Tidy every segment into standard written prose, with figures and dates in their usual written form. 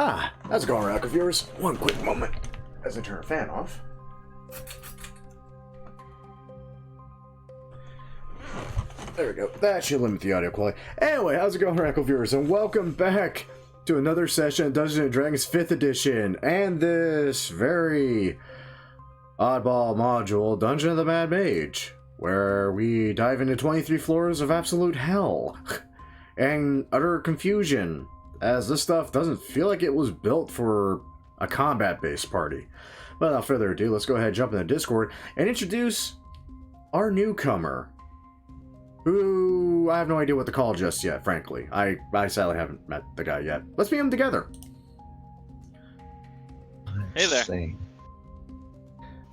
How's it going, Radical viewers? One quick moment as I turn a fan off. There we go. That should limit the audio quality. Anyway, how's it going, Radical viewers? And welcome back to another session of Dungeons & Dragons 5th Edition, and this very oddball module, Dungeon of the Mad Mage, where we dive into 23 floors of absolute hell and utter confusion, as this stuff doesn't feel like it was built for a combat-based party. But without further ado, let's go ahead and jump in the Discord and introduce our newcomer, who I have no idea what to call just yet, frankly. I sadly haven't met the guy yet. Let's meet him together. Hey there.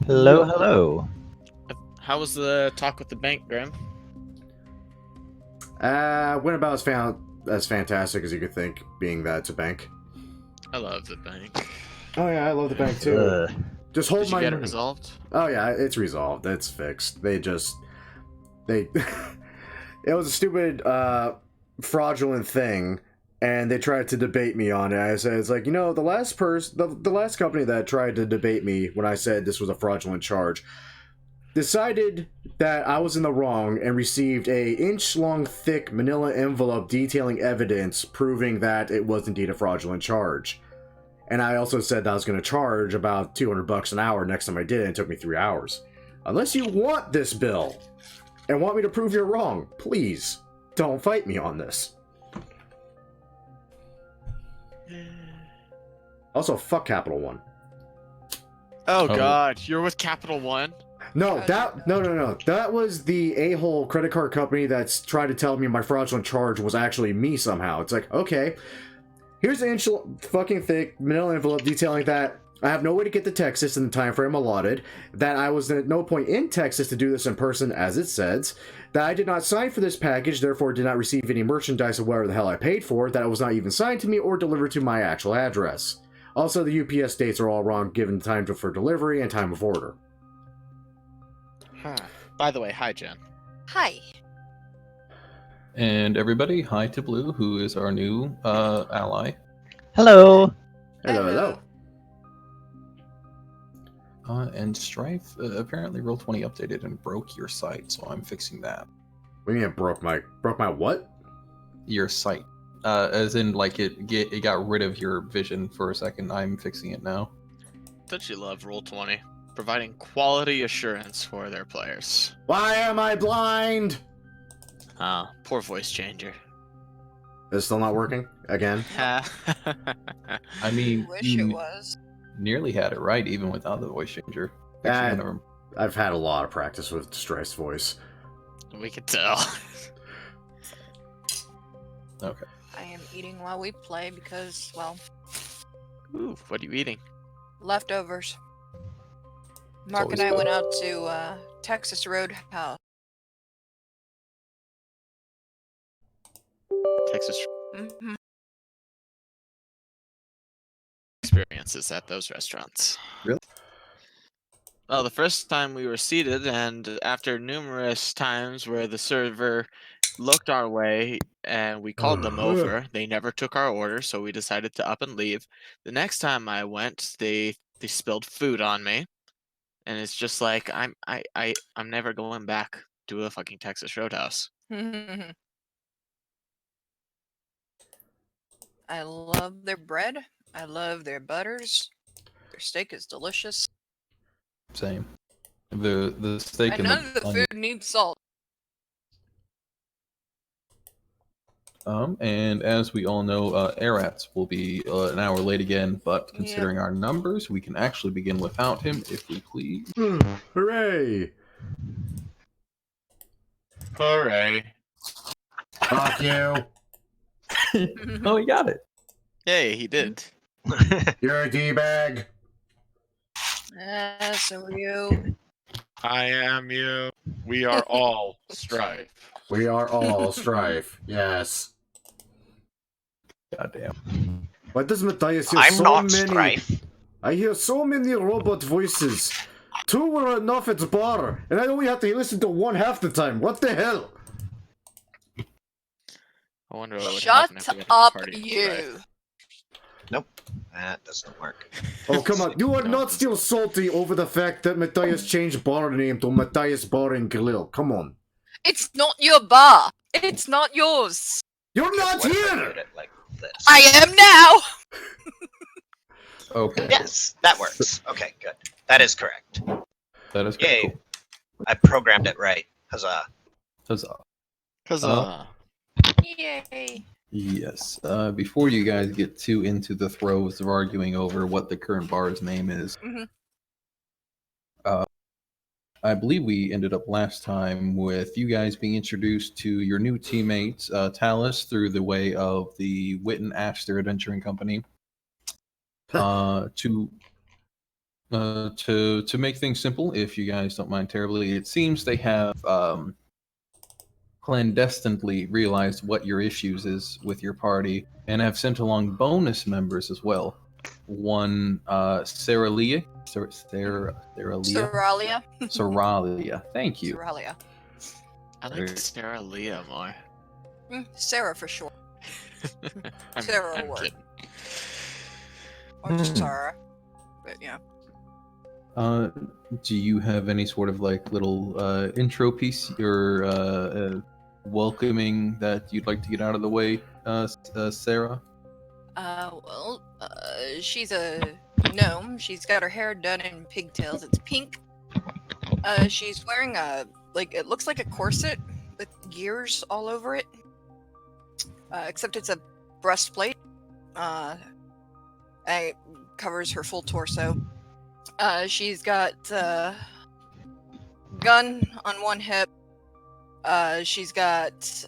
Hello, hello. How was the talk with the bank, Graham? Went about as fantastic as you could think, being that it's a bank. I love the bank. Oh yeah, I love the bank too. Just hold Did my you get it money. resolved? Oh yeah, it's resolved. It's fixed. They it was a stupid fraudulent thing, and they tried to debate me on it. I said, it's like, you know, the last company that tried to debate me when I said this was a fraudulent charge decided that I was in the wrong and received a inch-long thick manila envelope detailing evidence proving that it was indeed a fraudulent charge. And I also said that I was going to charge about $200 an hour next time I did it, and it took me 3 hours. Unless you want this bill and want me to prove you're wrong, please don't fight me on this. Also, fuck Capital One. Oh god, you're with Capital One? No. That was the a-hole credit card company that's tried to tell me my fraudulent charge was actually me somehow. It's like, okay, here's an inch fucking thick manila envelope detailing that I have no way to get to Texas in the time frame allotted, that I was at no point in Texas to do this in person, as it says, that I did not sign for this package, therefore did not receive any merchandise of whatever the hell I paid for, that it was not even signed to me or delivered to my actual address. Also, the UPS dates are all wrong given time for delivery and time of order. By the way, hi Jen. Hi. And everybody, hi to Blue, who is our new ally. Hello. Hello. And Strife, apparently Roll20 updated and broke your site, so I'm fixing that. What do you mean it broke my what? Your site. As in, like, it got rid of your vision for a second. I'm fixing it now. Don't you love Roll20? Providing quality assurance for their players. Why am I blind? Poor voice changer. It's still not working? Again? I mean, Wish it was. nearly had it right, even without the voice changer. I've had a lot of practice with Strice's voice. We could tell. Okay. I am eating while we play because, well, Ooh, what are you eating? leftovers. Mark and I went out to Texas Roadhouse. Texas Mm-hmm. experiences at those restaurants. Really? Well, the first time we were seated, and after numerous times where the server looked our way and we called them over, they never took our order, so we decided to up and leave. The next time I went, they spilled food on me, and it's just like I'm never going back to a fucking Texas Roadhouse. I love their bread. I love their butters. Their steak is delicious. Same. The steak And and none of the food needs salt. And as we all know, Arats will be an hour late again, but considering our numbers, we can actually begin without him, if we please. Hooray! Hooray! Fuck you! Oh, he got it. Hey, he did. You're a D-bag! So are you. I am you. We are all Strife. We are all Strife, yes. Goddamn. Why does Matthias hear I'm so not many... Strife. I hear so many robot voices. 2 were enough at the bar, and I only have to listen to 1 half the time. What the hell? I wonder what would Shut happen if we had a up, party with you. Strife. Nope. That doesn't work. Oh, come on. You are not still salty over the fact that Matthias changed bar name to Matthias Bar and Grill. Come on. It's not your bar. It's not yours. You're not What if I here! did it like this? I am now. Okay. Yes, that works. Okay, good. That is correct. That is Yay. cool. I programmed it right. Huzzah. Huzzah. Cause Yay. Yes. Before you guys get too into the throes of arguing over what the current bar's name is, Mhm. I believe we ended up last time with you guys being introduced to your new teammates, Talus, through the way of the Witten Aster Adventuring Company. To make things simple, if you guys don't mind terribly, it seems they have clandestinely realized what your issues is with your party and have sent along bonus members as well. One, Sarah Leah. Sarah Leah. Soralia. Soralia. Thank you. Soralia. I like Sarah Leah more. Sarah for sure. I'm, Sarah I'm word. kidding. Or Sarah. But yeah. Do you have any sort of like little intro piece or welcoming that you'd like to get out of the way, Sarah? Well, she's a gnome. She's got her hair done in pigtails. It's pink. She's wearing it looks like a corset with gears all over it. Except it's a breastplate. It covers her full torso. She's got gun on one hip. She's got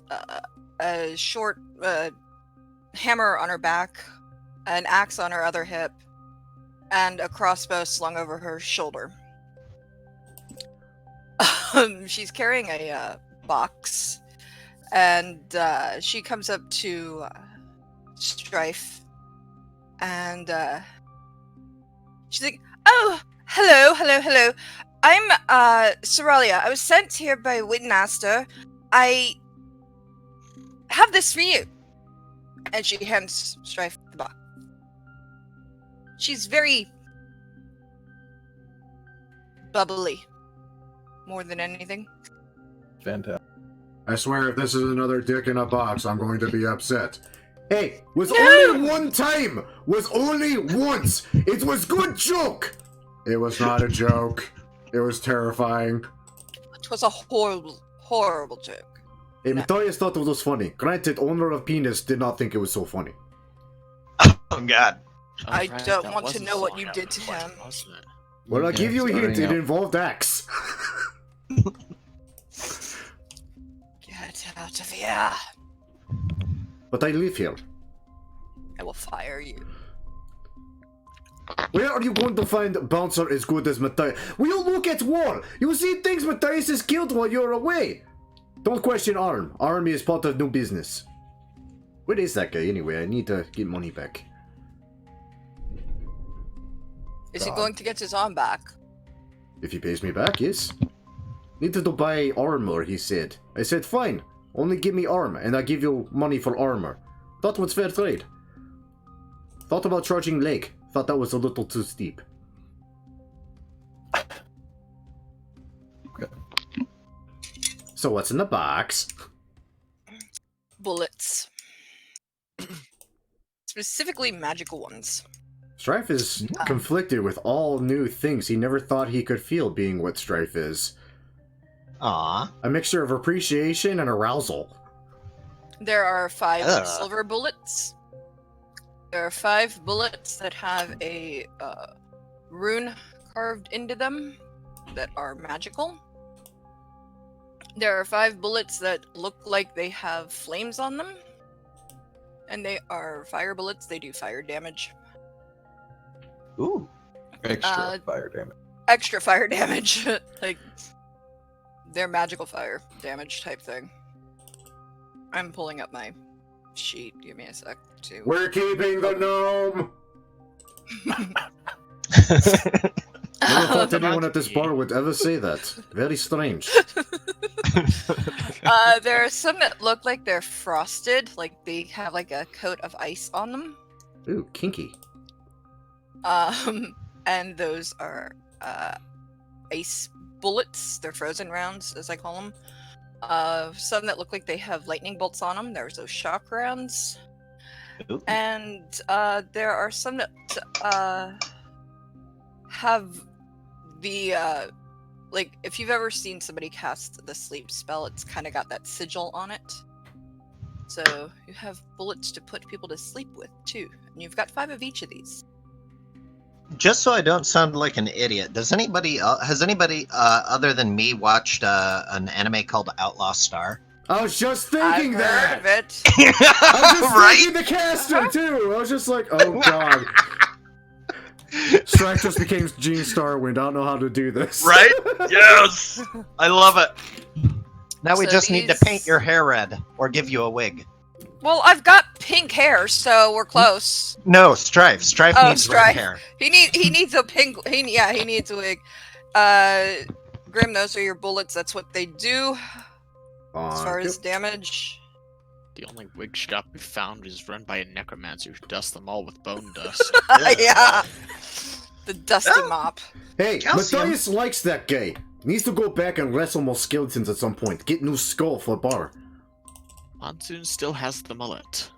a short hammer on her back, an axe on her other hip, and a crossbow slung over her shoulder. She's carrying a box, and she comes up to Strife, and she's like, "Oh, hello. I'm Soralia. I was sent here by Witnaster. I have this for you." And she hands Strife the box. She's very bubbly, more than anything. Fantastic. I swear if this is another dick in a box, I'm going to be upset. Hey, was No! only one time! Was only once! It was good joke! It was not a joke. It was terrifying. It was a horrible, horrible joke. Hey, Matthias thought it was funny. Granted, owner of penis did not think it was so funny. Oh god. Oh, I right, don't that want to wasn't know what so you did to funny, him. wasn't it? Well, I'll give you a hint. starting It out. involved axe. Get out of here. But I live here. I will fire you. Where are you going to find a bouncer as good as Matthias? We'll look at war. You see things Matthias has killed while you're away. Don't question Arm. Arm is part of new business. Where is that guy anyway? I need to get money back. Is he God. going to get his arm back? If he pays me back, yes. Needed to buy armor, he said. I said, fine. Only give me arm, and I give you money for armor. Thought was fair trade. Thought about charging leg. Thought that was a little too steep. Okay. So what's in the box? Bullets. Specifically magical ones. Strife is conflicted with all new things he never thought he could feel being what Strife is. Aw. A mixture of appreciation and arousal. There are 5 Ugh. silver bullets. There are 5 bullets that have a rune carved into them that are magical. There are 5 bullets that look like they have flames on them. And they are fire bullets. They do fire damage. Ooh. Extra fire damage. Extra fire damage. Like, they're magical fire damage type thing. I'm pulling up my sheet. Give me a sec, too. We're keeping the gnome! Never thought anyone at this bar would ever say that. Very strange. There are some that look like they're frosted, like they have like a coat of ice on them. Ooh, kinky. And those are ice bullets. They're frozen rounds, as I call them. Some that look like they have lightning bolts on them. There's those shock rounds. Ooh. And there are some that have the like, if you've ever seen somebody cast the sleep spell, it's kind of got that sigil on it. So you have bullets to put people to sleep with too, and you've got 5 of each of these. Just so I don't sound like an idiot, has anybody other than me watched an anime called Outlaw Star? I was just thinking I've that. heard of it. I was just Right? thinking the caster too. I was just like, oh god. Strike just became Gene Starwind. I don't know how to do this. Right? Yes! I love it. Now we So just need to these- paint your hair red, or give you a wig. Well, I've got pink hair, so we're close. No, Strife. Strife Oh, needs Strife. red hair. He needs a pink. He needs a wig. Grim, those are your bullets. That's what they do as far as damage. The only wig shop we found is run by a necromancer who dusts them all with bone dust. Yeah, the dusty Oh. mop. Hey, Calcium. Matthias likes that guy. Needs to go back and wrestle more skeletons at some point. Get new skull for bar. Monsoon still has the mullet.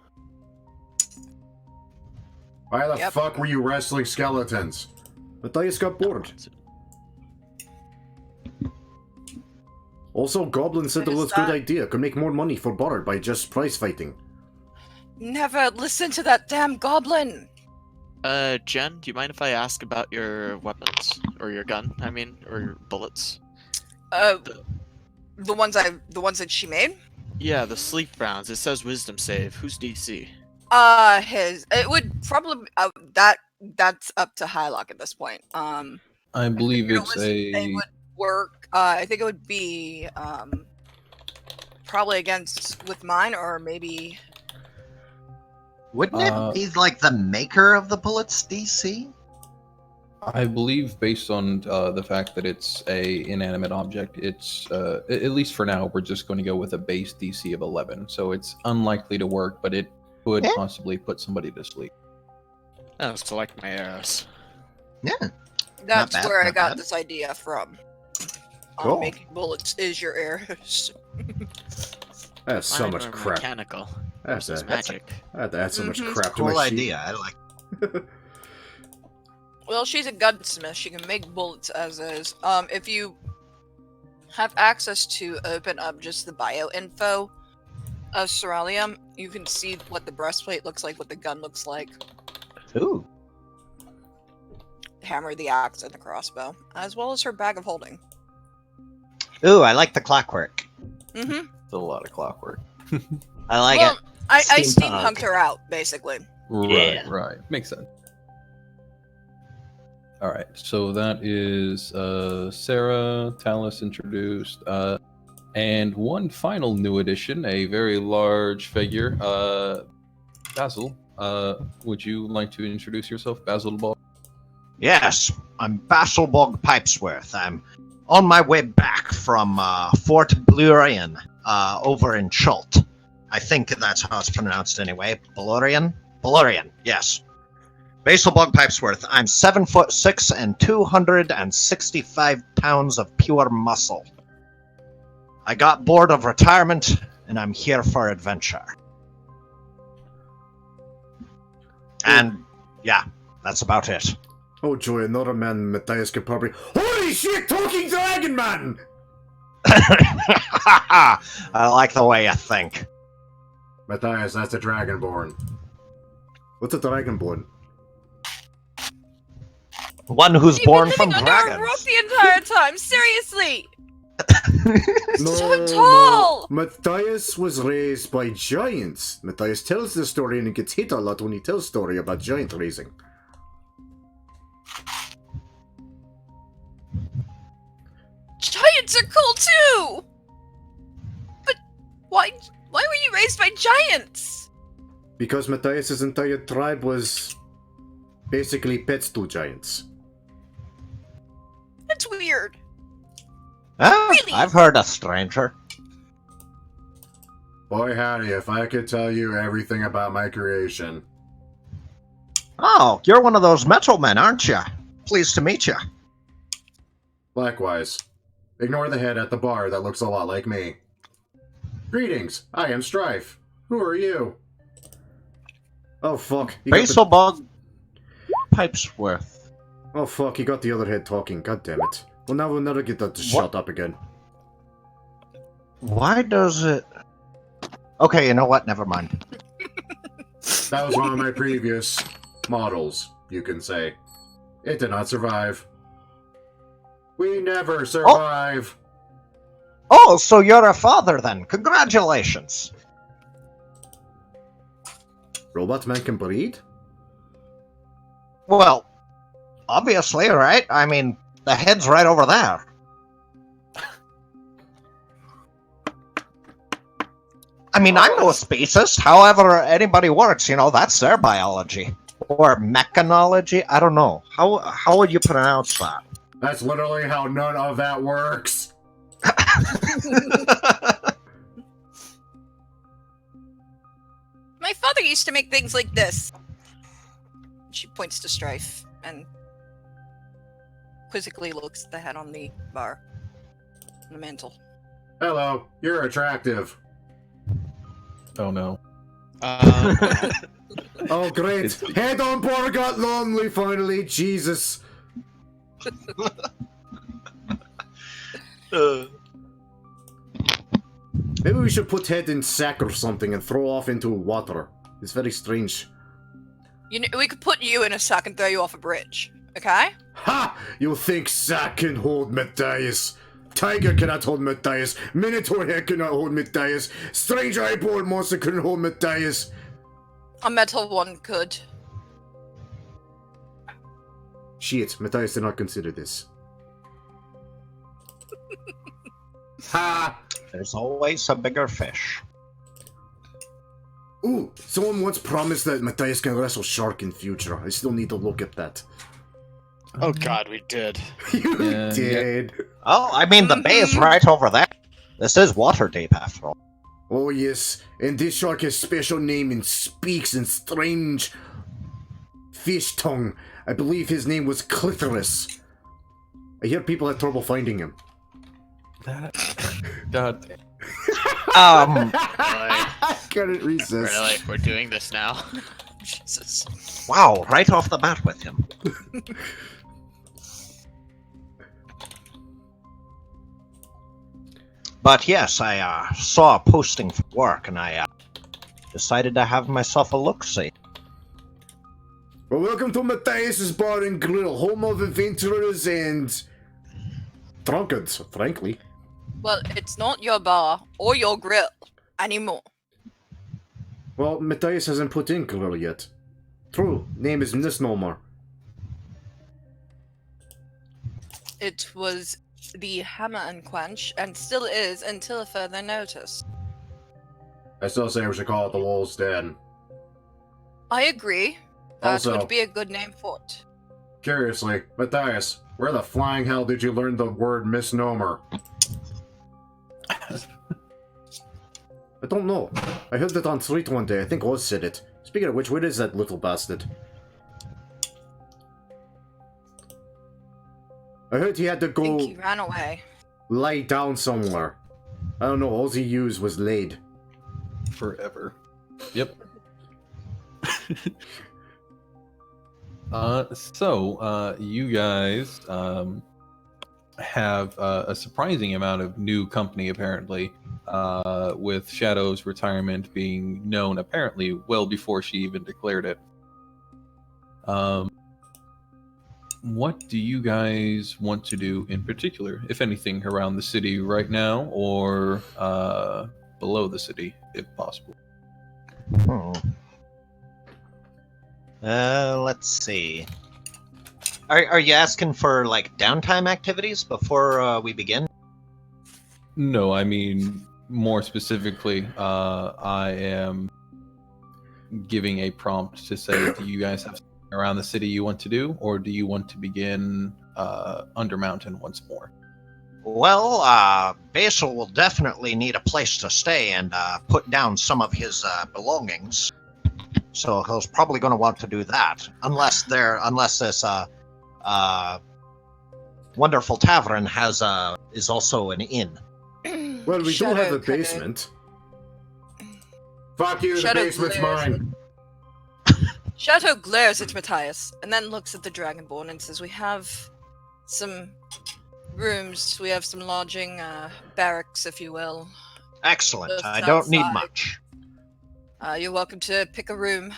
Why the Yep. fuck were you wrestling skeletons? Matthias got bored. Monsoon. Also, Goblin said What it is was a good that? idea. Could make more money for bar by just prize fighting. Never listen to that damn goblin. Jen, do you mind if I ask about your weapons? Or your gun, I mean, or your bullets? The ones that she made. Yeah, the sleep rounds. It says wisdom save. Who's DC? It would probably that's up to Hylock at this point. I believe It it's it would work. I think it would be probably against with mine, or maybe Wouldn't it be like the maker of the bullets, DC? I believe based on the fact that it's a inanimate object, it's at least for now we're just going to go with a base DC of 11. So it's unlikely to work, but it could Yeah. possibly put somebody to sleep. Oh, so like my arrows. Yeah. that's bad, where I not got bad. this idea from. Cool. Making bullets is your arrows. That's so Mine much are crap. mechanical That's versus a- magic. I had to add so much Mhm. crap to Cool my sheet. idea. I like. Well, she's a gunsmith. She can make bullets as is. If you have access to open up just the bio info of Ceralium, you can see what the breastplate looks like, what the gun looks like, Ooh. the hammer, the axe, and the crossbow, as well as her bag of holding. Ooh, I like the clockwork. Mm-hmm. It's a lot of clockwork. I like Well, it. I Steampunk. steampunked her out, basically. Right, right. Makes sense. All right, so that is Sarah, Talus introduced, and one final new addition, a very large figure, Basil. Would you like to introduce yourself, Basilbog? Yes, I'm Basilbog Pipesworth. I'm on my way back from Fort Blurian over in Chult. I think that's how it's pronounced anyway. Blurian? Blurian, yes. Basilbog Pipesworth. I'm 7'6" and 265 pounds of pure muscle. I got bored of retirement, and I'm here for adventure. And yeah, that's about it. Oh joy, another man Matthias could probably... Holy shit, talking dragon man! I like the way you think. Matthias, that's a dragonborn. What's a dragonborn? One who's You've born been from living under a dragons. rock the entire time. Seriously, No, so tall. Matthias was raised by giants. Matthias tells the story and he gets hit a lot when he tells story about giant raising. Giants are cool too. But why were you raised by giants? Because Matthias' entire tribe was basically pets to giants. That's weird. Ah, Really? I've heard a stranger. Boy howdy, if I could tell you everything about my creation. Oh, you're one of those metal men, aren't you? Pleased to meet you. Likewise. Ignore the head at the bar that looks a lot like me. Greetings, I am Strife. Who are you? Oh fuck. Basilbog Pipesworth. Oh fuck, he got the other head talking. God damn it. Well, now we'll never get that to shut up again. Why does it... Okay, you know what? Never mind. That was one of my previous models, you can say. It did not survive. We never survive. Oh, so you're a father then. Congratulations. Robot man can breed? Well, obviously, right? I mean, the head's right over there. I mean, I'm no speciesist. However anybody works, you know, that's their biology. Or mechanology? I don't know. How would you pronounce that? That's literally how none of that works. My father used to make things like this. She points to Strife and quizzically looks at the head on the bar. On the mantle. Hello, you're attractive. Oh no. Oh great. Head on bar got lonely finally, Jesus. Maybe we should put head in sack or something and throw off into water. It's very strange. You know, we could put you in a sack and throw you off a bridge, okay? Ha! You think sack can hold Matthias? Tiger cannot hold Matthias. Minotaur head cannot hold Matthias. Strange eyeball monster couldn't hold Matthias. A metal one could. Shit, Matthias did not consider this. Ha! There's always a bigger fish. Ooh, someone once promised that Matthias can wrestle shark in future. I still need to look at that. Oh god, we did. You Yeah, did. Oh, I mean, the bay is right over there. This is Waterdeep, after all. Oh yes, and this shark has special name and speaks in strange fish tongue. I believe his name was Clitoris. I hear people had trouble finding him. God. I couldn't resist. Really? We're doing this now? Jesus. Wow, right off the bat with him. But yes, I saw a posting for work, and I decided to have myself a look-see. Well, welcome to Matthias's Bar and Grill, home of adventurers and drunkards, frankly. Well, it's not your bar or your grill anymore. Well, Matthias hasn't put in grill yet. True, name is Misnomer. It was the Hammer and Quench, and still is until further notice. I still say we should call it the Wolves Den. I agree. That Also- would be a good name for it. Curiously, Matthias, where the flying hell did you learn the word misnomer? I don't know. I heard it on street one day. I think Oz said it. Speaking of which, where is that little bastard? I heard he had to I think go he ran away. lie down somewhere. I don't know, all he used was laid. Forever. Yep. You guys have a surprising amount of new company, apparently, with Shadow's retirement being known, apparently, well before she even declared it. What do you guys want to do in particular, if anything, around the city right now, or below the city, if possible? Let's see. Are you asking for, like, downtime activities before we begin? No, I mean, more specifically, I am giving a prompt to say, do you guys have something around the city you want to do, or do you want to begin Undermountain once more? Well, Basil will definitely need a place to stay and put down some of his belongings. So he's probably going to want to do that, unless this wonderful tavern is also an inn. Well, we do Shadow have a kinda- basement. Fuck you, the Shadow basement's glares. mine. Shadow glares at Matthias and then looks at the Dragonborn and says, "We have some rooms. We have some lodging, barracks, if you will. Excellent. Just I don't need outside. much. You're welcome to pick a room."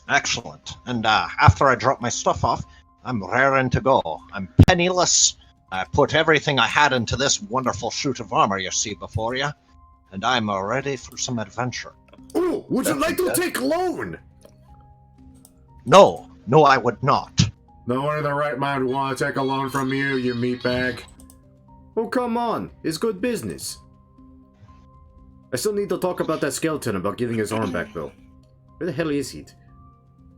Excellent. And after I drop my stuff off, I'm raring to go. I'm penniless. I put everything I had into this wonderful suit of armor you see before you, and I'm ready for some adventure. Ooh, would you like to take loan? No, I would not. No one in the right mind would want to take a loan from you, you meatbag. Oh, come on. It's good business. I still need to talk about that skeleton about getting his arm back, though. Where the hell is he?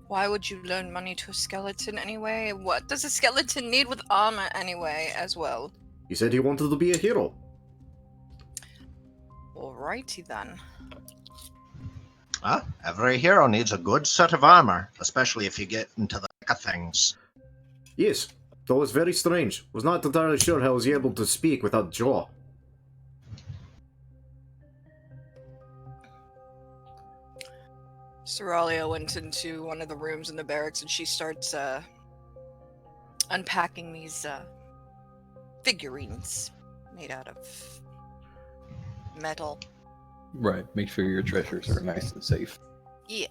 Why would you loan money to a skeleton anyway? What does a skeleton need with armor anyway, as well? He said he wanted to be a hero. Alrighty then. Every hero needs a good set of armor, especially if you get into the thick of things. Yes, though it's very strange. Was not entirely sure how he was able to speak without jaw. Soralia went into one of the rooms in the barracks and she starts unpacking these figurines made out of metal. Right. Make sure your treasures are nice and safe. Yeah.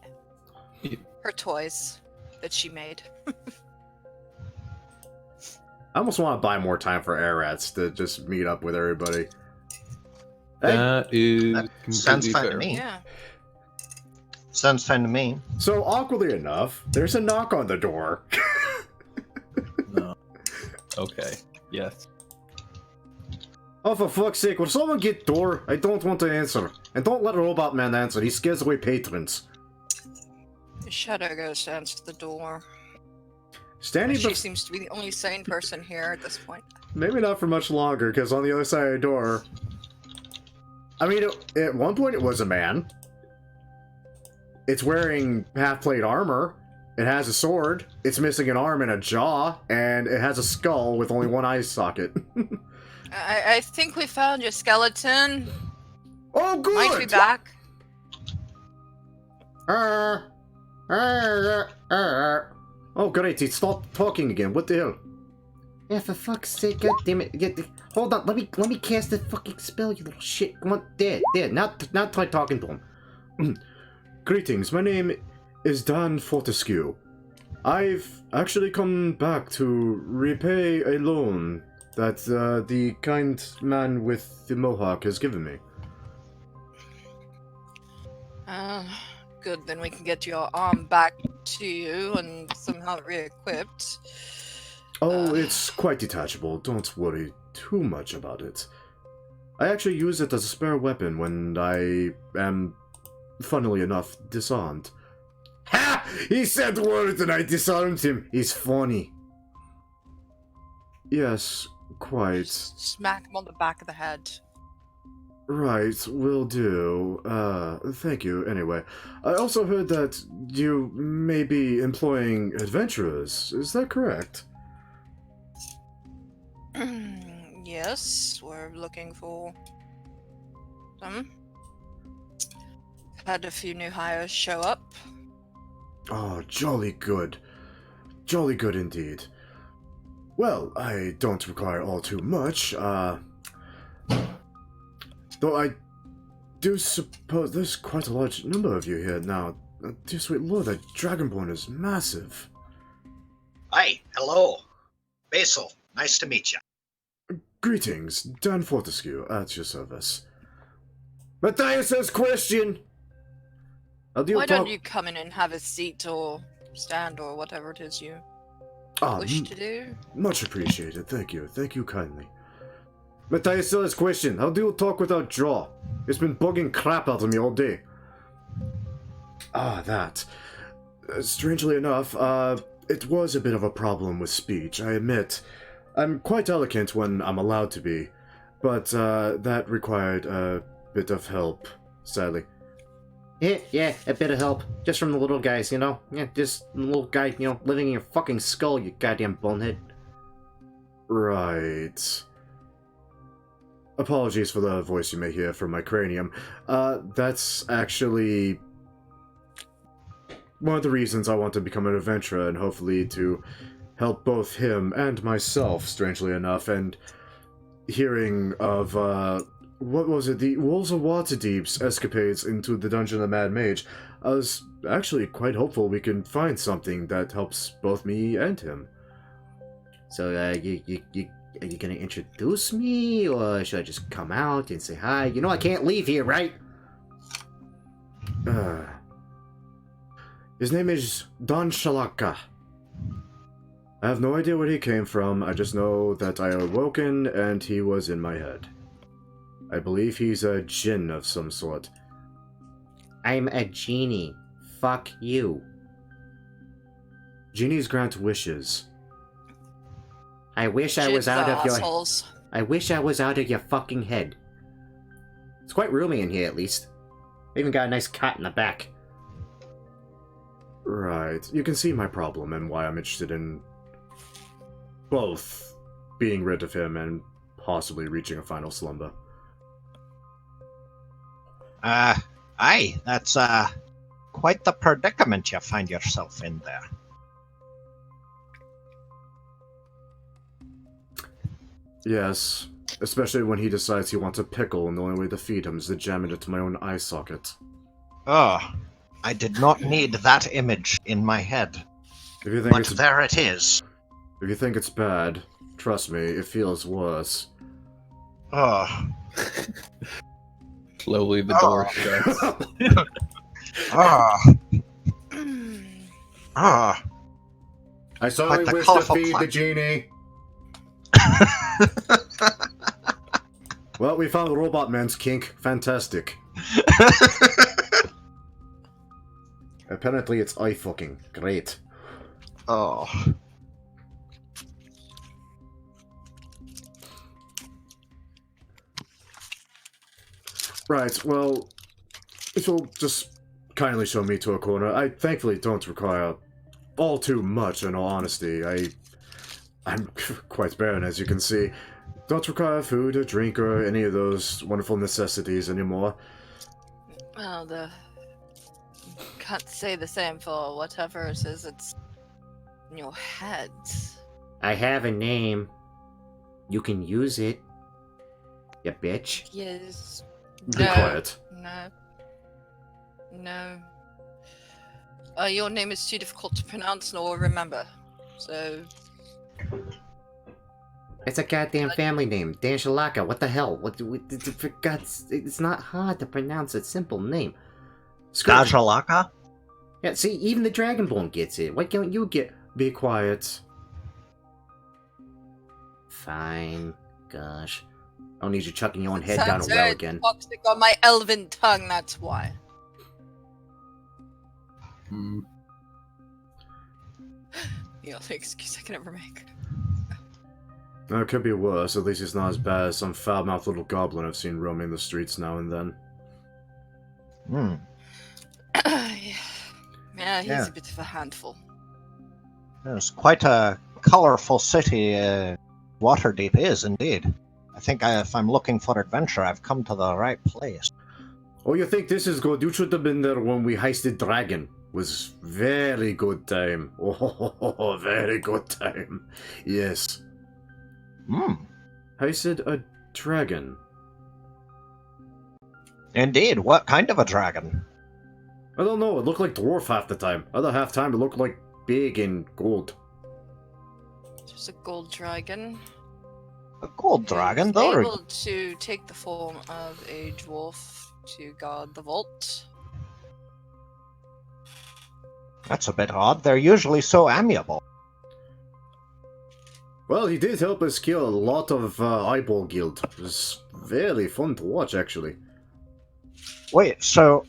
Yeah. Her toys that she made. I almost want to buy more time for Arats to just meet up with everybody. Hey, That is That sounds completely fine to fair. me. Yeah. Sounds fine to me. so awkwardly enough, there's a knock on the door. No. Okay. Yes. Oh, for fuck's sake, will someone get door? I don't want to answer. And don't let a robot man answer, he scares away patrons. The shadow goes to answer the door. Standing She bef- seems to be the only sane person here at this point. Maybe not for much longer, because on the other side of the door... I mean, at one point it was a man. It's wearing half-plate armor. It has a sword. It's missing an arm and a jaw. And it has a skull with only one eye socket. I think we found your skeleton. Oh, good! Might be back. Oh, great, he stopped talking again. What the hell? Yeah, for fuck's sake, goddammit. Hold on, let me cast the fucking spell, you little shit. Come on, there. Now try talking to him. Greetings, my name is Dan Fortescue. I've actually come back to repay a loan that the kind man with the mohawk has given me. Good, then we can get your arm back to you and somehow re-equipped. Oh, it's quite detachable. Don't worry too much about it. I actually use it as a spare weapon when I am, funnily enough, disarmed. Ha! He said words and I disarmed him. He's funny. Yes, quite. Smack him on the back of the head. Right, will do. Thank you, anyway. I also heard that you may be employing adventurers. Is that correct? Yes, we're looking for some. Had a few new hires show up. Oh, jolly good. Jolly good indeed. Well, I don't require all too much, though I do suppose there's quite a large number of you here now. Dear sweet lord, that Dragonborn is massive. Hi, hello. Basil, nice to meet you. Greetings, Dan Fortescue, at your service. Matthias has question! Why don't you come in and have a seat or stand or whatever it is you wish to do? Much appreciated, thank you. Thank you kindly. Matthias still has question. How do you talk without jaw? It's been bugging crap out of me all day. That. Strangely enough, it was a bit of a problem with speech, I admit. I'm quite eloquent when I'm allowed to be, but that required a bit of help, sadly. Yeah, a bit of help. Just from the little guys, you know? Yeah, just the little guy, you know, living in your fucking skull, you goddamn bonehead. Right. Apologies for the voice you may hear from my cranium. That's actually one of the reasons I want to become an adventurer, and hopefully to help both him and myself, strangely enough, and hearing of, what was it, the Wolves of Waterdeep's escapades into the Dungeon of the Mad Mage, I was actually quite hopeful we can find something that helps both me and him. So, are you gonna introduce me, or should I just come out and say hi? You know I can't leave here, right? His name is Don Shalaka. I have no idea where he came from, I just know that I awoken and he was in my head. I believe he's a djinn of some sort. I'm a genie. Fuck you. Genies grant wishes. I wish I was out of your... assholes. I wish I was out of your fucking head. It's quite roomy in here, at least. I even got a nice cot in the back. Right. You can see my problem and why I'm interested in both being rid of him and possibly reaching a final slumber. Aye, that's, quite the predicament you find yourself in there. Yes, especially when he decides he wants a pickle and the only way to feed him is to jam it into my own eye socket. Oh, I did not need that image in my head. If you think But there it is. If you think it's bad, trust me, it feels worse. Oh. Slowly the door shuts. Ah. Ah. I sorely Quite the wish to colourful feed the clock. genie. Well, we found the robot man's kink. Fantastic. Apparently it's eye fucking. Great. Oh. Right, well, if you'll just kindly show me to a corner. I thankfully don't require all too much, in all honesty. I'm quite barren, as you can see. Don't require food or drink or any of those wonderful necessities anymore. Well, can't say the same for whatever it is it's in your head. I have a name. You can use it. You bitch. Yes. Be quiet. No. Your name is too difficult to pronounce nor remember. So. It's a goddamn family name. Dan Shalaka. What the hell? For God's... It's not hard to pronounce a simple name. Dajalaka? Yeah, see, even the Dragonborn gets it. Why can't you get... Be quiet. Fine. Gosh. I don't need you chucking your own head down a Sounds well very again. toxic on my elven tongue, that's why. Hmm. The only excuse I can ever make. No, it could be worse. At least it's not as bad as some foul-mouthed little goblin I've seen roaming the streets now and then. Hmm. Yeah, he's Yeah. a bit of a handful. It's quite a colourful city, Waterdeep is, indeed. I think if I'm looking for adventure, I've come to the right place. Oh, you think this is good? You should have been there when we heisted Dragon. Was very good time. Oh, very good time. Yes. Hmm. Heisted a dragon. Indeed, what kind of a dragon? I don't know, it looked like dwarf half the time. Other half time it looked like big and gold. There's a gold dragon. A gold dragon, He's though? able to take the form of a dwarf to guard the vault. That's a bit odd. They're usually so amiable. Well, he did help us kill a lot of Eyeball Guild. It was very fun to watch, actually. Wait, so...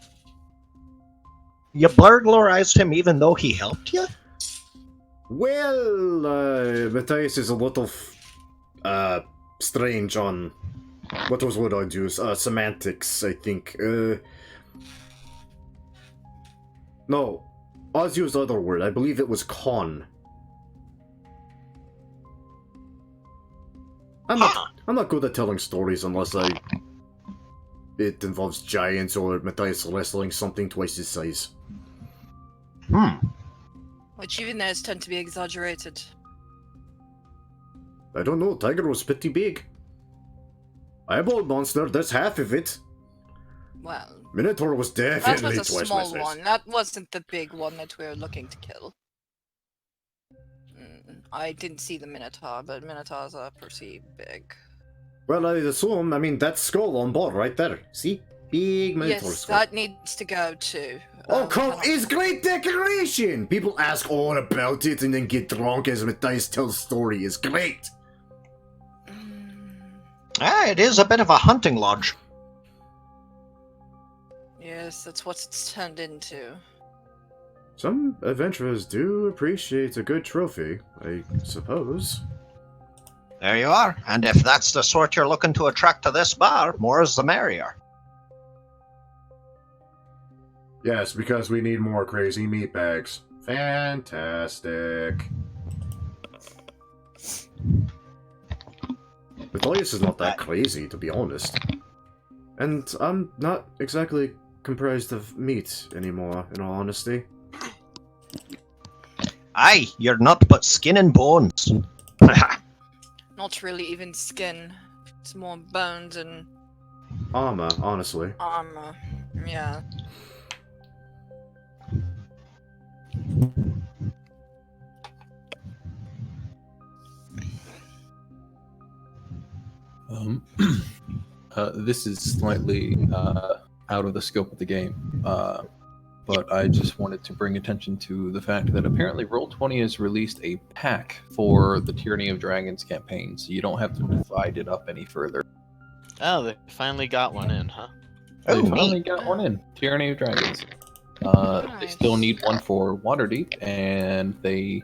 You burglarized him even though he helped you? Well, Matthias is a little strange on... What was the word I'd use? Semantics, I think. No, Oz used the other word. I believe it was con. I'm not good at telling stories unless it involves giants or Matthias wrestling something twice his size. Which even those tend to be exaggerated. I don't know, Tiger was pretty big. Eyeball monster, that's half of it. Well, Minotaur was that definitely was a twice small my size. one. That wasn't the big one that we were looking to kill. I didn't see the Minotaur, but Minotaurs are pretty big. Well, I assume, that skull on board right there. See? Big Minotaur Yes, skull. that needs to go too. Oh, We come! cannot- It's great decoration! People ask all about it and then get drunk as Matthias tells story. It's great! It is a bit of a hunting lodge. Yes, that's what it's turned into. Some adventurers do appreciate a good trophy, I suppose. There you are. And if that's the sort you're looking to attract to this bar, more is the merrier. Yes, because we need more crazy meatbags. Fantastic. Matthias is not that crazy, to be honest. And I'm not exactly comprised of meat anymore, in all honesty. Aye, you're not but skin and bones. Not really even skin. It's more bones and Armor, honestly. armor. Yeah. This is slightly out of the scope of the game, but I just wanted to bring attention to the fact that apparently Roll20 has released a pack for the Tyranny of Dragons campaign, so you don't have to divide it up any further. Oh, they finally got one in, huh? They Oh, finally neat. got one in, Tyranny of Dragons. They still need one for Waterdeep, and they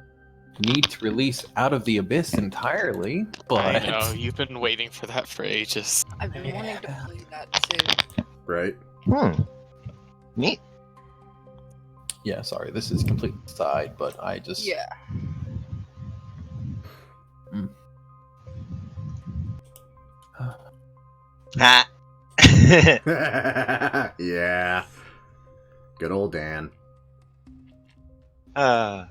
need to release Out of the Abyss entirely, but... I know, you've been waiting for that for ages. I've been wanting to play that too. Right? Neat. Yeah, sorry, this is complete side, but I just... Yeah. Ah. Yeah. Good old Dan. Yeah,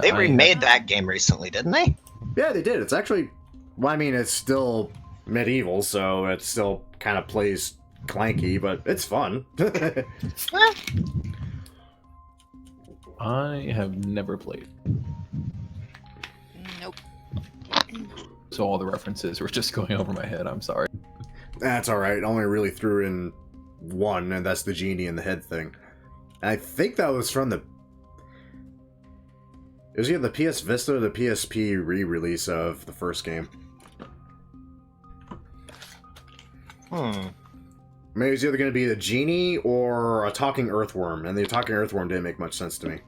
They I- remade that game recently, didn't they? Yeah, they did. It's actually... Well, it's still medieval, so it still kind of plays clanky, but it's fun. I have never played, Nope. so all the references were just going over my head. I'm sorry. That's alright. I only really threw in one, and that's the genie in the head thing. And I think that was from the... It was either the PS Vista or the PSP re-release of the first game. Maybe it's either going to be the genie or a talking earthworm, and the talking earthworm didn't make much sense to me.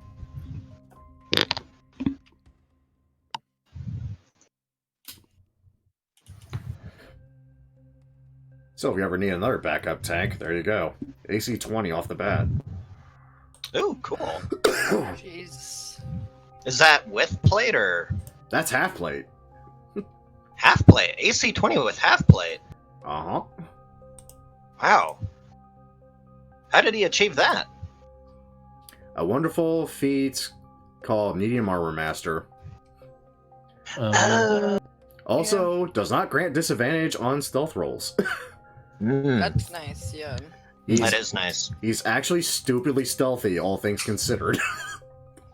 So if you ever need another backup tank, there you go. AC 20 off the bat. Ooh, cool. Jesus. Is that with plate or That's half plate. half plate? AC 20 with half plate. Uh-huh. Wow. How did he achieve that? A wonderful feat called Medium Armor Master. Also, does not grant disadvantage on stealth rolls. That's nice, yeah. That is nice. He's actually stupidly stealthy, all things considered.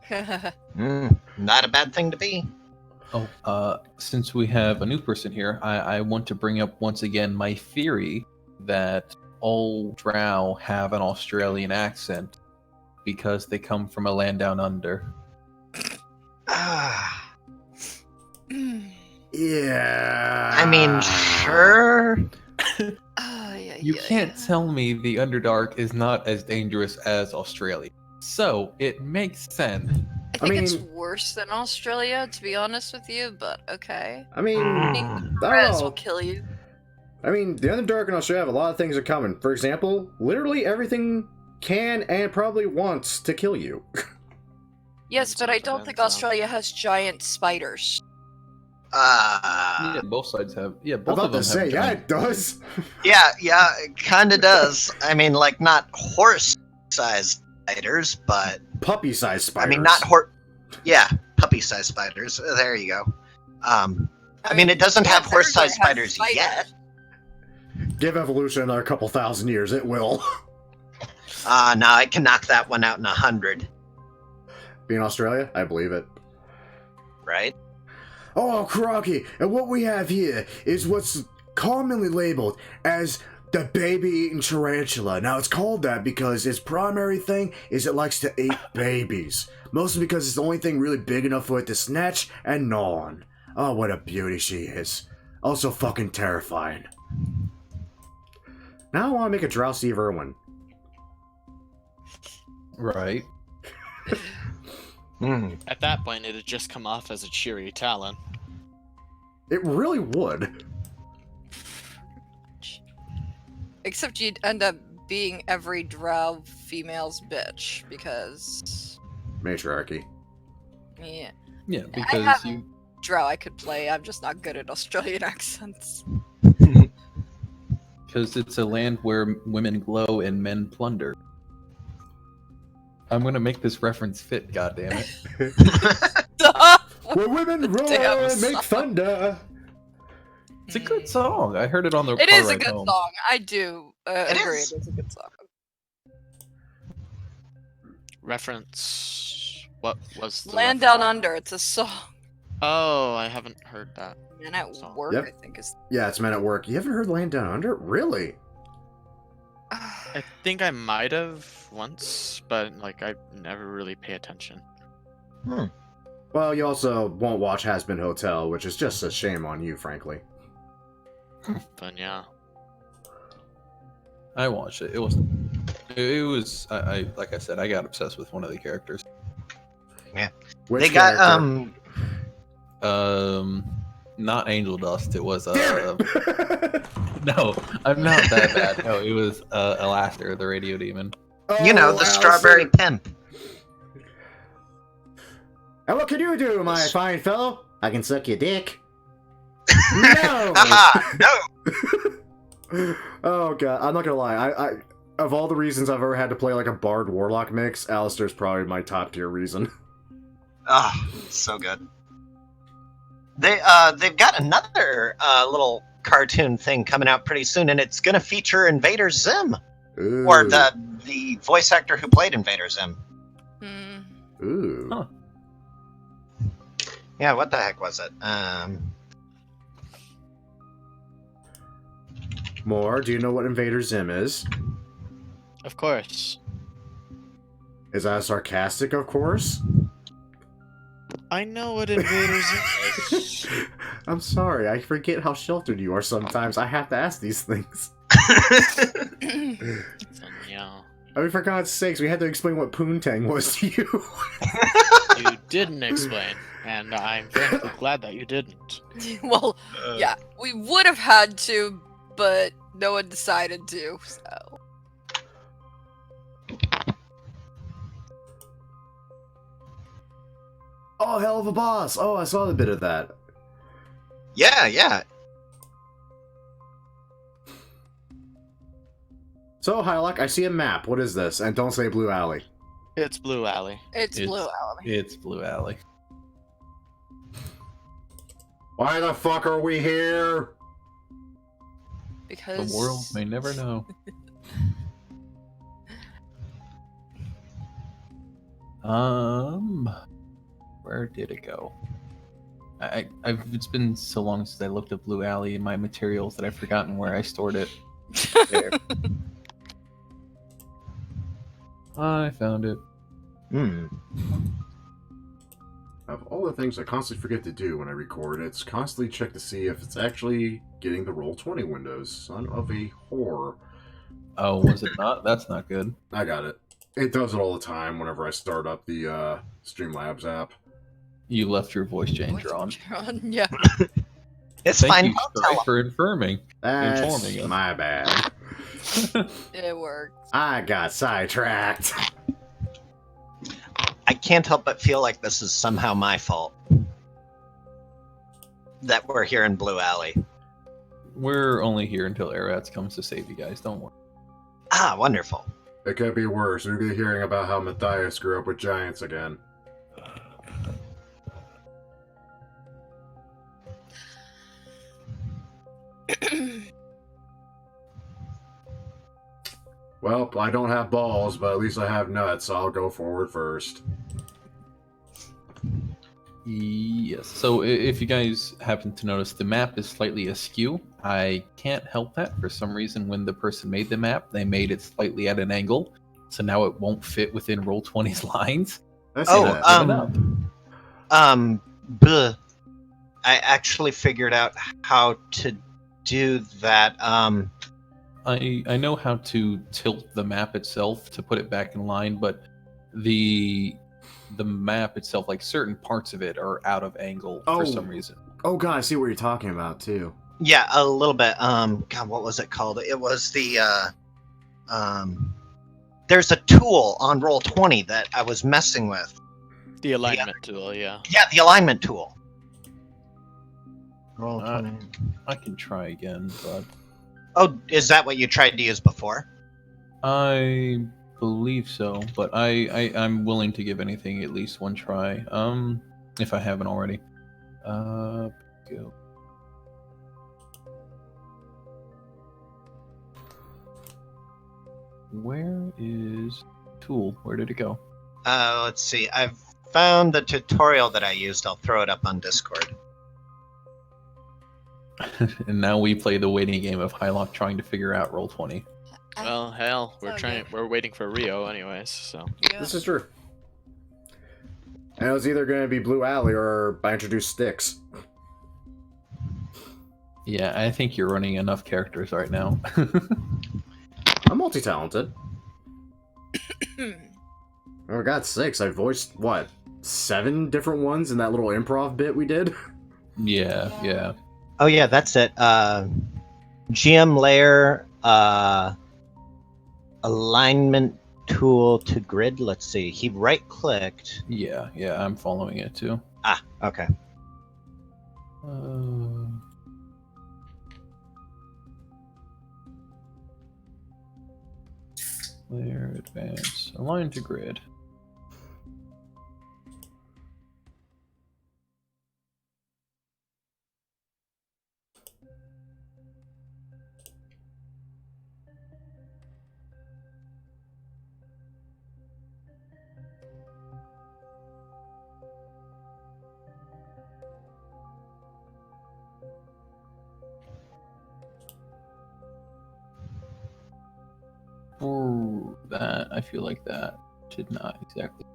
Not a bad thing to be. Since we have a new person here, I want to bring up once again my theory that all drow have an Australian accent because they come from a land down under. Yeah. I mean, sure. You can't tell me the Underdark is not as dangerous as Australia. So, it makes sense. I think it's mean- worse than Australia, to be honest with you, but okay. I mean, I think I Res don't will know. kill you. I mean, the Underdark and Australia have a lot of things in common. For example, literally everything can and probably wants to kill you. Yes, but I don't think Australia has giant spiders. Yeah, both sides have. Yeah, both I'm of about them to say, have. yeah, giant- it does. Yeah, it kind of does. I mean, like, not horse-sized spiders, but... Puppy-sized spiders. I mean, not horse... Yeah, puppy-sized spiders. There you go. I mean, it doesn't have Panther horse-sized has spiders yet. Give evolution another couple thousand years, it will. No, I can knock that one out in 100. Being Australia, I believe it. Right? Oh, crocky! And what we have here is what's commonly labeled as the baby-eating tarantula. Now, it's called that because its primary thing is it likes to eat babies. Mostly because it's the only thing really big enough for it to snatch and gnaw on. Oh, what a beauty she is. Also fucking terrifying. Now I want to make a Drowsy Irwin. Right. At that point, it'd just come off as a cheery talon. It really would. Except you'd end up being every drow female's bitch, because... Matriarchy. Yeah. Yeah, I because haven't- you. Drow I could play, I'm just not good at Australian accents. Because it's a land where women glow and men plunder. I'm gonna make this reference fit, goddammit. Where women roar Damn, and make thunder. It's a good song. I heard it on the It car is a ride good home. song. I do It agree. is. It is a good song. Reference. What was the Land reference? Down Under. It's a song. Oh, I haven't heard that. Man at Song. Work, Yep. I think is. Yeah, it's men at work. You haven't heard Land Down Under? Really? I think I might have once, but like I never really pay attention. Well, you also won't watch Has Been Hotel, which is just a shame on you, frankly. But yeah. I watched it. It was. I like I said, I got obsessed with one of the characters. Which They got, character? Not Angel Dust. It was Damn it! no, I'm not that bad. No, it was Alastair, the radio demon. You know, Oh, the strawberry pimp. And what can you do, my fine fellow? I can suck your dick. No! Haha, no! Oh god, I'm not gonna lie. I of all the reasons I've ever had to play like a Bard Warlock mix, Alistair's probably my top tier reason. Oh, so good. They've got another little cartoon thing coming out pretty soon, and it's gonna feature Invader Zim, Ooh. or the voice actor who played Invader Zim. Ooh. Huh. Yeah, what the heck was it? More, do you know what Invader Zim is? Of course. Is that sarcastic, of course? I know what Invaders is. I'm sorry, I forget how sheltered you are sometimes. I have to ask these things. Yeah. I mean, for God's sakes, we had to explain what Poontang was to you. You didn't explain, and I'm frankly glad that you didn't. Well, yeah, we would have had to, but no one decided to, so. Oh, hell of a boss! Oh, I saw the bit of that. Yeah. So, Hylock, I see a map. What is this? And don't say Blue Alley. It's Blue Alley. It's Blue Alley. It's Blue Alley. Why the fuck are we here? Because The world may never know. Where did it go? It's been so long since I looked at Blue Alley in my materials that I've forgotten where I stored it. There. I found it. Of all the things I constantly forget to do when I record, it's constantly check to see if it's actually getting the Roll20 windows. Son of a whore. Oh, was it not? That's not good. I got it. It does it all the time whenever I start up the Streamlabs app. You left your voice changer on. Yeah. It's Thank fine. you, I'll Sky, tell for informing That's us. my bad. It worked. I got sidetracked. I can't help but feel like this is somehow my fault. That we're here in Blue Alley. We're only here until Eretz comes to save you guys. Don't worry. Ah, wonderful. It could be worse. We'll be hearing about how Matthias grew up with giants again. Well, I don't have balls, but at least I have nuts, so I'll go forward first. Yes. So if you guys happen to notice, the map is slightly askew. I can't help that. For some reason, when the person made the map, they made it slightly at an angle, so now it won't fit within Roll20's lines. I see Oh, that. bleh. I actually figured out how to do that. I know how to tilt the map itself to put it back in line, but the map itself, like certain parts of it, are out of angle for some reason. Oh god, I see what you're talking about too. Yeah, a little bit. God, what was it called? It was the there's a tool on Roll20 that I was messing with. The alignment tool, yeah. Yeah, the alignment tool. Roll20. I can try again, but Oh, is that what you tried to use before? I believe so. But I'm willing to give anything at least one try. If I haven't already. Go. Where is tool? Where did it go? Let's see. I've found the tutorial that I used. I'll throw it up on Discord. And now we play the waiting game of Hylock trying to figure out Roll20. Well, hell, Okay. we're waiting for Rio anyways, so. Yeah. This is true. And it was either going to be Blue Alley or I introduced Styx. Yeah, I think you're running enough characters right now. I'm multi-talented. Oh, I got 6. I voiced, what, 7 different ones in that little improv bit we did? Yeah. Oh yeah, that's it. GM layer, alignment tool to grid. Let's see. He right-clicked. Yeah, I'm following it too. Ah, okay. Layer, advance, align to grid. For that, I feel like that did not exactly.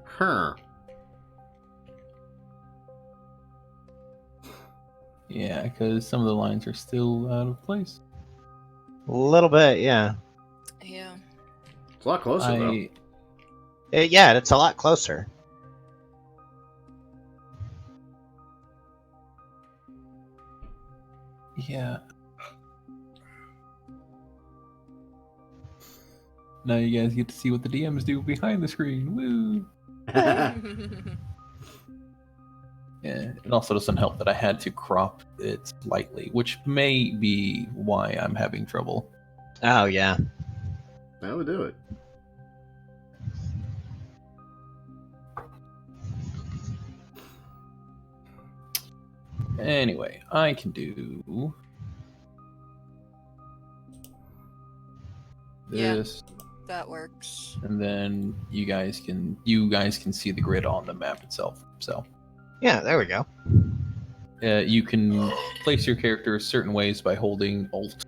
Huh. Yeah, because some of the lines are still out of place. A little bit, yeah. Yeah. It's a lot closer, though. Yeah, it's a lot closer. Yeah. Now you guys get to see what the DMs do behind the screen. Woo! Yeah, it also doesn't help that I had to crop it slightly, which may be why I'm having trouble. Oh, yeah. That would do it. Anyway, I can do Yeah. this, That works. and then you guys can see the grid on the map itself. So Yeah, there we go. you can place your characters certain ways by holding Alt,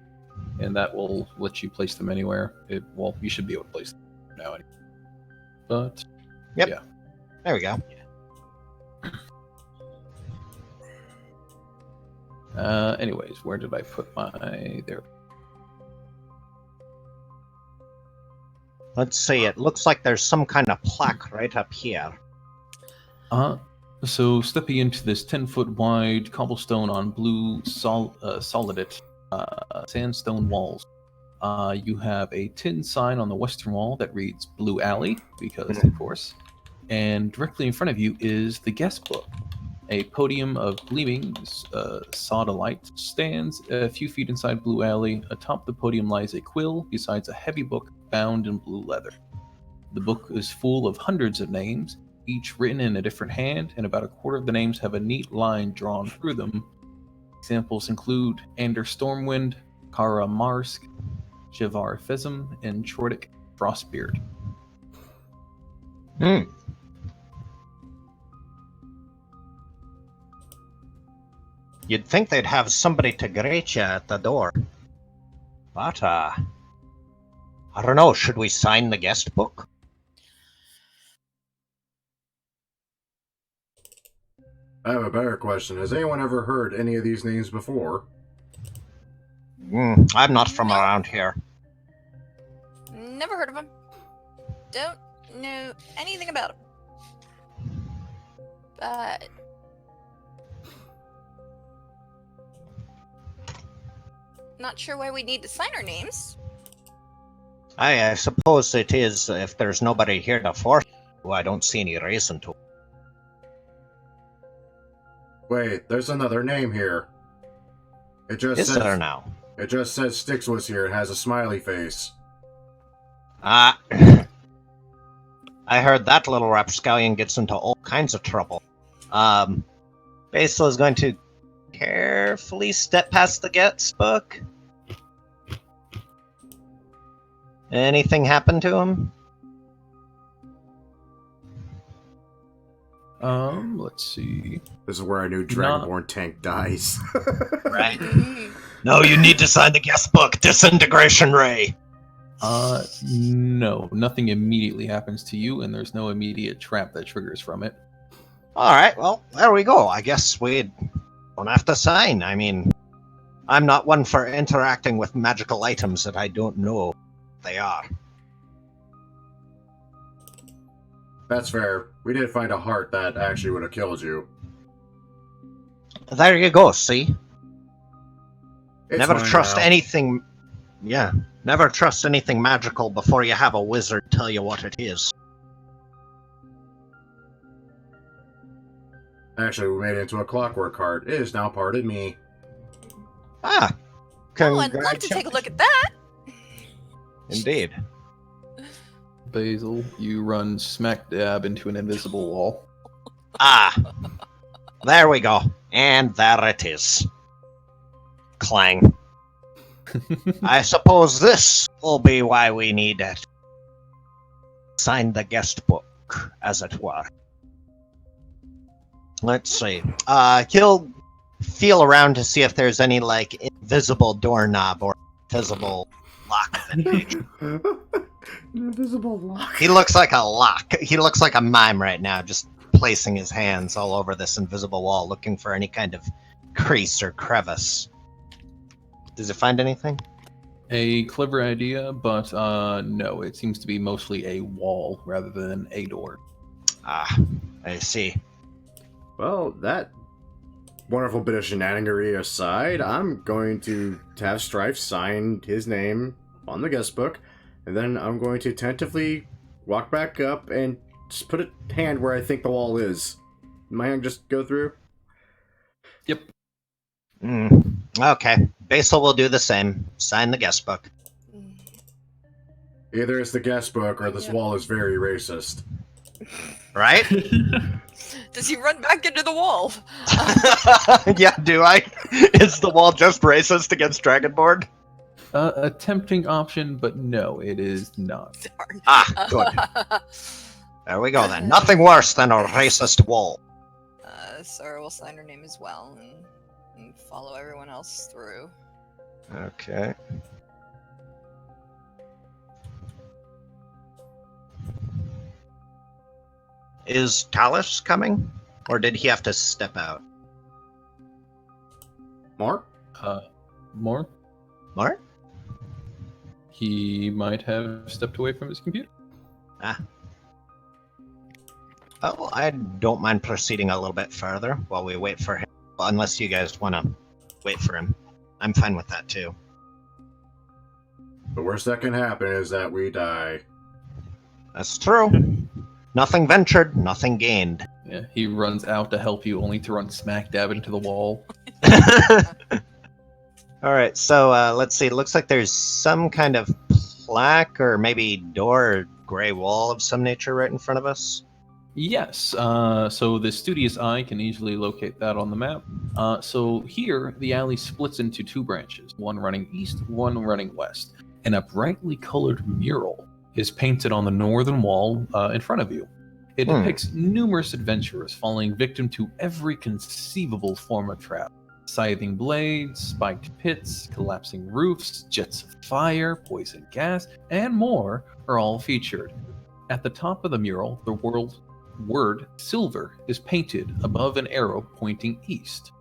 and that will let you place them anywhere. Well, you should be able to place them now. But Yep. yeah. There we go. Anyways, where did I put my there? Let's see. It looks like there's some kind of plaque right up here. So stepping into this 10-foot wide cobblestone on blue solidate sandstone walls, you have a tin sign on the western wall that reads Blue Alley, because of course. And directly in front of you is the guest book. A podium of gleaming sodalite stands a few feet inside Blue Alley. Atop the podium lies a quill, besides a heavy book bound in blue leather. The book is full of hundreds of names, each written in a different hand, and about a quarter of the names have a neat line drawn through them. Examples include Ander Stormwind, Kara Marsk, Javar Fezum, and Chordic Frostbeard. You'd think they'd have somebody to greet you at the door. But, I don't know, should we sign the guest book? I have a better question. Has anyone ever heard any of these names before? I'm not from around here. Never heard of him. Don't know anything about him. But not sure why we need to sign our names. I suppose it is if there's nobody here to force you. I don't see any reason to. Wait, there's another name here. It just Is says there now? It just says Styx was here. It has a smiley face. I heard that little rapscallion gets into all kinds of trouble. Basil is going to carefully step past the guest book. Anything happen to him? Let's see. This is where I knew Dragonborn tank dies. Right. No, you need to sign the guest book. Disintegration ray. No, nothing immediately happens to you, and there's no immediate trap that triggers from it. Alright, well, there we go. I guess we don't have to sign. I mean, I'm not one for interacting with magical items that I don't know what they are. That's fair. We did find a heart that actually would have killed you. There you go, see? It's Never fine trust now. anything... Yeah, never trust anything magical before you have a wizard tell you what it is. Actually, we made it into a clockwork heart. It is now part of me. Ah! Oh, I'd love to take a look at that. Indeed. Basil, you run smack dab into an invisible wall. Ah! There we go. And there it is. Clang. I suppose this will be why we need it. Sign the guest book, as it were. Let's see. He'll feel around to see if there's any, like, invisible doorknob or invisible lock of any nature. Invisible lock. He looks like a lock. He looks like a mime right now, just placing his hands all over this invisible wall, looking for any kind of crease or crevice. Does it find anything? A clever idea, but no, it seems to be mostly a wall rather than a door. Ah, I see. Well, that wonderful bit of shenanigery aside, I'm going to have Strife sign his name on the guest book, and then I'm going to tentatively walk back up and just put a hand where I think the wall is. My hand just go through? Yep. Okay. Basil will do the same. Sign the guest book. Either it's the guest book or this wall is very racist. Right? Does he run back into the wall? Yeah, do I? Is the wall just racist against Dragonborn? A tempting option, but no, it is not. Darn. Ah, good. There we go then. Nothing worse than a racist wall. Sarah will sign her name as well and follow everyone else through. Okay. Is Talus coming? Or did he have to step out? Mark? More? Mark? He might have stepped away from his computer. Ah. Oh, I don't mind proceeding a little bit further while we wait for him. Unless you guys want to wait for him. I'm fine with that too. The worst that can happen is that we die. That's true. Nothing ventured, nothing gained. Yeah, he runs out to help you, only to run smack dab into the wall. Alright, so let's see. It looks like there's some kind of plaque or maybe door or gray wall of some nature right in front of us. Yes, so the studious eye can easily locate that on the map. So here, the alley splits into two branches, one running east, one running west, and a brightly colored mural is painted on the northern wall in front of you. It depicts numerous adventurers falling victim to every conceivable form of trap. Scything blades, spiked pits, collapsing roofs, jets of fire, poison gas, and more are all featured. At the top of the mural, the word silver is painted above an arrow pointing east,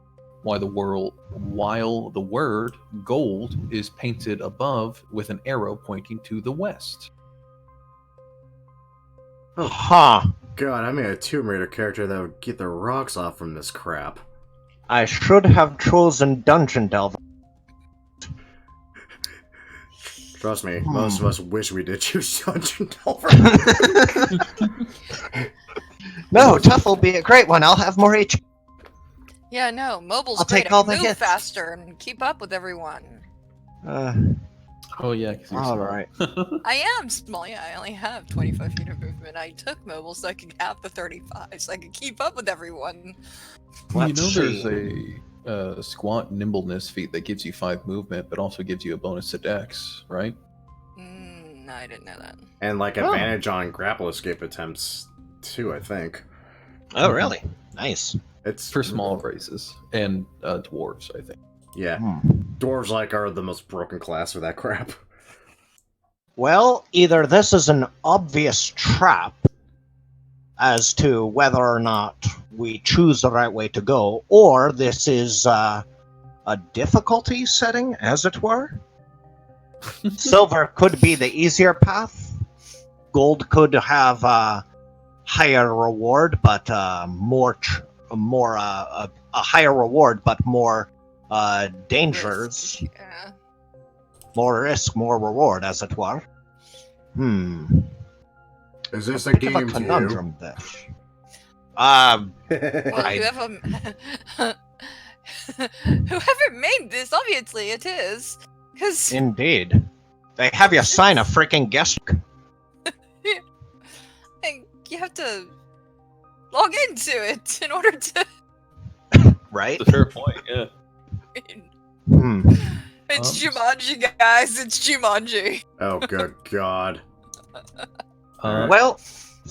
while the word gold is painted above with an arrow pointing to the west. Huh. God, I made a Tomb Raider character that would get the rocks off from this crap. I should have chosen Dungeon Delver. Trust me, most of us wish we did choose Dungeon Delver. No, tough will be a great one. I'll have more HP. Yeah, no, mobile's I'll great. take all I can the move hits. faster and keep up with everyone. Oh yeah, 'cause you're All small. right. I am small, yeah, I only have 25 feet of movement. I took mobile so I could have the 35, so I could keep up with everyone. You know, there's a squat nimbleness feat that gives you 5 movement, but also gives you a bonus to Dex, right? No, I didn't know that. And like advantage on grapple escape attempts too, I think. Oh, really? Nice. It's For small races and dwarves, I think. Yeah. Dwarves like are the most broken class for that crap. Well, either this is an obvious trap as to whether or not we choose the right way to go, or this is a difficulty setting, as it were. Silver could be the easier path. Gold could have a higher reward, but a higher reward, but more dangers. Risk, yeah. More risk, more reward, as it were. Is this a Bit of a game to you? conundrum, this. Well, I- whoever made this, obviously it is. Because Indeed. They have you sign a freaking guest. you have to log into it in order to. Right? That's a fair point, yeah. It's Jumanji, guys. It's Jumanji. Oh, good God. Well,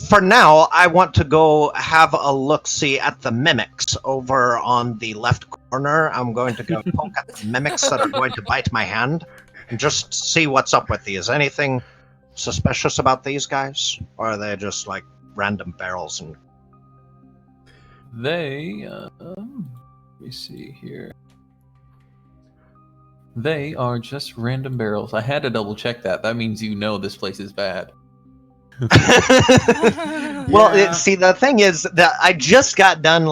for now, I want to go have a look-see at the mimics over on the left corner. I'm going to go poke at the mimics that are going to bite my hand and just see what's up with these. Anything suspicious about these guys? Or are they just like random barrels? And They, let me see here. They are just random barrels. I had to double check that. That means you know this place is bad. Well, Yeah. see, the thing is that I just got done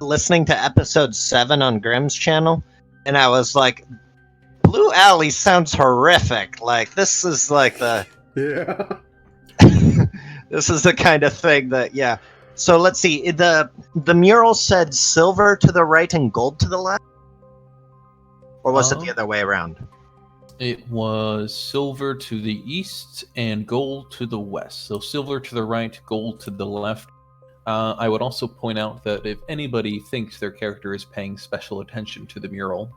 listening to episode 7 on Grimm's channel, and I was like, Blue Alley sounds horrific. Like, this is like the Yeah. this is the kind of thing that, yeah. So let's see. The mural said silver to the right and gold to the left, or was it the other way around? It was silver to the east and gold to the west. So silver to the right, gold to the left. I would also point out that if anybody thinks their character is paying special attention to the mural,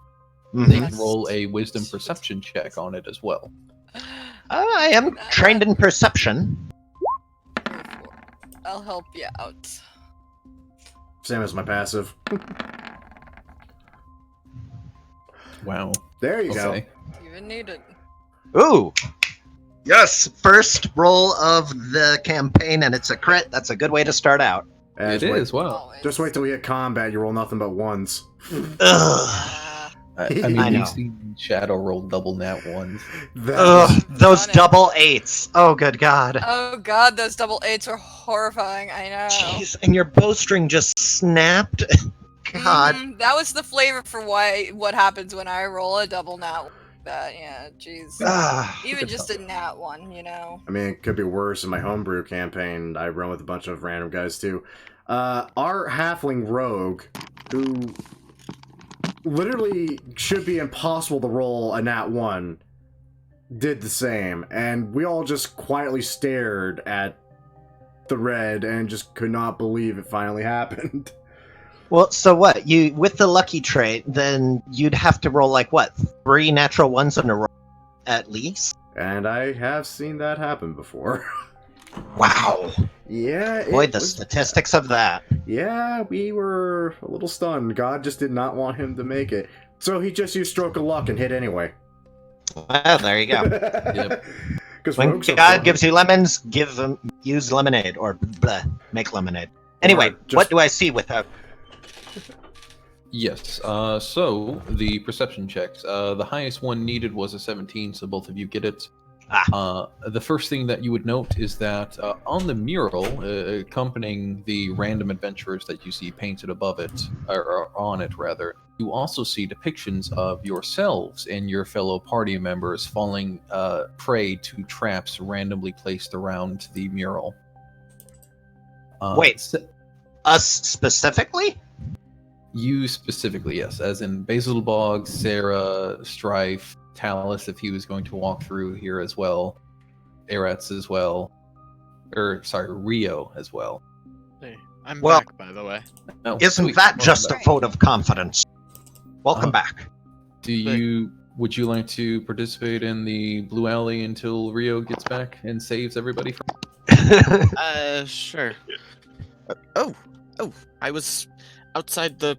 they can roll a wisdom perception check on it as well. I am trained in perception. I'll help you out. Same as my passive. Wow. There you Okay. Even needed. Ooh. Yes, first roll of the campaign, and it's a crit. That's a good way to start out. It is, wow. Always. Just wait till we hit combat, you roll nothing but ones. Ugh. I mean, I know. you've seen Shadow roll double nat ones. Ugh, those Done it. double 8s. Oh, good God. Oh god, those double 8s are horrifying. I know. Jeez, and your bowstring just snapped. God. That was the flavor for what happens when I roll a double nat. That yeah, jeez. Ugh. Even just a nat one, you know. I mean, it could be worse. In my homebrew campaign, I run with a bunch of random guys too. Our halfling rogue, who literally should be impossible to roll a nat 1, did the same, and we all just quietly stared at the red and just could not believe it finally happened. Well, so what? You with the lucky trait, then you'd have to roll like what? 3 natural ones in a row, at least. And I have seen that happen before. Wow. Yeah. Boy, it the was- statistics of that. Yeah, we were a little stunned. God just did not want him to make it. So he just used stroke of luck and hit anyway. Well, there you go. Yep. Because When God gives you lemons, use lemonade or blah, make lemonade. Anyway, just- what do I see without? Yes. So the perception checks. The highest one needed was a 17, so both of you get it. The first thing that you would note is that on the mural accompanying the random adventurers that you see painted above it, or on it rather, you also see depictions of yourselves and your fellow party members falling prey to traps randomly placed around the mural. Wait. Us specifically? You specifically, yes, as in Basilbog, Sarah, Strife, Talus, if he was going to walk through here as well, Eretz as well, Rio as well. Hey, I'm Well- back, by the way. No, Isn't sweet. that Welcome just a back. vote of confidence? Welcome back. Would you like to participate in the Blue Alley until Rio gets back and saves everybody from? Sure. Oh, I was outside the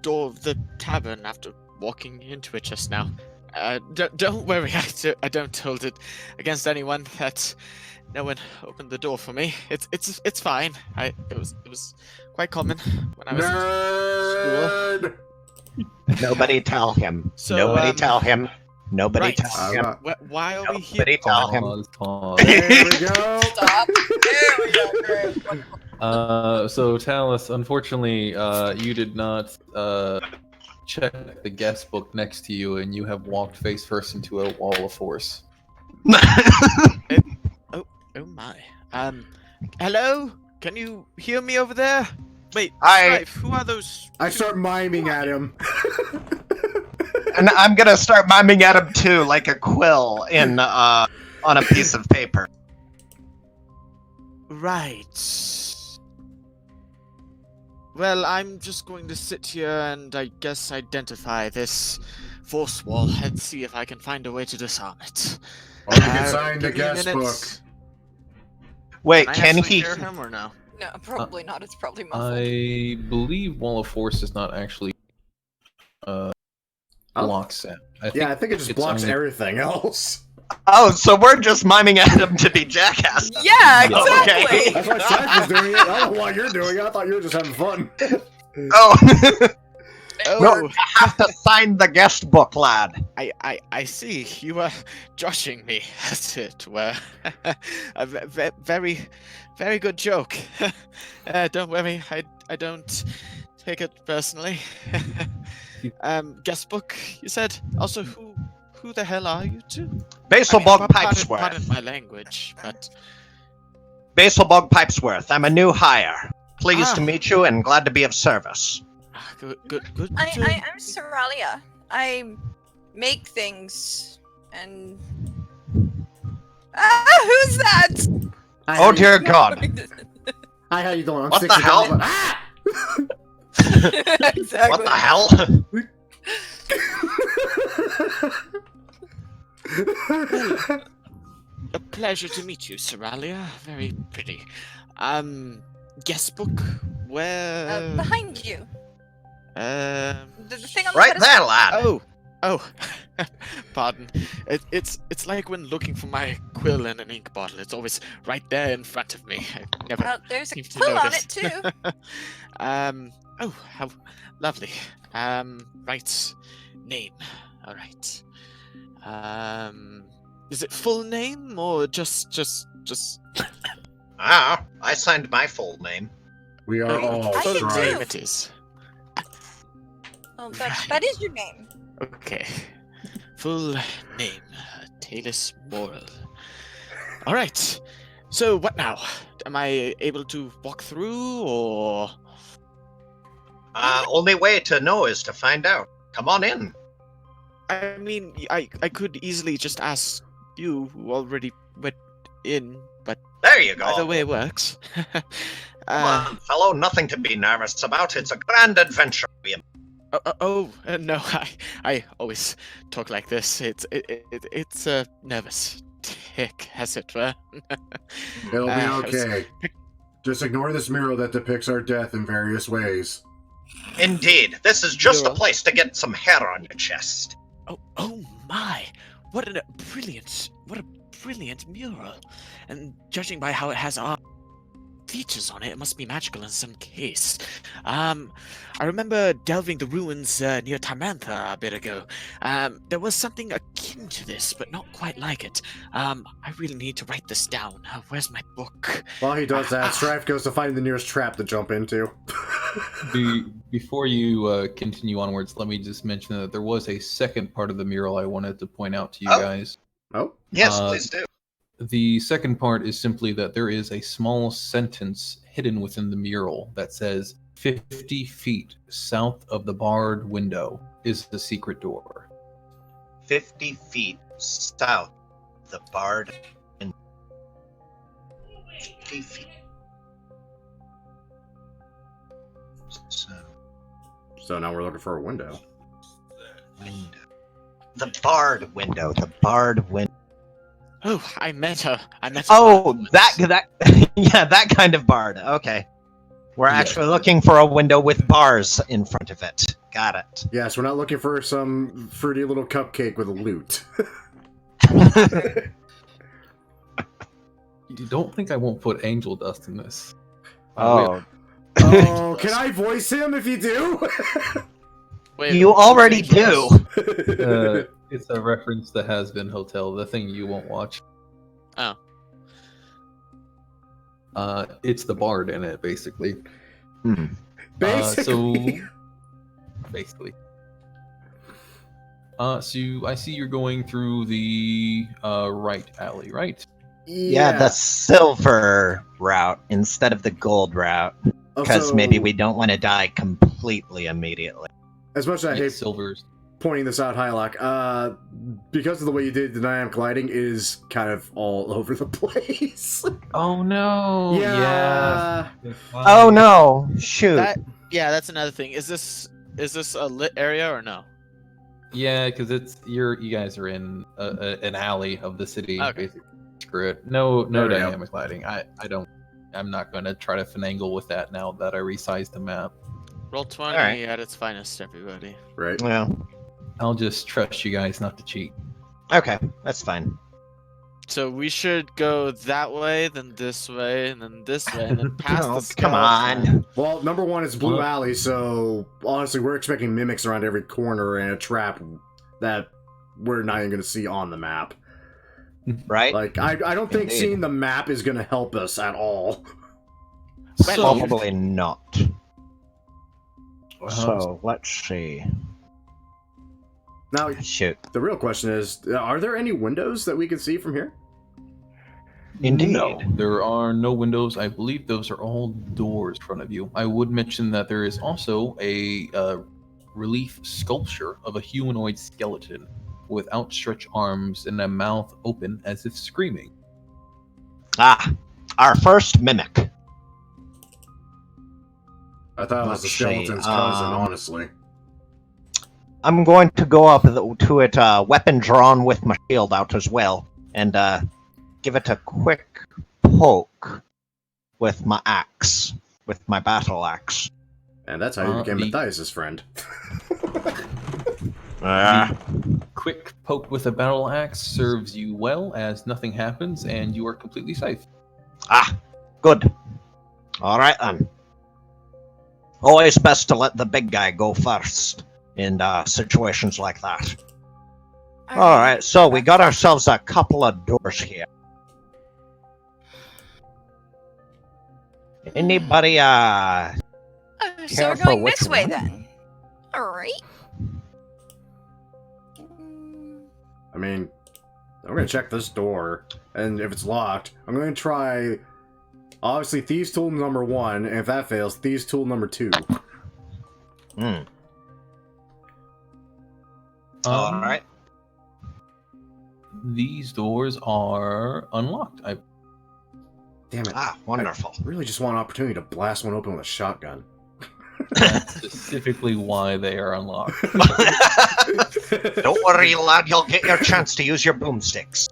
door of the tavern after walking into it just now. Don't worry, I don't hold it against anyone that no one opened the door for me. It's fine. It was quite common when I was in school. Nerd! Nobody tell him. So, Nobody tell him. Nobody Right. tell him. Why are we here? Nobody tell him. Pause. There we go! Stop. There we go. Great. Wonderful. So Talus, unfortunately, you did not check the guest book next to you, and you have walked face first into a wall of force. Oh my. Hello? Can you hear me over there? Wait, I- Strife, who are those? I start miming at him. And I'm gonna start miming at him too, like a quill in on a piece of paper. Right. Well, I'm just going to sit here and I guess identify this force wall and see if I can find a way to disarm it. Or you can sign the give me a guest minute. book. Wait, I can actually he? hear him or no? No, probably not. It's probably muffled. I believe Wall of Force does not actually block sound. Yeah, I think it just it's blocks only- everything else. Oh, so we're just miming at him to be jackass. Yeah, Oh, exactly. That's why Strife was doing it. I don't know why you're doing it. I thought you were just having fun. Oh, Oh, no, have to sign the guest book, lad. I see. You are joshing me, as it were. A very, very good joke. Don't worry, I don't take it personally. Guest book, you said? Also, who the hell are you two? Basilbog Pardon Pipesworth. my language, but Basilbog Pipesworth. I'm a new hire. Pleased to Ah. meet you and glad to be of service. good. I'm Soralia. I make things and. Who's that? Oh dear God. Hi, how you doing? I'm What the 60 hell? Goblin. Ah! Exactly. What the hell? A pleasure to meet you, Soralia. Very pretty. Guest book? Where? Behind you. The thing on the Right pedestal. there, lad. Oh, pardon. It's like when looking for my quill in an ink bottle. It's always right there in front of me. I never Well, there's a seem to quill on notice. it too. Oh, how lovely. Right. name. All right. Is it full name or just? I signed my full name. We are all I did Full too. name Strife. it is. Oh, that is your name. Okay. Full name, Talus Moral. All right. So what now? Am I able to walk through, or? Only way to know is to find out. Come on in. I mean, I could easily just ask you, who already went in, but There you go. either way it works. Come on, fellow. Nothing to be nervous about. It's a grand adventure. No, I always talk like this. It's a nervous tick, as it were. It'll be I was- okay. Just ignore this mural that depicts our death in various ways. Indeed. This is just the Mural? place to get some hair on your chest. Oh my! What a brilliant mural! And judging by how it has features on it, it must be magical in some case. I remember delving the ruins near Tamantha a bit ago. There was something akin to this, but not quite like it. I really need to write this down. Where's my book? While he does that, Strife goes to find the nearest trap to jump into. Before you continue onwards, let me just mention that there was a second part of the mural I wanted to point out to you Oh. guys. Oh? Yes, Uh, please do. The second part is simply that there is a small sentence hidden within the mural that says 50 feet south of the barred window is the secret door. 50 feet south of the barred. 50 feet. So now we're looking for a window. Window. The barred window. The barred window. Oh, I met her. Oh, that yeah, that kind of bard. Okay. We're Yeah. actually looking for a window with bars in front of it. Got it. Yes, we're not looking for some fruity little cupcake with a loot. You don't think I won't put angel dust in this? Oh, Oh, can I voice him if you do? Wait, you already do. It's a reference to Has Been Hotel, the thing you won't watch. Oh. It's the bard in it, basically. Basically. Basically. So I see you're going through the right alley, right? Yeah, the silver route instead of the gold route, because Also, maybe we don't want to die completely immediately. As much as I hate Silver's. pointing this out, Hylock, because of the way you did the dynamic lighting, it is kind of all over the place. Oh no! Yeah. Oh no! Shoot! Yeah, that's another thing. Is this a lit area or no? Yeah, because you guys are in an alley of the city. Okay. Basically. Screw it. No There we go. dynamic lighting. I'm not going to try to finagle with that now that I resized the map. Roll 20 Alright. at its finest, everybody. Right. Yeah. I'll just trust you guys not to cheat. Okay, that's fine. So we should go that way, then this way, and then this way, and then past Oh, the come skeleton. on. Well, number one, it's Blue Well- Alley, so honestly, we're expecting mimics around every corner and a trap that we're not even going to see on the map. Right? Like, I don't think Indeed. seeing the map is going to help us at all. Well, Probably not. Uh, So let's see. Now, Shoot. the real question is, are there any windows that we can see from here? Indeed. No, there are no windows. I believe those are all doors in front of you. I would mention that there is also a relief sculpture of a humanoid skeleton with outstretched arms and a mouth open as if screaming. Ah, our first mimic. I thought it was the Let's see, skeleton's cousin, honestly. I'm going to go up to it, weapon drawn with my shield out as well, and give it a quick poke with my axe, with my battle axe. And that's how you became Matthias' friend. Quick poke with a battle axe serves you well as nothing happens and you are completely safe. Ah, good. All right then. Always best to let the big guy go first. in situations like that. All right, so we got ourselves a couple of doors here. Anybody So we're care for going which this way one? then. All right. I mean, I'm gonna check this door, and if it's locked, I'm gonna try, obviously, Thieves' Tool number 1, and if that fails, Thieves' Tool number 2. All right. These doors are unlocked. Damn it. Ah, wonderful. I really just want an opportunity to blast one open with a shotgun. That's specifically why they are unlocked. Don't worry, lad. You'll get your chance to use your boomsticks.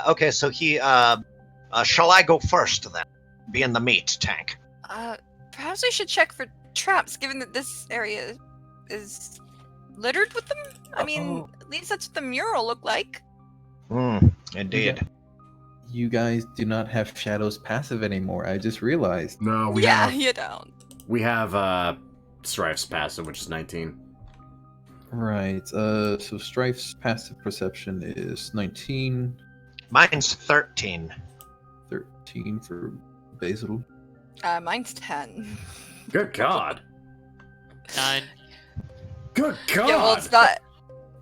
Okay, so shall I go first then? Being the meat tank. Perhaps we should check for traps, given that this area is littered with them. I mean, at least that's what the mural looked like. Indeed. You guys do not have Shadow's passive anymore. I just realized. No, You don't. we have Strife's passive, which is 19. Right. So Strife's passive perception is 19, Mine's 13. 13 for Basil. Mine's 10. Good God. 9. Good God. Yeah, well, it's not.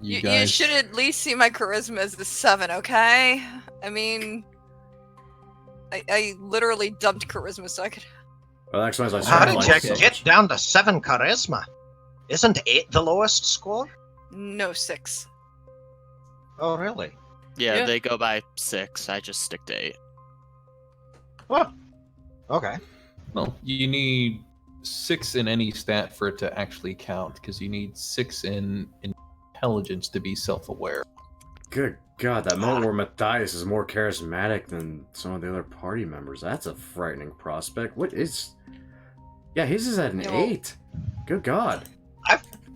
You You guys. should at least see my charisma as a 7, okay? I mean, I literally dumped charisma so I could. Well, that explains why How Strife did likes you it so get much. down to 7 charisma? Isn't 8 the lowest score? No 6. Oh, really? Yeah, Yeah. they go by 6. I just stick to 8. Oh, okay. Well, you need 6 in any stat for it to actually count, because you need 6 in intelligence to be self-aware. Good God, that moment where Matthias is more charismatic than some of the other party members. That's a frightening prospect. What is... Yeah, his is at an Yeah, well- 8. Good God.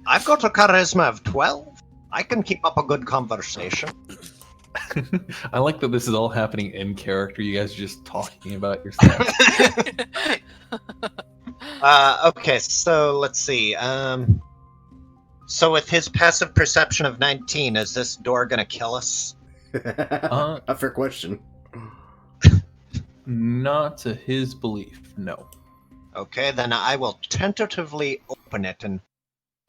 I've got a charisma of 12. I can keep up a good conversation. I like that this is all happening in character. You guys are just talking about your stats. Okay, so let's see. So with his passive perception of 19, is this door gonna kill us? A fair question. Not to his belief, no. Okay, then I will tentatively open it and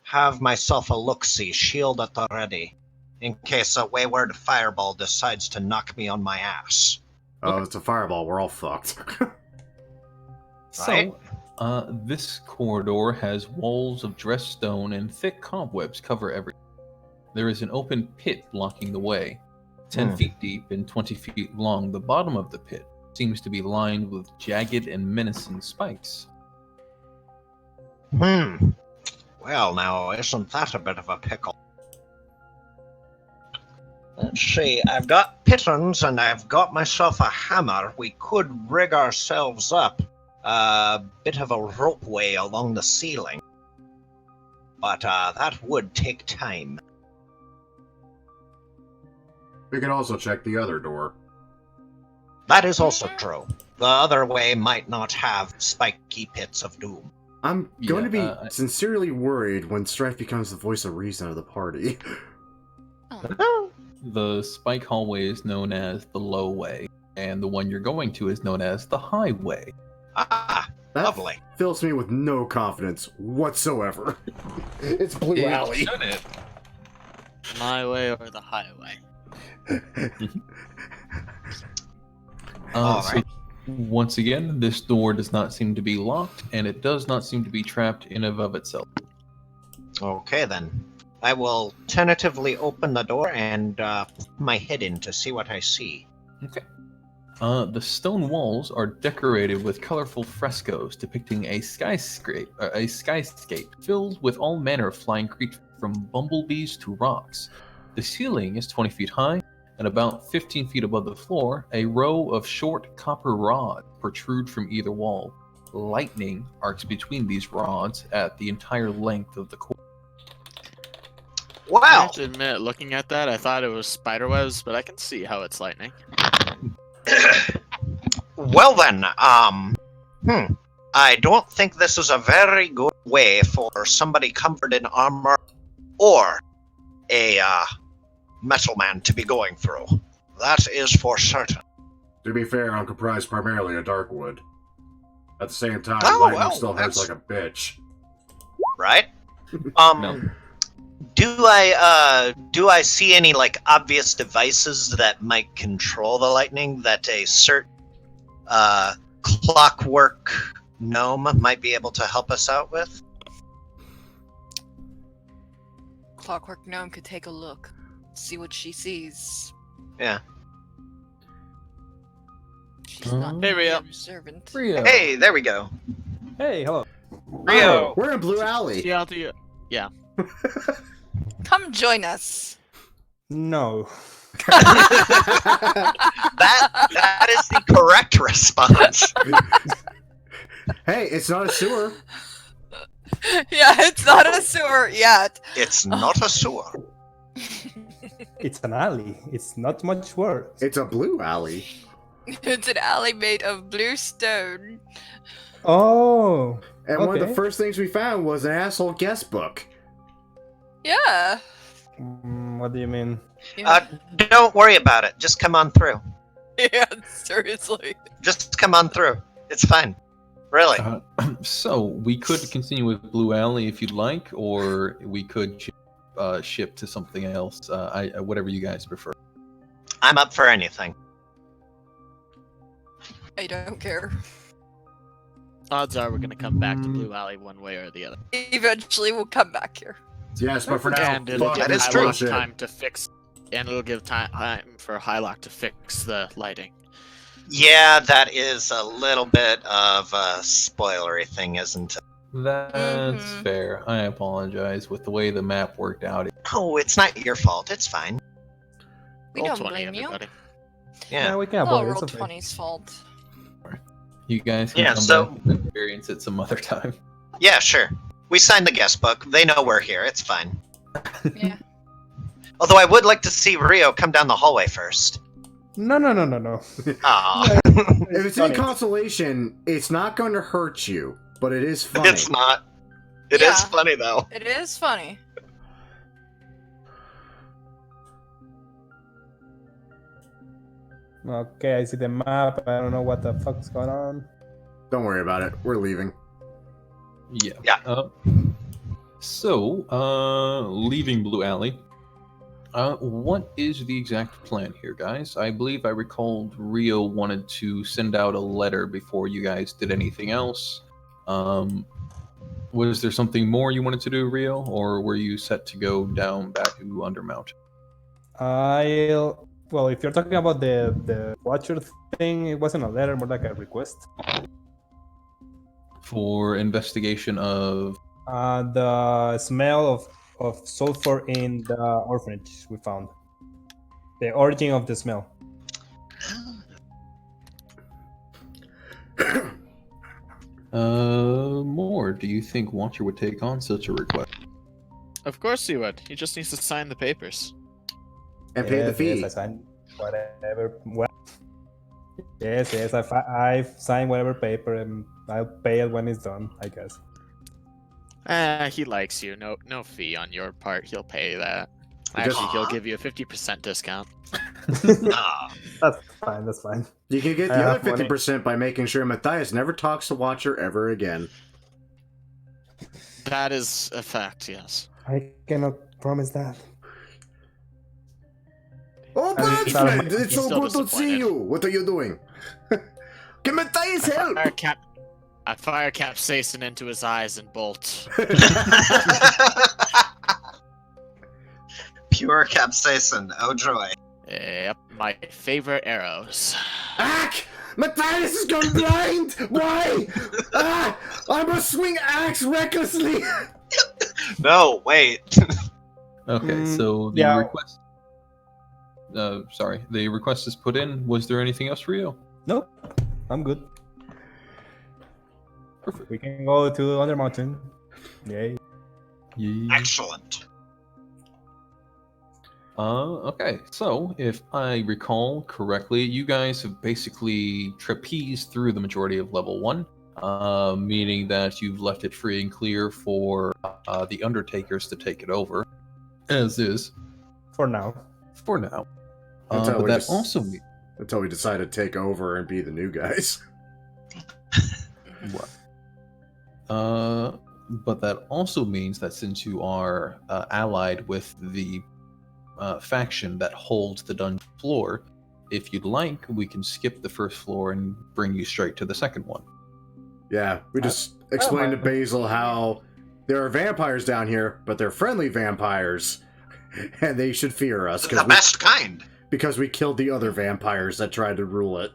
have myself a look-see, shield at the ready, in case a wayward fireball decides to knock me on my ass. Oh, it's a fireball. We're all fucked. Right. So, this corridor has walls of dressed stone and thick cobwebs cover everything. There is an open pit blocking the way. 10 feet deep and 20 feet long, the bottom of the pit seems to be lined with jagged and menacing spikes. Well, now, isn't that a bit of a pickle? Let's see, I've got pitons and I've got myself a hammer. We could rig ourselves up a bit of a ropeway along the ceiling. But that would take time. We can also check the other door. That is also true. The other way might not have spiky pits of doom. I'm going to be I- sincerely worried when Strife becomes the voice of reason of the party. The spike hallway is known as the low way, and the one you're going to is known as the high way. Ah, That lovely. fills me with no confidence whatsoever. It's Blue Alley. Shouldn't it? My way or the highway. So once again, this door does not seem to be locked, and it does not seem to be trapped in and of itself. Okay, then. I will tentatively open the door and put my head in to see what I see. Okay. The stone walls are decorated with colorful frescoes depicting a skyscape filled with all manner of flying creatures, from bumblebees to rocks. The ceiling is 20 feet high, and about 15 feet above the floor, a row of short copper rods protrude from either wall. Lightning arcs between these rods at the entire length of the core. I Wow! have to admit, looking at that, I thought it was spider webs, but I can see how it's lightning. Well then, I don't think this is a very good way for somebody covered in armor or a metal man to be going through. That is for certain. To be fair, I'm comprised primarily of dark wood. At the same time, Oh, lightning well, still hurts that's- like a bitch. Right? No. Do I see any like obvious devices that might control the lightning that a certain clockwork gnome might be able to help us out with? Clockwork Gnome could take a look, see what she sees. Yeah. She's not Hey, very Rio. observant. Rio. Hey, there we go. Hey, hello. Rio. Oh, we're in Blue Alley. See how the Come join us. No. That is the correct response. Hey, it's not a sewer. Yeah, it's not a sewer yet. It's not a sewer. It's an alley. It's not much worse. It's a blue alley. It's an alley made of blue stone. Oh. And one of the Okay. first things we found was an asshole guest book. Yeah. What do you mean? Don't worry about it. Just come on through. Yeah, seriously. Just come on through. It's fine. Really. So we could continue with Blue Alley if you'd like, or we could ship to something else. Whatever you guys prefer. I'm up for anything. I don't care. odds are we're gonna come back to Blue Alley one way or the other. Eventually, we'll come back here. Yes, but for now, And it'll fuck give that is this true. Hylock bullshit. time to fix, and it'll give time for Hylock to fix the lighting. Yeah, that is a little bit of a spoilery thing, isn't it? That's Mhm. fair. I apologize with the way the map worked out. Oh, it's not your fault. It's fine. We Roll don't 20, blame you. everybody. Yeah. we can Oh, avoid it. roll It's okay. 20's fault. You guys can Yeah, come so- back and experience it some other time. Yeah, sure. We signed the guest book. They know we're here. It's fine. Yeah. Although I would like to see Rio come down the hallway first. No. Aw. If it's any consolation, it's not going to hurt you, but it is funny. It's not. It is Yeah. funny, though. It is funny. Okay, I see the map. I don't know what the fuck's going on. Don't worry about it. We're leaving. Yeah. Yeah. Leaving Blue Alley. What is the exact plan here, guys? I believe I recalled Rio wanted to send out a letter before you guys did anything else. Was there something more you wanted to do, Rio, or were you set to go down back to Undermount? Well, if you're talking about the Watcher thing, it wasn't a letter, more like a request. For investigation of... The smell of sulfur in the orphanage we found. The origin of the smell. More. Do you think Watcher would take on such a request? Of course he would. He just needs to sign the papers. And pay the Yes, fee. Yes, I signed whatever. Yes, I've signed whatever paper, and I'll pay it when it's done, I guess. He likes you. No fee on your part. He'll pay that. Actually, he'll give you a 50% discount. Ah. That's fine. You can get I the have other money. 50% by making sure Matthias never talks to Watcher ever again. That is a fact, yes. I cannot promise that. Oh, I mean, Blanchfred! he's It's so still good to see disappointed. you! What are you doing? Can Matthias help? I fire capsaicin into his eyes and bolt. Pure capsaicin. Oh, joy. Yep, my favorite arrows. Ack! Matthias has gone blind! Why? I must swing axe recklessly! No, wait. Okay, so the yeah. request... the request is put in. Was there anything else, Rio? Nope, I'm good. Perfect. We can go to Under Mountain. Yay. Excellent. Okay, so if I recall correctly, you guys have basically trapezed through the majority of level 1, meaning that you've left it free and clear for the Undertakers to take it over. as is For now. for now. Until But we that just- also means Until we decide to take over and be the new guys. but that also means that since you are allied with the faction that holds the dungeon floor, if you'd like, we can skip the first floor and bring you straight to the second one. Yeah, we just explained to Basil how there are vampires down here, but they're friendly vampires, and they should fear us The best kind. because we killed the other vampires that tried to rule it.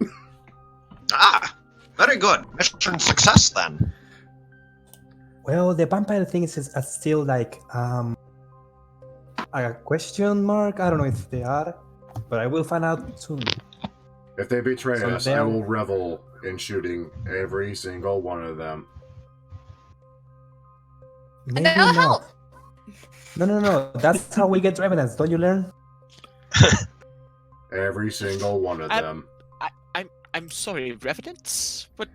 Ah, very good. Mission success then. Well, the vampire thing is still like a question mark. I don't know if they are, but I will find out soon. If they betray So us, I they'll- will revel in shooting every single one of them. Maybe that'll help. not. No. That's how we get revenants. Don't you learn? Every single one of them. I'm sorry, revenants. What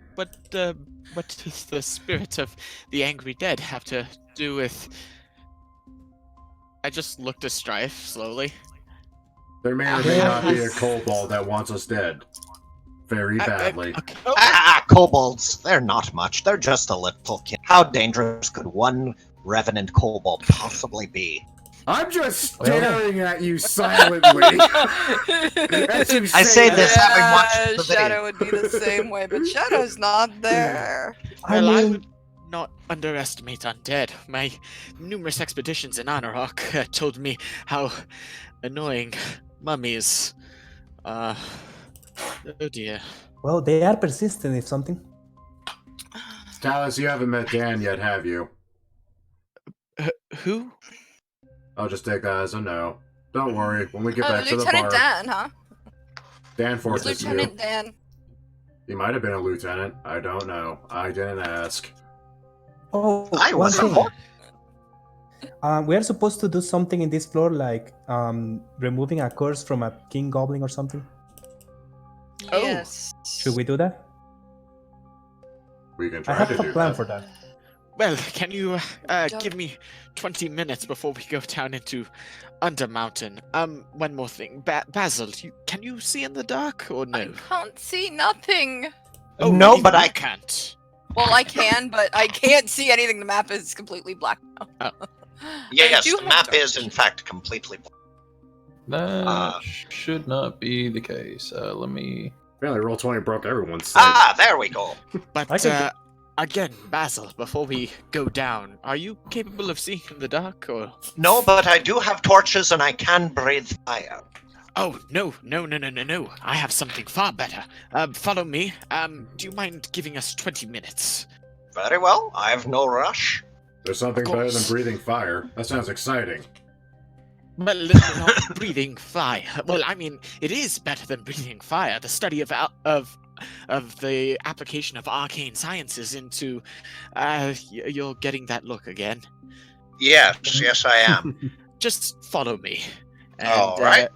does the spirit of the angry dead have to do with? I just looked at Strife slowly. There may or may not be a kobold that wants us dead. Very badly. Kobolds. They're not much. They're just a little kid. How dangerous could one revenant kobold possibly be? I'm just staring at you silently. I say this having watched the video. Shadow would be the same way, but Shadow's not there. Well, I would not underestimate undead. My numerous expeditions in Anarok told me how annoying mummies. Oh dear. Well, they are persistent. If something. Talus, you haven't met Dan yet, have you? Who? I'll just take that as a no. Don't worry, when we get back to the Lieutenant bar, Dan, huh? Dan forces you. Lieutenant Dan. He might have been a lieutenant. I don't know. I didn't ask. Oh, I one was a thing. We are supposed to do something in this floor, like removing a curse from a king goblin or something. Oh. Yes. Should we do that? We can I try have to a do plan that. for that. Well, can you give me 20 minutes before we go down into Undermountain? One more thing. Basil, can you see in the dark or I no? can't see nothing. Oh, No, even but you I- can't. Well, I can, but I can't see anything. The map is completely black now. Yes, I do the have map dark is in fact completely. That should not be the case. Let me. Apparently, Roll20 broke everyone's sight. Ah, there we go. I But can again, Basil, before we go down, are you capable of seeing in the dark or? No, but I do have torches and I can breathe fire. Oh no! I have something far better. Follow me. Do you mind giving us 20 minutes? Very well, I have no rush. There's something Of better than course. breathing fire. That sounds exciting. But not breathing fire. Well, I mean, it is better than breathing fire. The study of the application of arcane sciences into. You're getting that look again. Yes, I am. Just follow me. And, All right.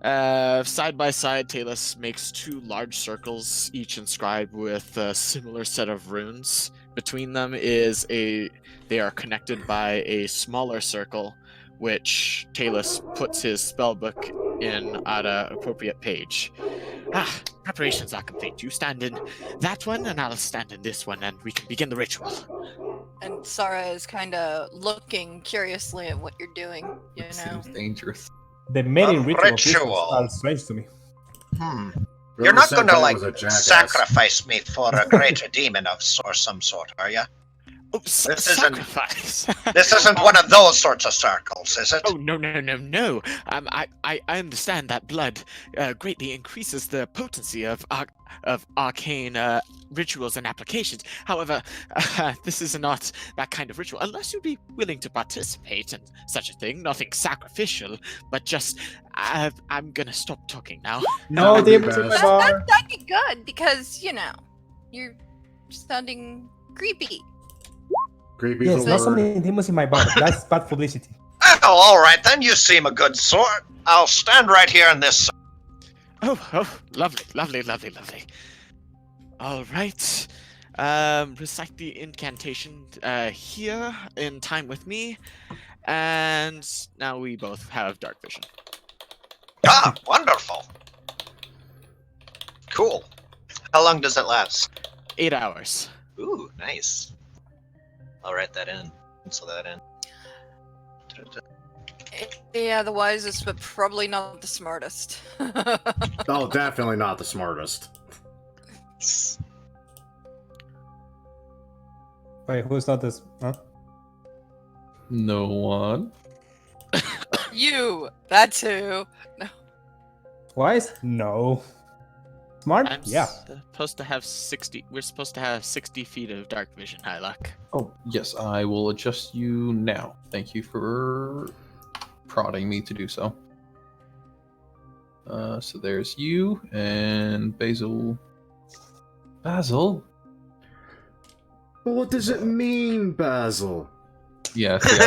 Side by side, Talus makes two large circles, each inscribed with a similar set of runes. Between them they are connected by a smaller circle, which Talus puts his spellbook in at an appropriate page. Preparations are complete. You stand in that one, and I'll stand in this one, and we can begin the ritual. And Sarah is kind of looking curiously at what you're doing. You know. Seems dangerous. The many A ritual ritual. are strange to me. You're not Whoever said gonna that like was a jackass. sacrifice me for a greater demon of some sort, are you? Oh, This isn't- sacrifice! This isn't one of those sorts of circles, is it? Oh no! I understand that blood greatly increases the potency of arcane rituals and applications. However, this is not that kind of ritual. Unless you'd be willing to participate in such a thing, nothing sacrificial, but just I'm gonna stop talking now. No, That'd be demons in my best. bar. That'd be good because you're sounding creepy. Creepy Yes, there's so word. many demons in my bar. That's bad publicity. Oh, all right then. You seem a good sort. I'll stand right here in this. Oh, lovely. All right. Recite the incantation here in time with me, And now we both have dark vision. Ah, wonderful. Cool. How long does it last? 8 hours. Ooh, nice. I'll write that in. Pencil that in. Yeah, the wisest, but probably not the smartest. Oh, definitely not the smartest. Wait, who's not this? Huh? No one. You! That's who! Wise? No. Smart? I'm Yeah. supposed to have 60. We're supposed to have 60 feet of dark vision, Hylock. Oh, yes, I will adjust you now. Thank you for prodding me to do so. So there's you and Basil. Basil? But what does it mean, Basil? Yeah, see,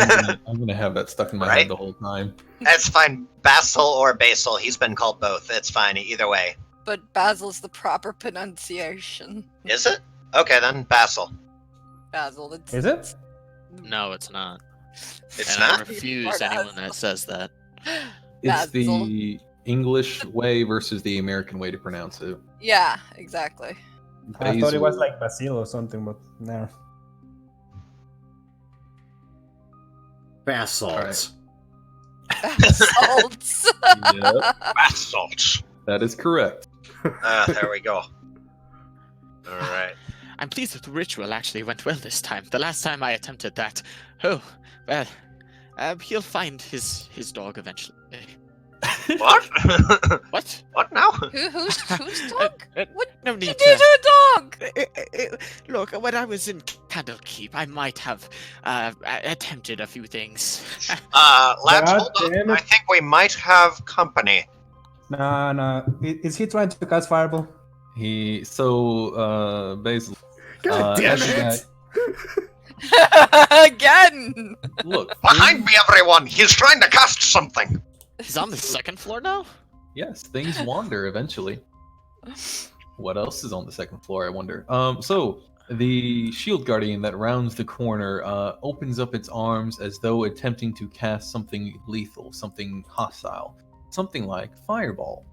I'm gonna have that stuck in my Right? head the whole time. That's fine. Basil or Basil. He's been called both. It's fine either way. But Basil's the proper pronunciation. Is it? Okay, then Basil. Basil, it's... Is it? No, it's not. It's And I not? refuse Smart anyone ass. that says that. It's Basil. the English way versus the American way to pronounce it. Yeah, exactly. I thought it was Basil. like Basil or something, but no. Basalt. Alright. Basalts. Yep, Basalt. that is correct. There we go. Alright. I'm pleased that the ritual actually went well this time. The last time I attempted that, oh, well, he'll find his dog eventually. What? What? What now? Who's dog? What No did you need do to a dog? Look, when I was in Candlekeep, I might have attempted a few things. Lads, God hold damn on. it. I think we might have company. No. Is he trying to cast fireball? Basil. God damn as you it! guys- Again! Look, Behind me, everyone! He's trying to cast something! He's on the second floor now? yes, things wander eventually. What else is on the second floor, I wonder? So the shield guardian that rounds the corner opens up its arms as though attempting to cast something lethal, something hostile, something like fireball.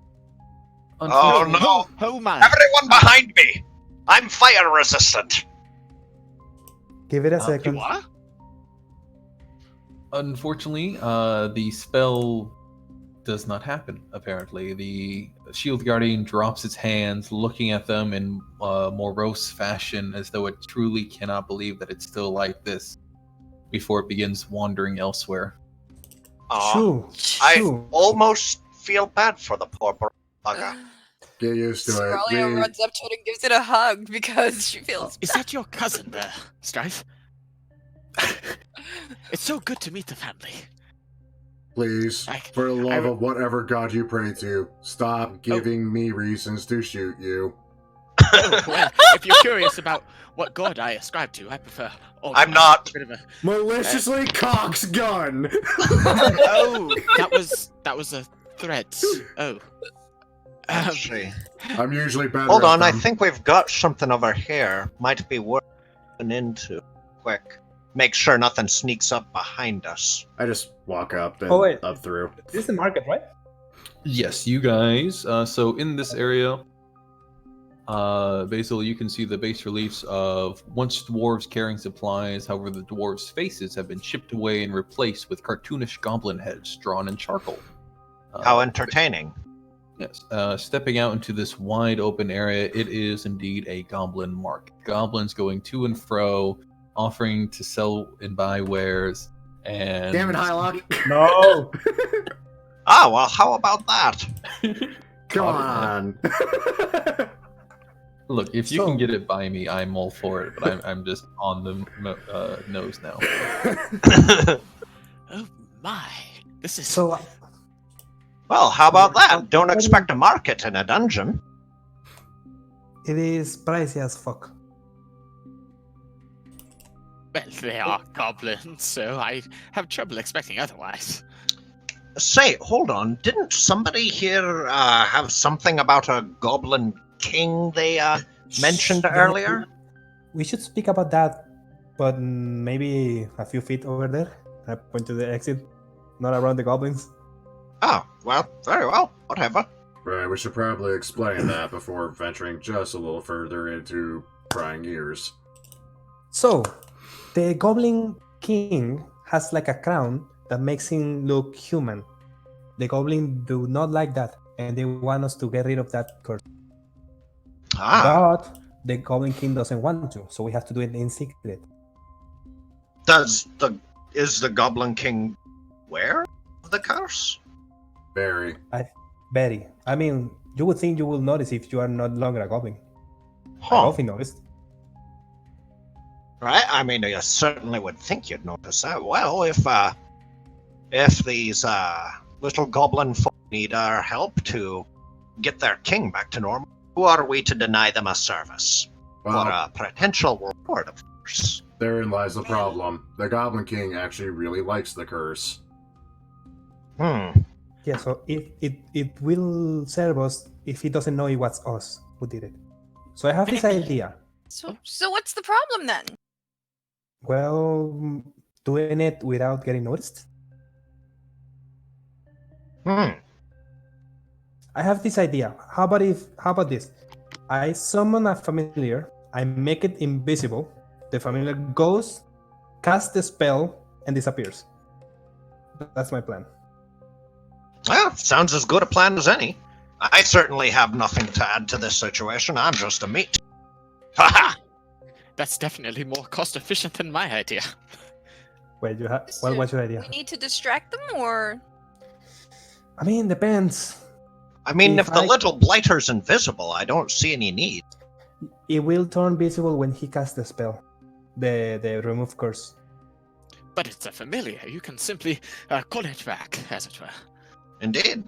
Oh, Unfortunately- no. Oh my! Everyone behind me! I'm fire resistant! Give it a You second. are? Unfortunately, the spell does not happen, apparently. The shield guardian drops its hands, looking at them in morose fashion, as though it truly cannot believe that it's still like this, before it begins wandering elsewhere. Aw, Shoo. I Shoo. almost feel bad for the poor bugger. Get used to it. Australia runs up to it and gives it a hug because she feels Is that your cousin there, Strife? It's so good to meet the family. Please, Like, for the love I- of whatever god you pray to, stop giving me reasons to shoot you. Oh, well, if you're curious about what god I ascribe to, I prefer. I'm not. A bit of a, Maliciously cocks gun! oh, that was a threat. Oh. Actually, I'm usually better hold at on, I them. think we've got something over here. Might be worth looking into quick. Make sure nothing sneaks up behind us. I just walk up and Oh, wait. up through. This is the market, right? Yes, you guys. So in this area, Basil, you can see the bas reliefs of once dwarves carrying supplies. However, the dwarves' faces have been chipped away and replaced with cartoonish goblin heads drawn in charcoal. How entertaining. Yes. Stepping out into this wide open area, it is indeed a goblin market. Goblins going to and fro, offering to sell and buy wares. And Damn it, Hylock! No. Ah, well, how about that? Come on! Look, if you So- can get it by me, I'm all for it. But I'm just on the nose now. Oh my! This is So, Well, how about that? Don't expect a market in a dungeon. it is pricey as fuck. well, they are goblins, so I have trouble expecting otherwise. Say, hold on. Didn't somebody here have something about a Goblin King they mentioned Shh, earlier? We should speak about that, but maybe a few feet over there. I point to the exit, not around the goblins. Oh, well, very well. Whatever. Right, we should probably explain that before venturing just a little further into prying ears. So, the Goblin King has like a crown that makes him look human. The Goblin do not like that, and they want us to get rid of that curse. Ah, But the Goblin King doesn't want to, so we have to do it in secret. is the Goblin King aware of the curse? Very. Very. I mean, you would think you will notice if you are not longer a goblin. I Huh. often noticed. Right? I mean, you certainly would think you'd notice that. Well, if these little goblin folk need our help to get their king back to normal, who are we to deny them a service? For Well, a potential reward, of course. therein lies the problem. The Goblin King actually really likes the curse. Yeah, so it will serve us if he doesn't know it was us who did it. So I have this idea. So what's the problem then? Well, doing it without getting noticed. Hmm. I have this idea. How about this? I summon a familiar, I make it invisible, the familiar goes, casts the spell, and disappears. That's my plan. Well, sounds as good a plan as any. I certainly have nothing to add to this situation. I'm just a meat. Haha! That's definitely more cost efficient than my idea. Wait, So what's your idea? We need to distract them, or I mean, depends. I mean, If if the I- little blighter's invisible, I don't see any need. It will turn visible when he casts the spell. The remove curse. But it's a familiar. You can simply call it back, as it were. Indeed.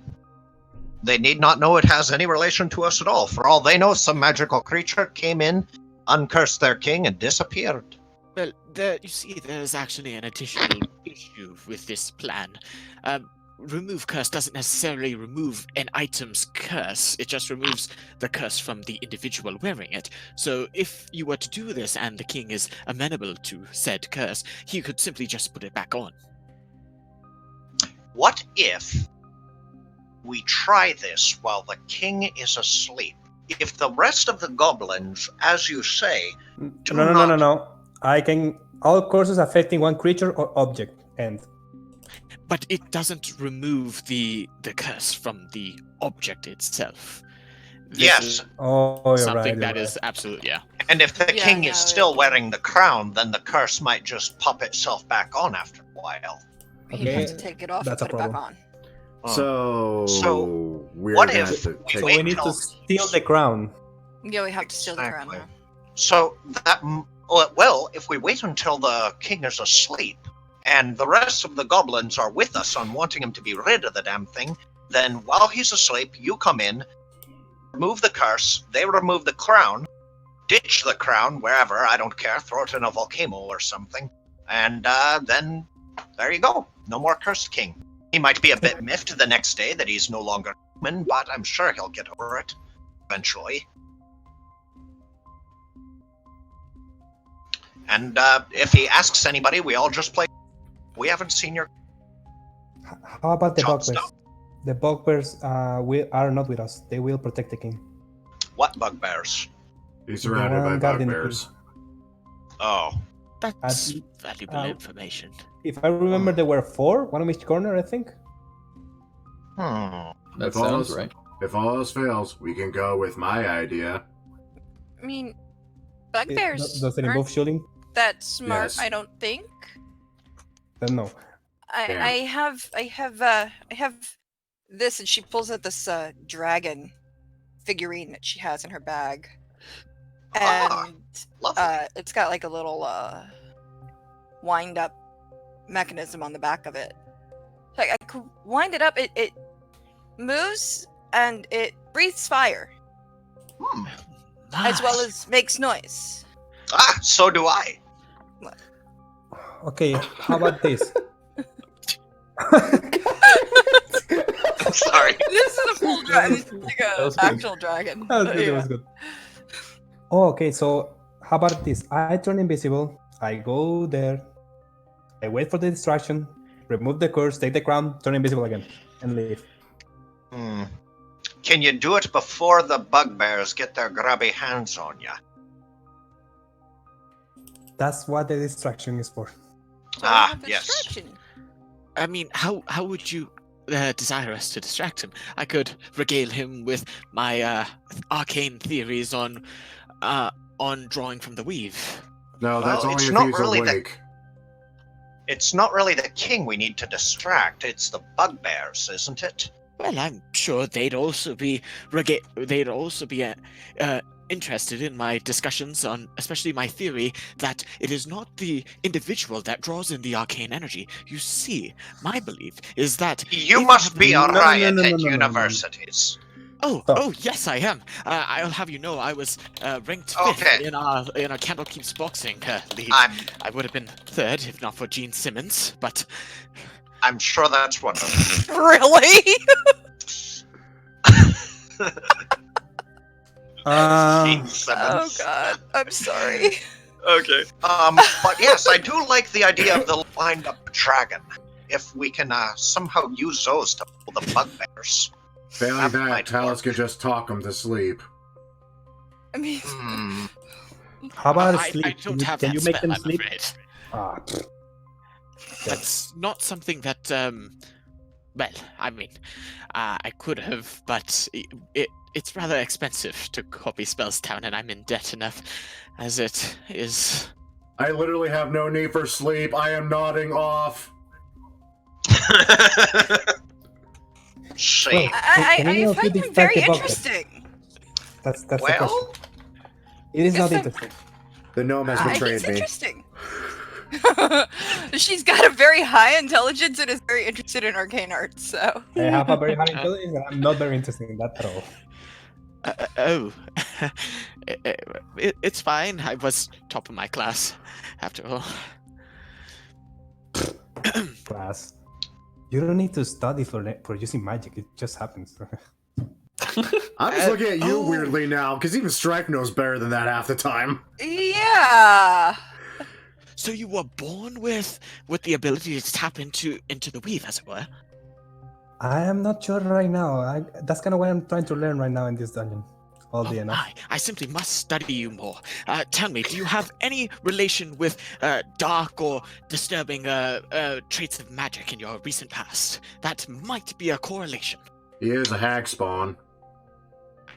They need not know it has any relation to us at all. For all they know, some magical creature came in, uncursed their king, and disappeared. Well, you see, there's actually an additional issue with this plan. Remove curse doesn't necessarily remove an item's curse, it just removes the curse from the individual wearing it. So if you were to do this and the king is amenable to said curse, he could simply just put it back on. What if we try this while the king is asleep? If the rest of the goblins, as you say, do No. I can all curses affecting one creature or object. And But it doesn't remove the curse from the object itself. This Yes. is you're something right. that is absolute, yeah. and if the Yeah, king no, is still it- wearing the crown, then the curse might just pop itself back on after a while. he'd have to Okay, take it off and that's a put it back problem. on. So we're what gonna if have to we take So wait we need to till- steal the crown. Yeah, we have to steal the crown Exactly. now. So that, well, if we wait until the king is asleep, and the rest of the goblins are with us on wanting him to be rid of the damn thing, then while he's asleep, you come in, remove the curse, they remove the crown, ditch the crown wherever, I don't care, throw it in a volcano or something, and then there you go. No more cursed king. He might be a bit miffed the next day that he's no longer human, but I'm sure he'll get over it eventually. And if he asks anybody, we all just play. We haven't seen your. How about the John bugbears? Snow. The bugbears are not with us. They will protect the king. What bugbears? He's surrounded by one guarding the bugbears. Oh, That's As- valuable information. If I remember, there were 4, one on each corner, I think. hmm. That If all sounds else- right. If all else fails, we can go with my idea. I mean, bugbears Does it aren't involve shooting? that smart, Yes. I don't think. No. Yeah. I have this, and she pulls out this dragon figurine that she has in her bag, Ah, and Lovely. it's got like a little wind up mechanism on the back of it. So I could wind it up. It moves and it breathes fire Hmm. as well Nice. as makes noise. Ah, so do I. Okay, how about this? I'm sorry. This is a full dragon. This is like That an was good. actual dragon. That was good. That was good. Oh, okay. So how about this? I turn invisible. I go there. I wait for the distraction, remove the curse, take the crown, turn invisible again, and leave. Can you do it before the bugbears get their grubby hands on you? That's what the distraction is for. So Ah, we have the yes. distraction. I mean, how would you desire us to distract him? I could regale him with my arcane theories on drawing from the weave. No, that's Well, only it's if not he's really the- awake. It's not really the king we need to distract, it's the bugbears, isn't it? Well, I'm sure they'd also be interested in my discussions on, especially my theory that it is not the individual that draws in the arcane energy. You see, my belief is that You if must have be the- on No, no, riot no, no, at no, no, no. universities. Oh, yes, I am. I'll have you know, I was ranked fifth Okay. in our Candlekeep's boxing league. I would have been third if not for Gene Simmons, but I'm sure that's wonderful. Really? Gene Oh Simmons. god, I'm sorry. Okay. But yes, I do like the idea of the wind-up dragon. If we can somehow use those to pull the bugbears. Failing That that, might Talus work. can just talk him to sleep. I mean, How about I sleep? don't have Can that you make spell, them I'm sleep? afraid. Ah, pfft. That's not something that, well, I mean, I could have, but it's rather expensive to copy spells down, and I'm in debt enough as it is. I literally have no need for sleep. I am nodding off. See. Can you I help find you him distract very the bugbear? interesting. That's the Well, question. It is not Yes, interesting. The gnome has betrayed It's me. interesting. She's got a very high intelligence and is very interested in arcane arts, so. I have a very high intelligence, and I'm not very interested in that at all. Oh, it's fine. I was top of my class, after all. Class. You don't need to study for using magic. It just happens. I'm just looking at you oh. weirdly now, because even Strife knows better than that half the time. Yeah. So you were born with the ability to tap into the weave, as it were. I am not sure right now. That's kind of what I'm trying to learn right now in this dungeon. Oddly Oh enough. my! I simply must study you more. Tell me, do you have any relation with dark or disturbing traits of magic in your recent past? That might be a correlation. He is a hag spawn.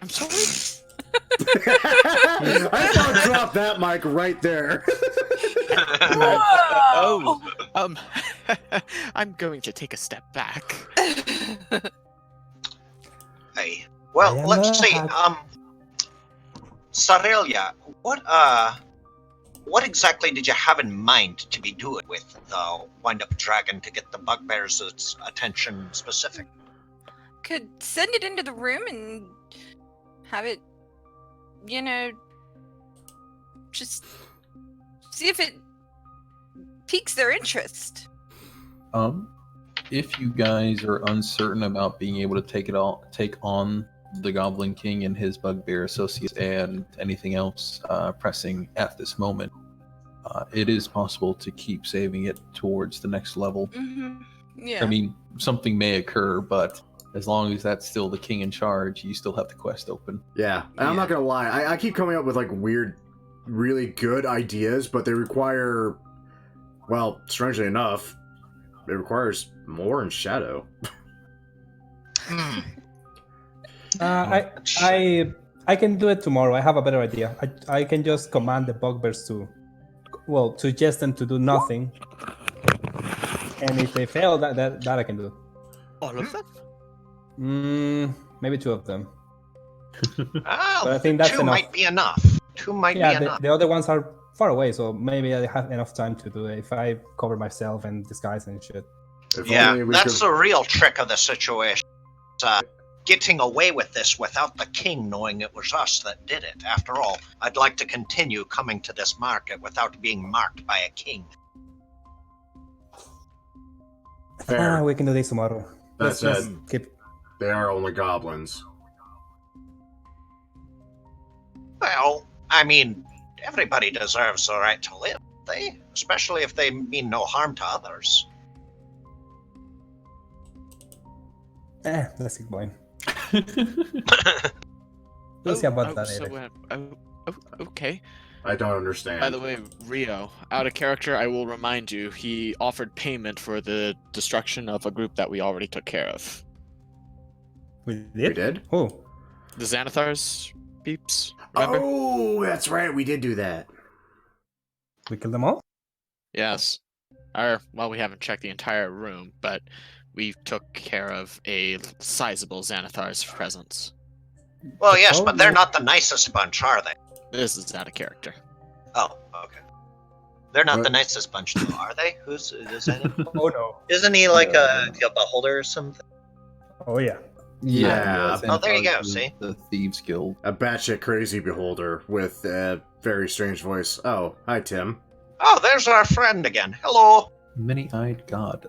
I'm sorry. I thought I'd drop that mic right there. Oh, I'm going to take a step back. Hey. Well, I am let's a see. hack. Sarelia, what exactly did you have in mind to be doing with the wind-up dragon to get the bugbears' attention specific? Could send it into the room and have it, just see if it piques their interest. If you guys are uncertain about being able to take on the Goblin King and his bugbear associates and anything else pressing at this moment, it is possible to keep saving it towards the next level. Mm-hmm. Yeah. I mean, something may occur, but as long as that's still the king in charge, you still have the quest open. Yeah, and I'm not gonna lie. I keep coming up with like weird, really good ideas, but they require, well, strangely enough, it requires more in Shadow. I can do it tomorrow. I have a better idea. I can just command the bugbears to, suggest them to do nothing, and if they fail, that I can do. All of them? Maybe 2 of them. But I think that's two enough. might be enough. Two might be Yeah, enough. the other ones are far away, so maybe I have enough time to do it if I cover myself and disguise and shit. If Yeah, only we that's could... the real trick of the situation. Getting away with this without the king knowing it was us that did it. After all, I'd like to continue coming to this market without being marked by a king. Fair. We can do this tomorrow. That's Let's it. keep. They are only goblins. Well, I mean, everybody deserves the right to live. they? Especially if they mean no harm to others. Let's keep going. We'll see about that later. Okay. I don't understand. By the way, Rio, out of character, I will remind you, he offered payment for the destruction of a group that we already took care of. We did? We did? Oh. The Xanathars peeps, remember? Oh, that's right. We did do that. We killed them all? Yes. Well, we haven't checked the entire room, but we took care of a sizable Xanathar's presence. Well, yes, but they're not the nicest bunch, are they? This is out of character. Oh, okay. They're not What? the nicest bunch, though, are they? Is that? Oh no. Isn't he like a beholder or something? Oh yeah. Yeah. Oh, there you go, the- see? The Thieves Guild. A batshit crazy beholder with a very strange voice. Oh, hi, Tim. Oh, there's our friend again. Hello. Many-eyed god.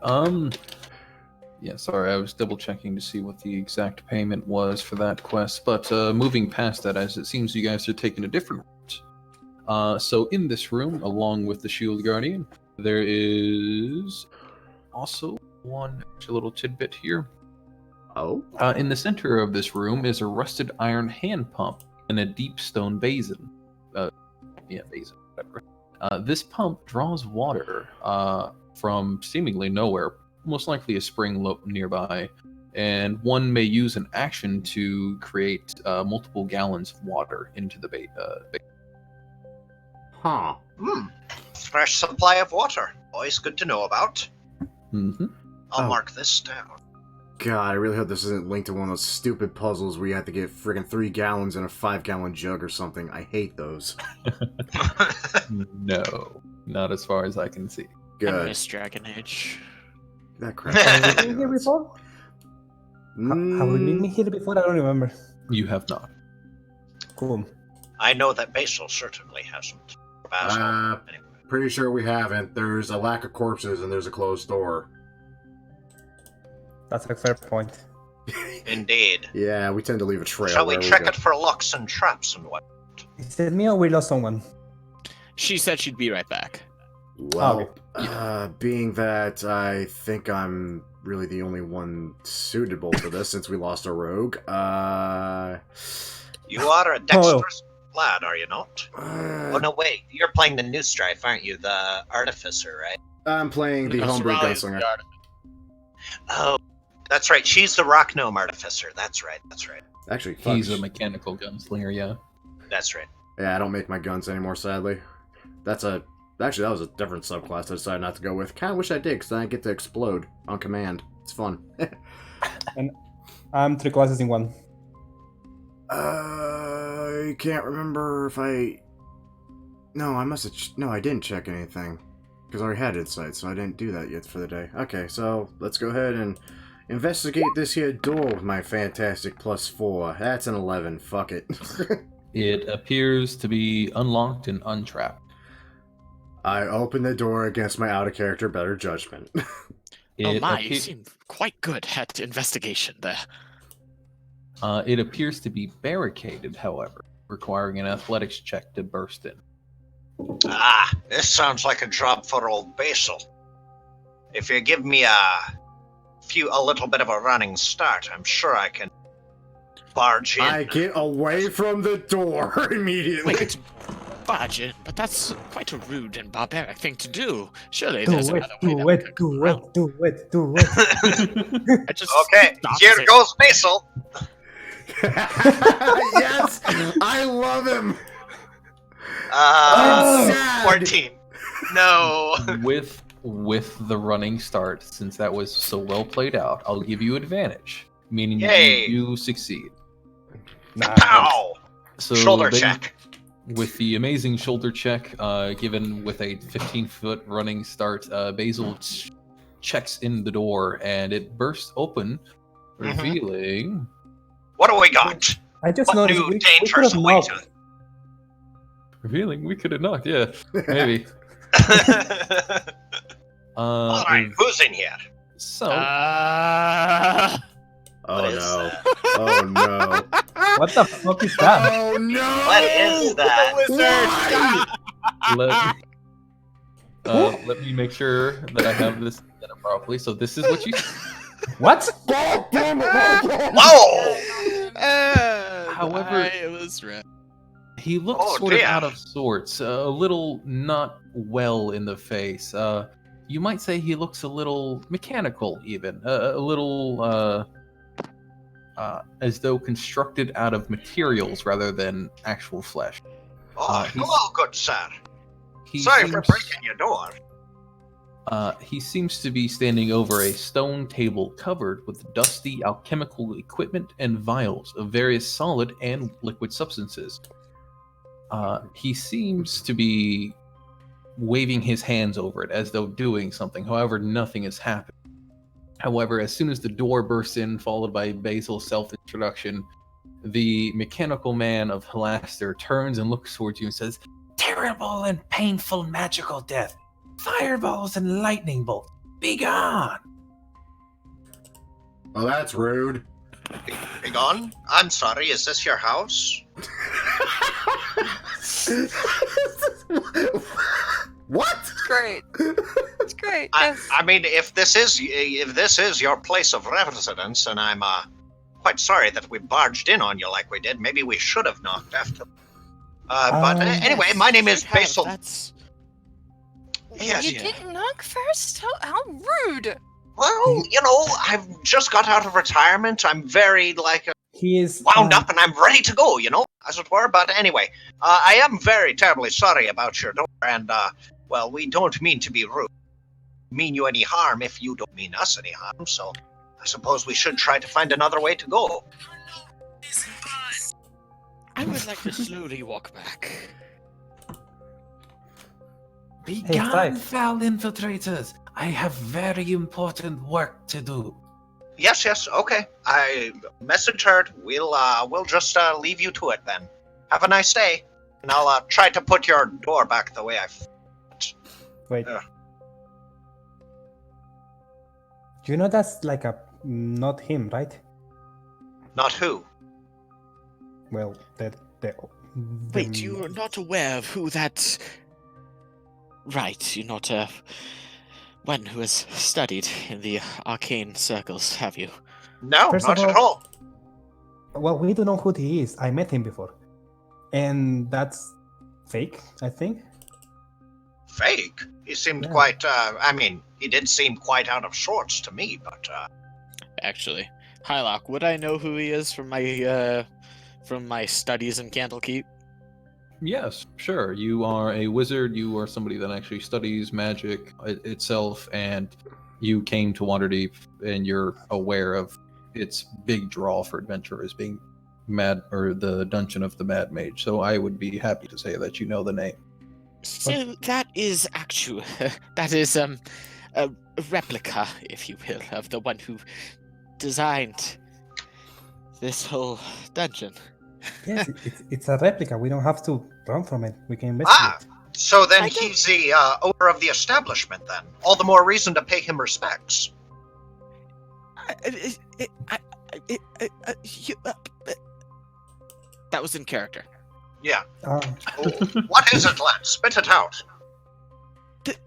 Yeah, sorry, I was double checking to see what the exact payment was for that quest, but moving past that, as it seems you guys are taking a different route. So in this room, along with the Shield Guardian, there is also one extra little tidbit here. Oh? In the center of this room is a rusted iron hand pump and a deep stone basin. Basin, whatever. This pump draws water from seemingly nowhere, most likely a spring nearby, and one may use an action to create multiple gallons of water into the basin. Huh. Fresh supply of water. Always good to know about. Mm-hmm. I'll Oh. mark this down. God, I really hope this isn't linked to one of those stupid puzzles where you have to get friggin' 3 gallons in a 5-gallon jug or something. I hate those. No, not as far as I can see. I Good. miss Dragon Age. That crap. Have we been here before? Have we been Mm, here before? I don't remember. You have not. Cool. I know that Basil certainly hasn't. Basil. Anyway. pretty sure we haven't. There's a lack of corpses and there's a closed door. That's a fair point. Indeed. Yeah, we tend to leave a trail. Shall we wherever check go. it for locks and traps and what? Is it me or we lost someone? She said she'd be right back. Well, being that I think I'm really the only one suitable for this since we lost a rogue, You are a dexterous lad, are you not? Oh no, wait. You're playing the new strife, aren't you? The artificer, right? I'm playing the homebrew gunslinger. Oh, that's right. She's the rock gnome artificer. That's right. That's right. Actually, fuck. He's a mechanical gunslinger, yeah. That's right. Yeah, I don't make my guns anymore, sadly. Actually, that was a different subclass I decided not to go with. Kinda wish I did, because then I get to explode on command. It's fun. And I'm 3 classes in one. I can't remember if I... No, I must have... No, I didn't check anything. Because I already had insight, so I didn't do that yet for the day. Okay, so let's go ahead and investigate this here door with my fantastic +4. That's an 11. Fuck it. It appears to be unlocked and untrapped. I open the door against my out-of-character better judgment. Oh my, appear- you seem quite good at investigation there. It appears to be barricaded, however, requiring an athletics check to burst in. Ah, this sounds like a job for old Basil. If you give me a little bit of a running start, I'm sure I can barge in. I get away from the door immediately. Wait, barge in, but that's quite a rude and barbaric thing to do. Surely Do there's it, another way do that we it, could go do around. it, do it, do it. I just Okay, stopped here saying- goes Basil. Yes! I love him! Uh, sad. 14. No. With the running start, since that was so well played out, I'll give you advantage, meaning Yay. you succeed. Nah. Pow! So Shoulder then, check. with the amazing shoulder check, given with a 15-foot running start, Basil checks in the door and it bursts open, revealing. What do we got? I just What noticed new we could dangerous have way knocked. Revealing we could have knocked, yeah, maybe. to? All right, who's in here? So Ah! Oh What is no. that? Oh no. What the fuck is that? Oh no! What is that? Why? Let me make sure that I have this set up properly. So this is what you. What? God damn it! Whoa! However- I was right. He looks Oh, sort of dear. out of sorts, a little not well in the face. You might say he looks a little mechanical, even a little as though constructed out of materials rather than actual flesh. Oh, he's- hello, good sir. He Sorry for seems- breaking your door. He seems to be standing over a stone table covered with dusty alchemical equipment and vials of various solid and liquid substances. He seems to be waving his hands over it as though doing something. However, nothing has happened. However, as soon as the door bursts in, followed by Basil's self-introduction, the mechanical man of Halaster turns and looks towards you and says, "Terrible and painful magical death! Fireballs and lightning bolts! Be gone!" Well, that's rude. Be gone? I'm sorry, is this your house? What? It's great. It's great. I, Yes. I mean, if this is your place of residence, and I'm quite sorry that we barged in on you like we did. Maybe we should have knocked after. But anyway, my name is Basil. That's Yes, You didn't knock first? How rude. Well, I've just got out of retirement. I'm very He is wound up, and I'm ready to go. As it were. But anyway, I am very terribly sorry about your door, and well, we don't mean to be rude. Mean you any harm if you don't mean us any harm. So, I suppose we should try to find another way to go. I would like to slowly walk back. Be Hey, gone, Clive. foul infiltrators! I have very important work to do. Yes, okay. I message heard. We'll just leave you to it then. Have a nice day, and I'll try to put your door back the way I. Wait. Yeah. You know that's like not him, right? Not who. Well, the Wait, you're not aware of who that... Right, you're not one who has studied in the arcane circles, have you? No, First not of at all. Well, we don't know who he is. I met him before, and that's fake, I think. Fake. He seemed Yeah. quite. He did seem quite out of sorts to me, but. Actually, Hylock, would I know who he is from my studies in Candlekeep? Yes, sure. You are a wizard. You are somebody that actually studies magic itself, and you came to Waterdeep, and you're aware of its big draw for adventurers being the Dungeon of the Mad Mage. So I would be happy to say that you know the name. So that is a replica, if you will, of the one who designed this whole dungeon. Yes, it's a replica. We don't have to run from it. We can investigate. So then I don't- he's the owner of the establishment. Then all the more reason to pay him respects. That was in character. Yeah. Uh, What is it, lad? Spit it out.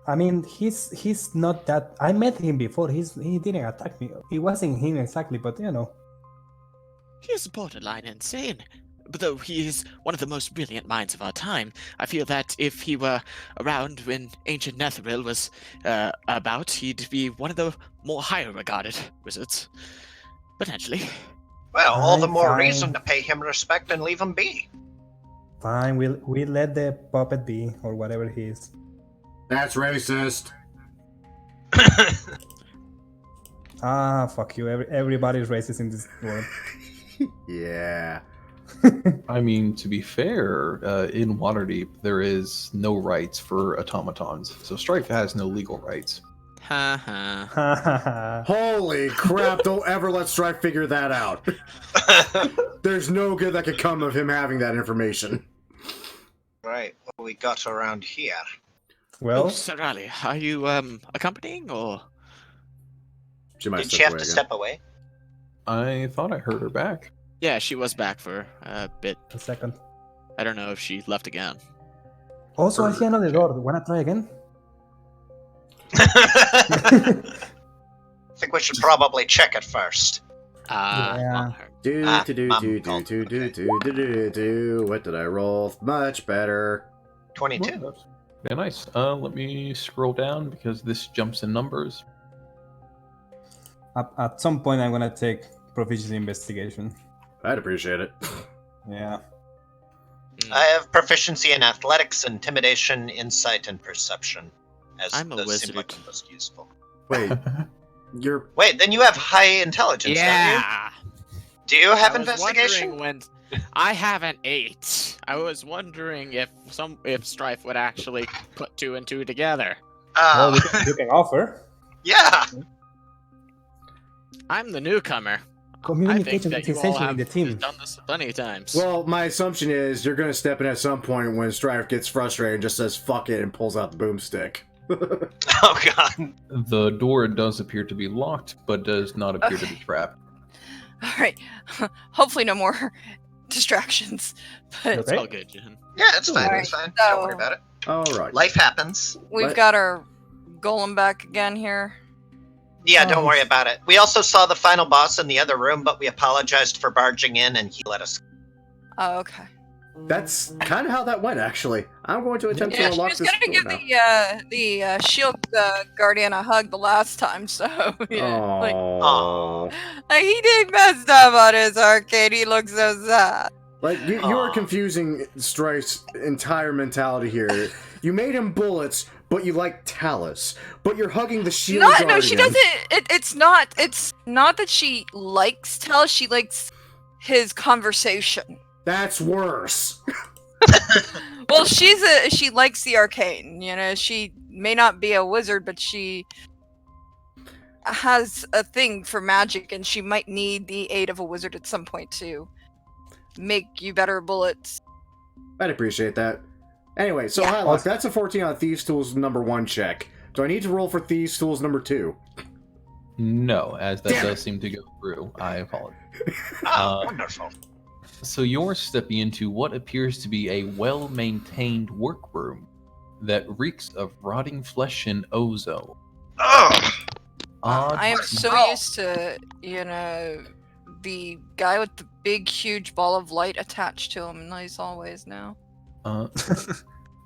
I mean, he's not that. I met him before. He didn't attack me. It wasn't him exactly, but He is borderline insane. But though he is one of the most brilliant minds of our time, I feel that if he were around when ancient Netheril was about, he'd be one of the more higher regarded wizards. Potentially. Well, all the Fine, more fine. reason to pay him respect and leave him be. fine. We'll let the puppet be or whatever he is. That's racist. Ah, fuck you. Everybody's racist in this world. Yeah. I mean, to be fair, in Waterdeep, there is no rights for automatons. So Strife has no legal rights. Ha ha. Ha ha ha. Holy crap, don't ever let Strife figure that out. There's no good that could come of him having that information. Right. What we got around here? Well, Oh, Sir Ali, are you accompanying or? She might Did she step have away to again. step away? I thought I heard her back. Yeah, she was back for a bit. a second. I don't know if she left again. Also, I see another door. Wanna try again? I think we should probably check it first. Yeah. What did I roll? Much better. 22. Well, yeah, nice. Let me scroll down because this jumps in numbers. At some point, I'm gonna take proficiency investigation. I'd appreciate it. Yeah. I have proficiency in athletics, intimidation, insight, and perception. As I'm a those seem like wizard. the most useful. Wait, you're Wait, then you have high intelligence, don't Yeah. you? Do you have I was investigation? wondering when I have an 8. I was wondering if Strife would actually put 2 and 2 together. Well, Oh, you can offer. yeah. I'm the newcomer. I think Communication that is you all essential in have the team. done this plenty of times. well. My assumption is you're gonna step in at some point when Strife gets frustrated and just says "fuck it" and pulls out the boomstick. Oh god. The door does appear to be locked, but does not appear to be trapped. All right. Hopefully, no more distractions. But It's all good, Jen. Yeah, it's fine. Alright, It's fine. so- Don't worry about it. All right. Life happens. we've What? got our golem back again here. Yeah, don't Oh. worry about it. We also saw the final boss in the other room, but we apologized for barging in, and he let us. Oh, okay. That's kind of how that went, actually. I'm going to attempt Yeah, to she unlock was this gonna door give now. the shield guardian a hug the last time, so yeah, like Aww. he did messed up on his arcade. He looks so sad. Like, you are Aw. confusing Strife's entire mentality here. You made him bullets, but you like Talus. But you're hugging the shield guardian. No, she doesn't. It's not that she likes Tell. She likes his conversation. That's worse. Well, she likes the arcane. You know, she may not be a wizard, but she has a thing for magic, and she might need the aid of a wizard at some point to make you better bullets. I'd appreciate that. Anyway, so Yeah. Hylock, that's a 14 on Thieves Tools number 1 check. Do I need to roll for Thieves Tools number 2? No, as that Damn does seem to go through. I apologize. Oh, Uh, wonderful. So you're stepping into what appears to be a well-maintained workroom that reeks of rotting flesh and ozone. Ugh. Odd I am so Oh. used to, the guy with the big, huge ball of light attached to him, as always now. odd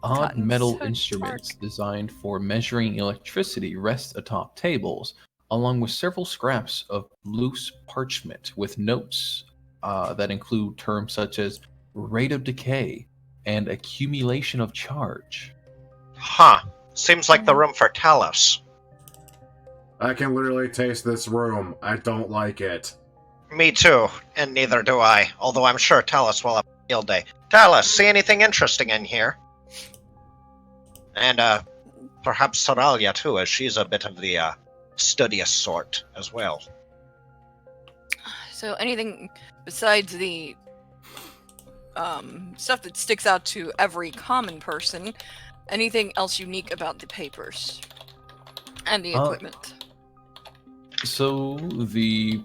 Gotten metal so instruments designed for measuring electricity rest atop tables, along with several scraps of loose parchment with notes that include terms such as rate of decay and accumulation of charge. Huh. Seems like the room for Talus. I can literally taste this room. I don't like it. Me too, and neither do I. Although I'm sure Talus will have a field day. Talus, see anything interesting in here? And perhaps Soralia too, as she's a bit of the studious sort as well. So anything besides the stuff that sticks out to every common person, anything else unique about the papers and the equipment? So the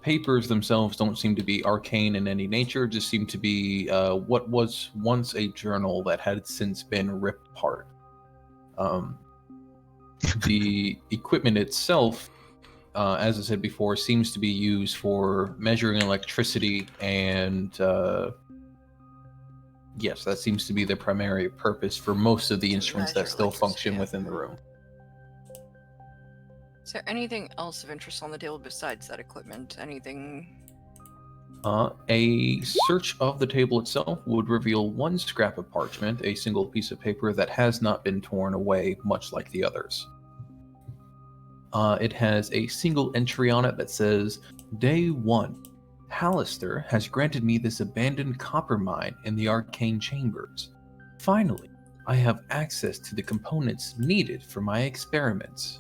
papers themselves don't seem to be arcane in any nature, just seem to be what was once a journal that had since been ripped apart. The equipment itself, as I said before, seems to be used for measuring electricity, and yes, that seems to be the primary purpose for most of the instruments that Measure still electricity, function yeah. within the room. Is there anything else of interest on the table besides that equipment? Anything? A search of the table itself would reveal one scrap of parchment, a single piece of paper that has not been torn away, much like the others. It has a single entry on it that says, Day 1. Hallister has granted me this abandoned copper mine in the arcane chambers. Finally, I have access to the components needed for my experiments.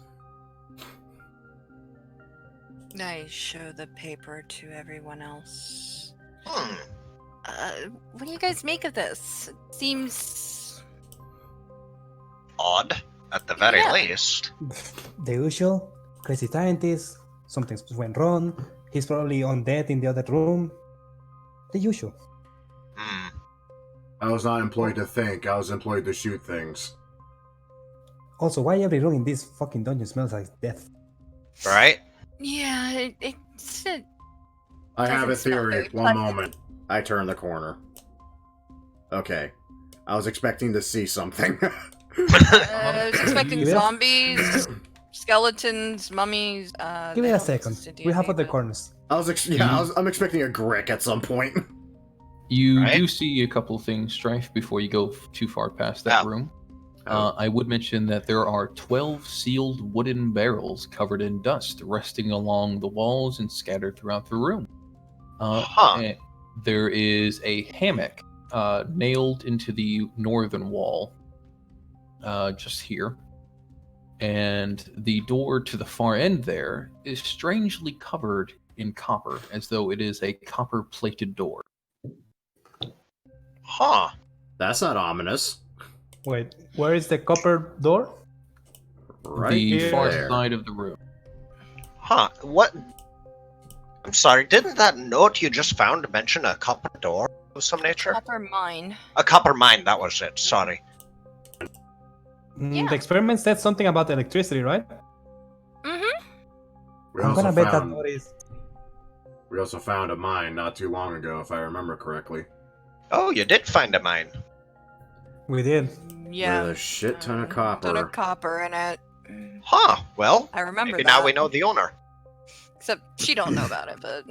I show the paper to everyone else. Hmm. What do you guys make of this? It seems Odd, at the very Yeah. least. The usual. Crazy scientist. Something went wrong. He's probably undead in the other room. The usual. Hmm. I was not employed to think. I was employed to shoot things. Also, why every room in this fucking dungeon smells like death? Right? Yeah, it I have a doesn't smell theory. very One pleasant. moment. I turn the corner. Okay. I was expecting to see something. I was expecting Give it a- zombies, skeletons, mummies. Give they it a don't second. exist in We have D&D, other but- corners. I'm expecting a Grick at some point. You Right. do see a couple things, Strife, before you go too far past that Oh. room. Oh. I would mention that there are 12 sealed wooden barrels covered in dust resting along the walls and scattered throughout the room. And there is a hammock nailed into the northern wall, just here. And the door to the far end there is strangely covered in copper, as though it is a copper-plated door. Huh. That's not ominous. Wait, where is the copper door? Right the far there. side of the room. Huh. What? I'm sorry, didn't that note you just found mention a copper door of some nature? Copper mine. A copper mine, that was it. Sorry. Yeah. The experiment said something about electricity, right? Mm-hmm. We I'm also gonna bet that found- door is. We also found a mine not too long ago, if I remember correctly. Oh, you did find a mine. We did. Yeah. With a shit ton of copper. Ton of copper in it. Huh. Well, I remember maybe that. now we know the owner. Except she don't know about it, but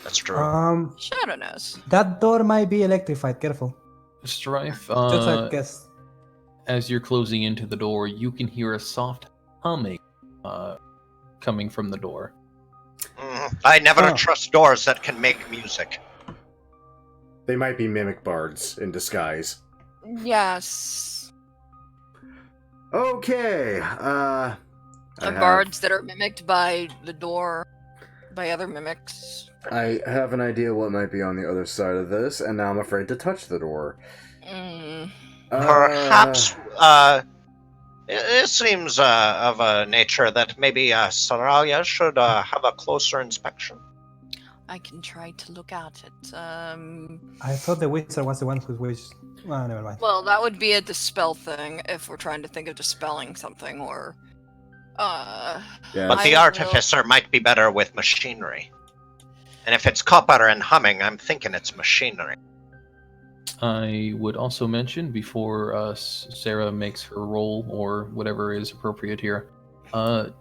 That's true. Shadow knows. That door might be electrified. Careful. Strife, Just a guess. as you're closing into the door, you can hear a soft humming coming from the door. I never Oh. trust doors that can make music. They might be mimic bards in disguise. Yes. Okay, I have- Bards that are mimicked by the door, by other mimics. I have an idea what might be on the other side of this, and now I'm afraid to touch the door. Perhaps, it seems of a nature that maybe Soraya should have a closer inspection. I can try to look at it. I thought the wizard was the one who wished. Well, never mind. Well, that would be a dispel thing if we're trying to think of dispelling something, or Yeah, But I the will- artificer might be better with machinery. And if it's copper and humming, I'm thinking it's machinery. I would also mention, before Sarah makes her roll, or whatever is appropriate here,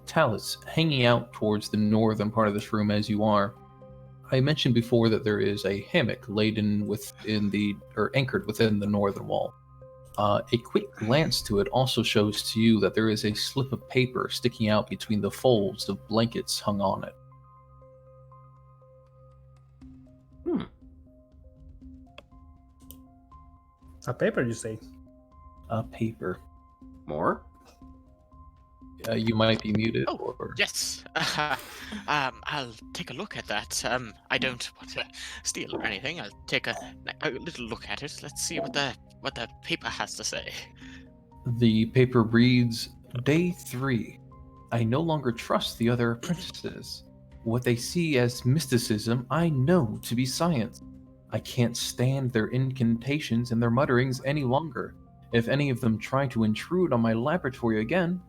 Talus, hanging out towards the northern part of this room as you are, I mentioned before that there is a hammock anchored within the northern wall. A quick glance to it also shows to you that there is a slip of paper sticking out between the folds of blankets hung on it. A paper, you say? A paper. more? You might be muted. Oh, or... yes. I'll take a look at that. I don't want to steal or anything. I'll take a little look at it. Let's see what the paper has to say. The paper reads, Day 3. I no longer trust the other apprentices. What they see as mysticism, I know to be science. I can't stand their incantations and their mutterings any longer. If any of them try to intrude on my laboratory again,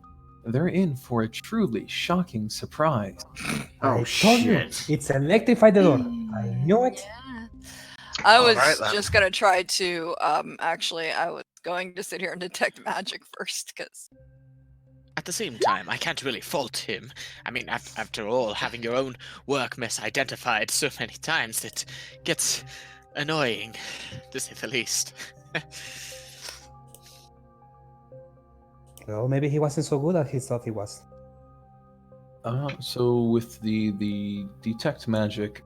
they're in for a truly shocking surprise. Oh, I told you, shit. it's electrified the door. I knew it. Yeah. I was Alright, then. just gonna try to. Actually, I was going to sit here and detect magic first, because At the same time, I can't really fault him. I mean, after all, having your own work misidentified so many times, it gets annoying, to say the least. Well, maybe he wasn't so good as he thought he was. So with the detect magic,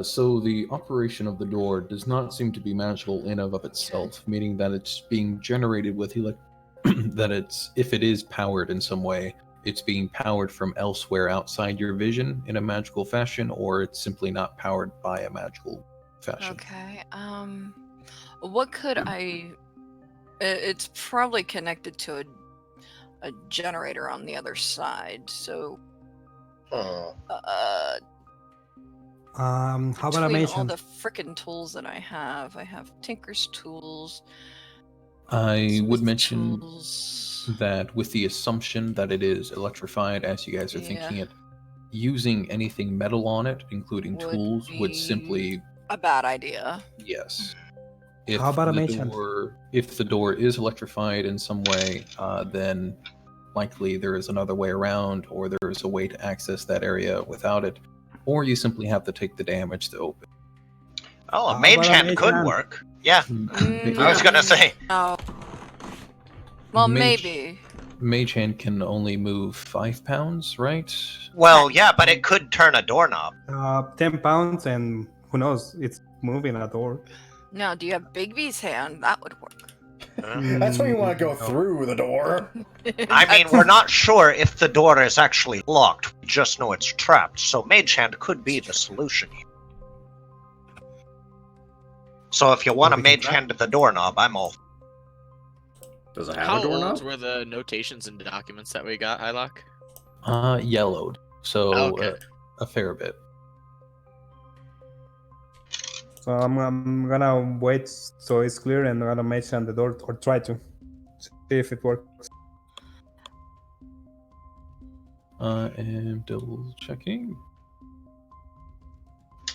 so the operation of the door does not seem to be magical in of itself, meaning that it's being generated with that it's, if it is powered in some way, it's being powered from elsewhere outside your vision in a magical fashion, or it's simply not powered by a magical fashion. okay. What could I? It's probably connected to a generator on the other side. So, Hmm. How about I between all mention? the frickin' tools that I have Tinker's tools. I would mention Tools. that with the assumption that it is electrified, as you guys are thinking it, using anything metal on it, including Would tools, would be- simply A bad idea. yes. How about a the mage hand? if the door is electrified in some way, then likely there is another way around, or there is a way to access that area without it, or you simply have to take the damage to open. Oh, a How mage about a hand mage could hand? work. Yeah, Mm, I was gonna say. No. Well, Mage- maybe. Mage hand can only move 5 pounds, right? Well, yeah, but it could turn a doorknob. 10 pounds, and who knows? It's moving a door. No, do you have Bigby's hand? That would work. That's why you want to go No. through the door. I mean, we're not sure if the door is actually locked. We just know it's trapped. So mage hand could be the solution here. So if you want to we can mage try. hand the doorknob, I'm all. Does it have How a doorknob? old were the notations and documents that we got, Hylock? Yellowed, so Okay. a fair bit. So I'm gonna wait so it's clear, and I'm gonna mage hand the door, or try to see if it works. I am double checking.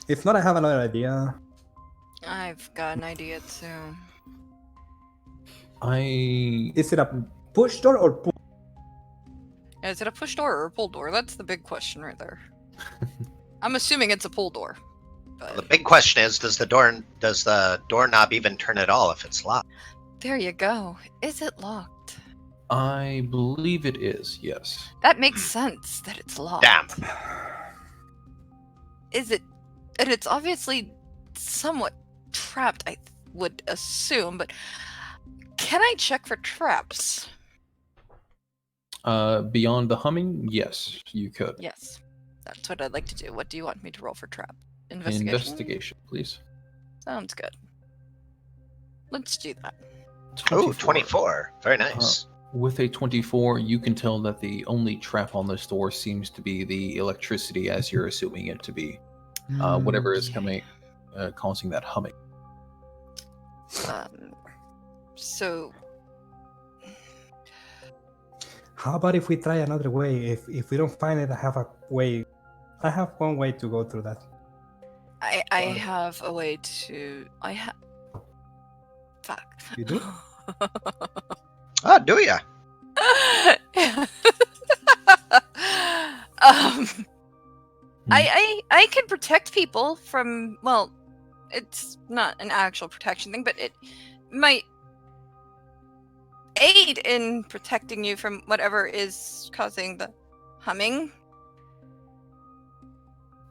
If not, I have another idea. I've got an idea too. Is it a push door or pull? Is it a push door or a pull door? That's the big question right there. I'm assuming it's a pull door. The But big question is, does the doorknob even turn at all if it's locked? there you go. Is it locked? I believe it is, yes. That makes sense that it's locked. Damn. Is it? And it's obviously somewhat trapped, I would assume, but can I check for traps? Beyond the humming, yes, you could. Yes. That's what I'd like to do. What do you want me to roll for trap? Investigation? Investigation, please. Sounds good. Let's do that. Ooh, 24. Very nice. With a 24, you can tell that the only trap on this door seems to be the electricity, as you're assuming it to be. Whatever is coming, causing that humming. So How about if we try another way? If we don't find it, I have a way. I have one way to go through that. I have a way to. Fuck. You do? Oh, do ya? I can protect people from, well, it's not an actual protection thing, but it might aid in protecting you from whatever is causing the humming.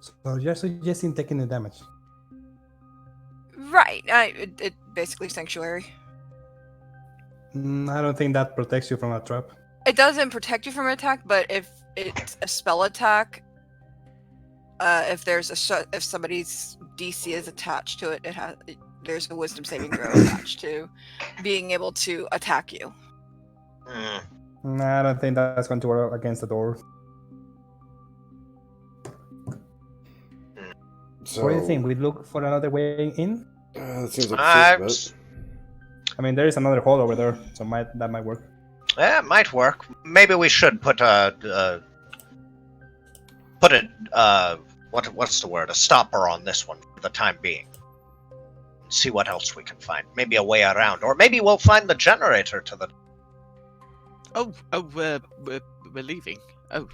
So you're suggesting taking the damage. Right. It basically sanctuary. I don't think that protects you from a trap. It doesn't protect you from an attack, but if it's a spell attack, if there's if somebody's DC is attached to it, there's a Wisdom saving throw attached to being able to attack you. I don't think that's going to work against the door. So, What do you think? We look for another way in? That seems like a safe bet. I mean, there is another hole over there, so that might work. Yeah, it might work. Maybe we should put what's the word? A stopper on this one for the time being. See what else we can find. Maybe a way around, or maybe we'll find the generator to the. We're leaving. Oh,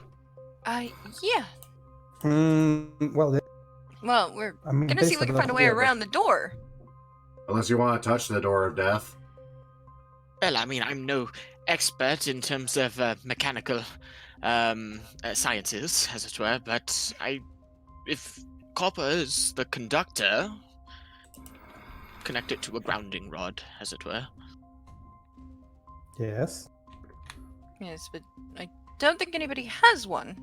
Yeah. Well, Well, we're I mean, gonna there's see if we can another find a way hole there. around the door. Unless you want to touch the door of death. well, I mean, I'm no expert in terms of mechanical sciences, as it were, but if copper is the conductor, connect it to a grounding rod, as it were. Yes. Yes, but I don't think anybody has one.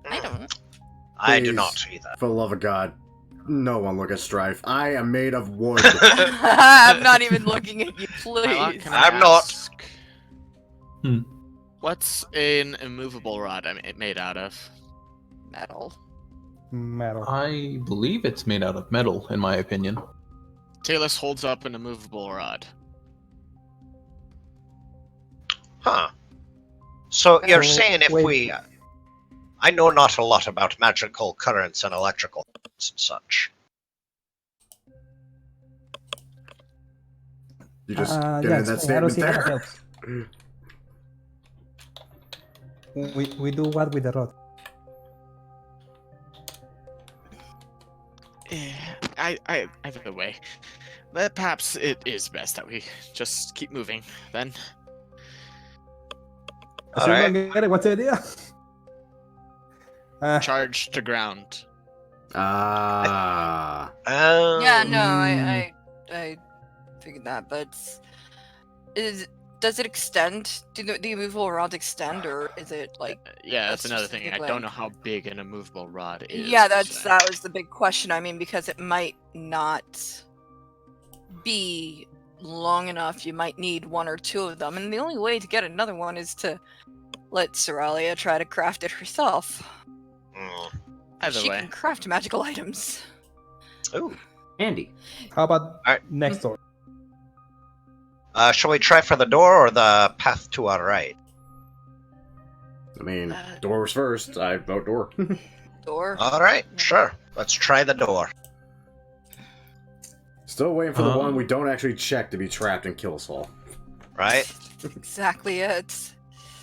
I don't. I do Please. not either. For the love of God, no one look at Strife. I am made of wood. I'm not even looking at you, Hylock, please. can I I'm not. ask, Hmm. What's an immovable rod made out of? Metal. Metal. I believe it's made out of metal, in my opinion. Talus holds up an immovable rod. Huh. So you're So, saying if wait. we... I know not a lot about magical currents and electrical currents and such. You just Yeah, get in that explain. I don't statement see how that there. helps. We do what with the rod? Either way. But perhaps it is best that we just keep moving, then. I still Alright. don't get it. What's the idea? Charge to ground. Ah. Yeah, no, Mm. I figured that, but does it extend? Do the immovable rods extend, or is it like? Yeah, that's That's another just a thing. big I don't link. know how big an immovable rod is. Yeah, per that se. was the big question. I mean, because it might not be long enough. You might need one or two of them, and the only way to get another one is to let Soralia try to craft it herself. Either She way. can craft magical items. Ooh. Andy. How about Alright. next door? Shall we try for the door or the path to our right? I mean, doors first. I vote door. Door. Alright, sure. Let's try the door. Still waiting for the one we don't actually check to be trapped and kill us all. Right? Exactly it.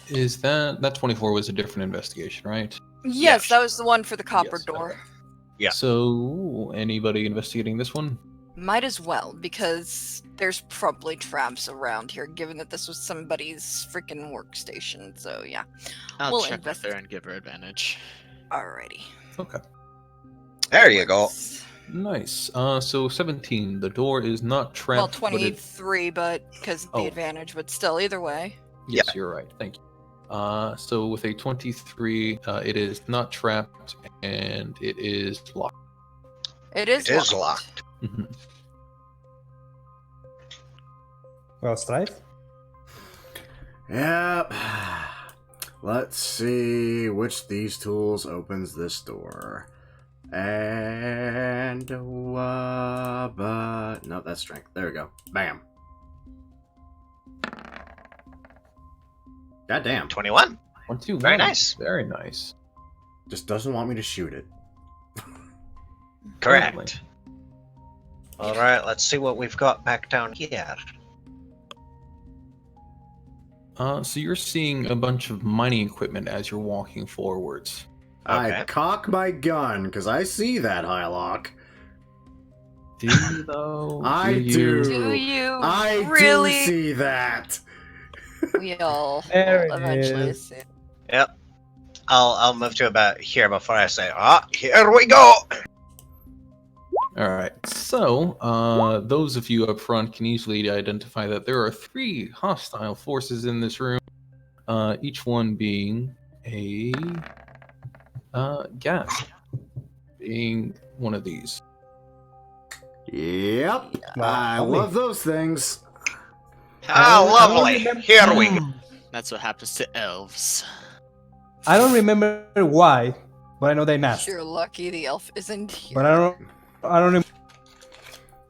Is that 24 was a different investigation, right? Yes, Yes. that was the one for the copper Yes, door. okay. Yeah. So, anybody investigating this one? Might as well, because there's probably traps around here, given that this was somebody's freaking workstation. So yeah. I'll We'll check with invest- her and give her advantage. Alrighty. Okay. There you go. Nice. So 17. The door is not trapped. Well, but it- 23, but because of the Oh. advantage, but still, either way. Yes, you're right. Thank you. So with a 23, it is not trapped and it is locked. It is It is locked. Mhm. Well, strife. Yep. Let's see which of these tools opens this door. And but no, that's strength. There we go. Bam. God damn. 21. 1, 2, Very 1. nice. Very nice. Just doesn't want me to shoot it. Correct. Alright, let's see what we've got back down here. So you're seeing a bunch of mining equipment as you're walking forwards. I Okay. cock my gun because I see that Hylock. Do you though? I you? do. Do you I really? do see that. We all There will it eventually is. see. Yep. I'll move to about here before I say, here we go! All right. So, those of you up front can easily identify that there are 3 hostile forces in this room. Each one being a gas, being one of these. Yep. I Lovely. love those things. Ah, I don't lovely. remember- Here we go. That's what happens to elves. I don't remember why, but I know they nasty. You're lucky the elf isn't here. But I don't remember.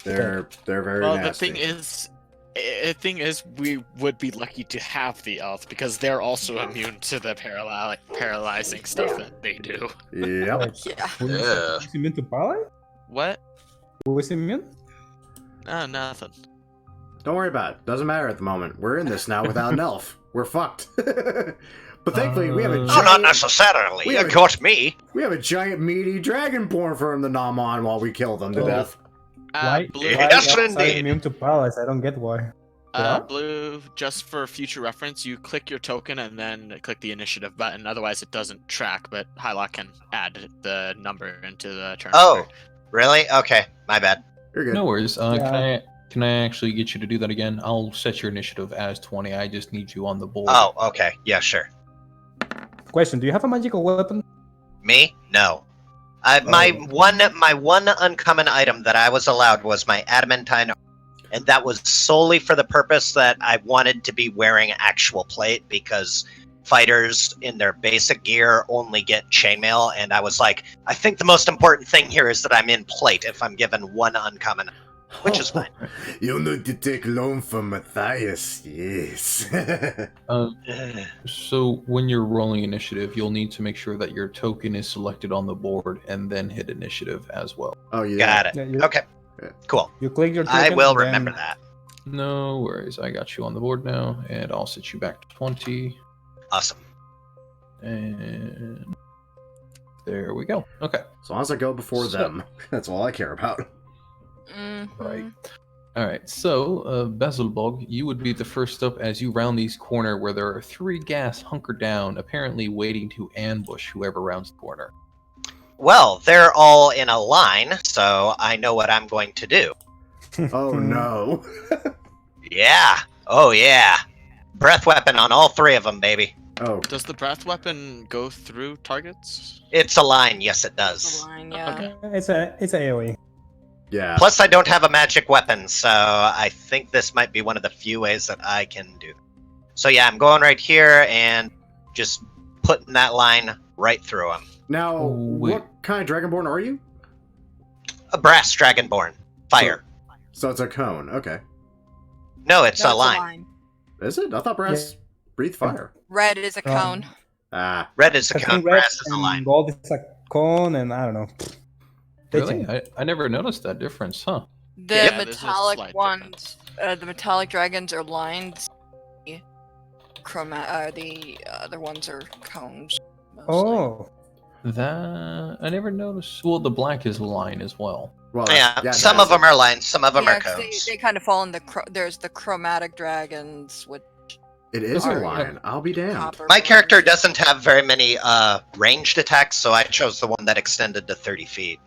They're very Well, nasty. the thing is, we would be lucky to have the elf because they're also immune to the paralyzing stuff that they do. Yep. Yeah. Who is immune to paralyze? What? Who is immune? No, nothing. Don't worry about it. Doesn't matter at the moment. We're in this now without an elf. We're fucked. But thankfully, we have a Oh, No, not giant, necessarily. we You have a- got me. we have a giant meaty dragonborn for him to nom on while we kill them to Oh. death. Why? Blue, Yeah. Why Yes, elves are indeed. immune to paralyze? I don't get why. Yeah? Blue, just for future reference, you click your token and then click the initiative button. Otherwise, it doesn't track, but Hylock can add the number into the turn. Oh, order. really? Okay, my bad. You're good. No worries. Yeah. Can I actually get you to do that again? I'll set your initiative as 20. I just need you on the board. Oh, okay. Yeah, sure. Question: do you have a magical weapon? Me? No. My one uncommon item that I was allowed was my adamantine, and that was solely for the purpose that I wanted to be wearing actual plate because fighters in their basic gear only get chainmail, and I was like, I think the most important thing here is that I'm in plate if I'm given one uncommon. which is fine. You'll need to take loan from Matthias, yes. So when you're rolling initiative, you'll need to make sure that your token is selected on the board and then hit initiative as well. Oh, yeah. Got it. Yeah, you, Okay, cool. you click your I token, will and then- remember that. No worries. I got you on the board now, and I'll set you back to 20. Awesome. And there we go. Okay. As long as I go before So- them, that's all I care about. Right. All right. So, Basilbog, you would be the first up as you round these corner where there are 3 gas hunkered down, apparently waiting to ambush whoever rounds the corner. Well, they're all in a line, so I know what I'm going to do. Oh, no. Yeah. Oh, yeah. Breath weapon on all 3 of them, baby. Oh, Does the breath weapon go through targets? It's a line. Yes, it The does. line, yeah. Okay. It's a AoE. yeah. Plus, I don't have a magic weapon, so I think this might be one of the few ways that I can do. So yeah, I'm going right here and just putting that line right through him. Now, Wait. what kind of Dragonborn are you? A brass dragonborn. Fire. So it's a cone. Okay. No, it's No, a line. Is it? I thought brass breathed fire. Red is a cone. Ah. Red is a I cone, think red brass is a and line. gold is a cone, and I don't know. They Really? change. I never noticed that difference, huh? The Yeah, there's a metallic slight ones, the metallic dragons are lines. The other ones are cones. Mostly. Oh, That I never noticed. Well, the black is line as well. Well, Yeah, some of them are lines, some of them yeah, are 'cause cones. they kind of fall in the. There's the chromatic dragons with It is a Okay. line. I'll be damned. copper. My character ones. doesn't have very many ranged attacks, so I chose the one that extended to 30 feet.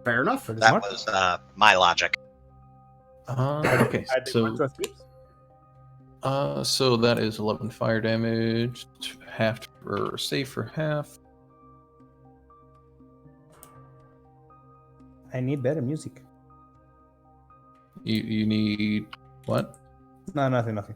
Fair enough. pretty That smart. was my logic. Okay, I did so one trust tips. so that is 11 fire damage, half or save for half. I need better music. You need what? No, nothing. All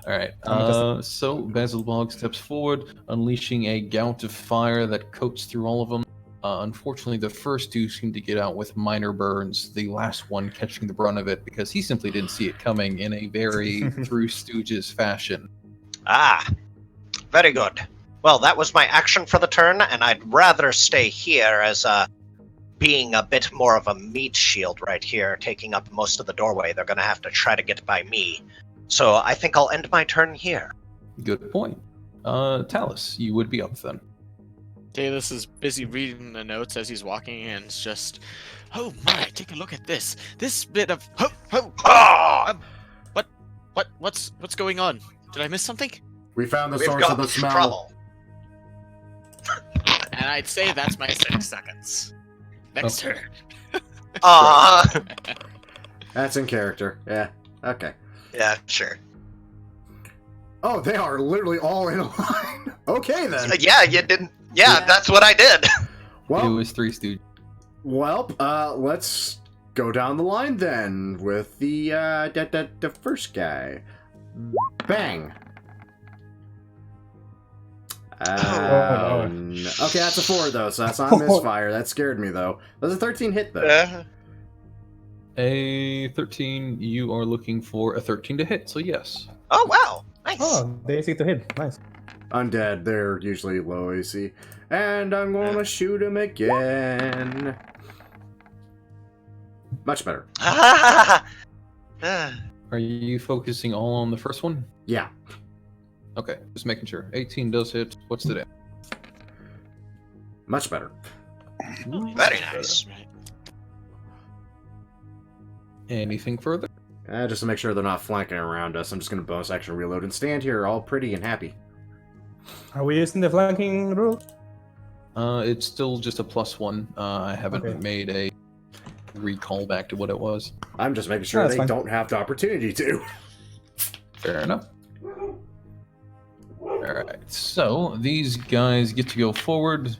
right. Just- So Basilbog steps forward, unleashing a gout of fire that coats through all of them. Unfortunately, the first 2 seem to get out with minor burns. The last one catching the brunt of it because he simply didn't see it coming in a very Three Stooges fashion. Ah, very good. Well, that was my action for the turn, and I'd rather stay here as being a bit more of a meat shield right here, taking up most of the doorway. They're going to have to try to get by me. So I think I'll end my turn here. Good point. Talus, you would be up then. Dallas is busy reading the notes as he's walking, and it's just, oh my! Take a look at this. This bit of Ah! what's going on? Did I miss something? We found the We've source got of the smell. trouble. And I'd say that's my 6 seconds. Next Okay. turn. Aw. That's in character. Yeah. Okay. Yeah, sure. Oh, they are literally all in a line. Okay, then. Yeah, you didn't. Yeah, Yeah. that's what I did. It Well, was Three Stooges. let's go down the line then with the first guy. Bang. Oh, No. Okay, that's a 4 though, so that's not a misfire. That scared me though. That's a 13 hit though. A 13, you are looking for a 13 to hit, so yes. Oh, wow. Nice. Oh, they easy to hit. Nice. Undead, they're usually low AC. And I'm gonna shoot him again. Much better. Ah. Are you focusing all on the first one? Yeah. Okay, just making sure. 18 does hit. What's the damage? Much better. Very nice. Right. Anything further? Just to make sure they're not flanking around us, I'm just gonna bonus action reload and stand here all pretty and happy. Are we using the flanking rule? It's still just a +1. I haven't Okay. made a recall back to what it was. I'm just making sure That's they fine. don't have the opportunity to. Fair enough. Alright, so these guys get to go forward.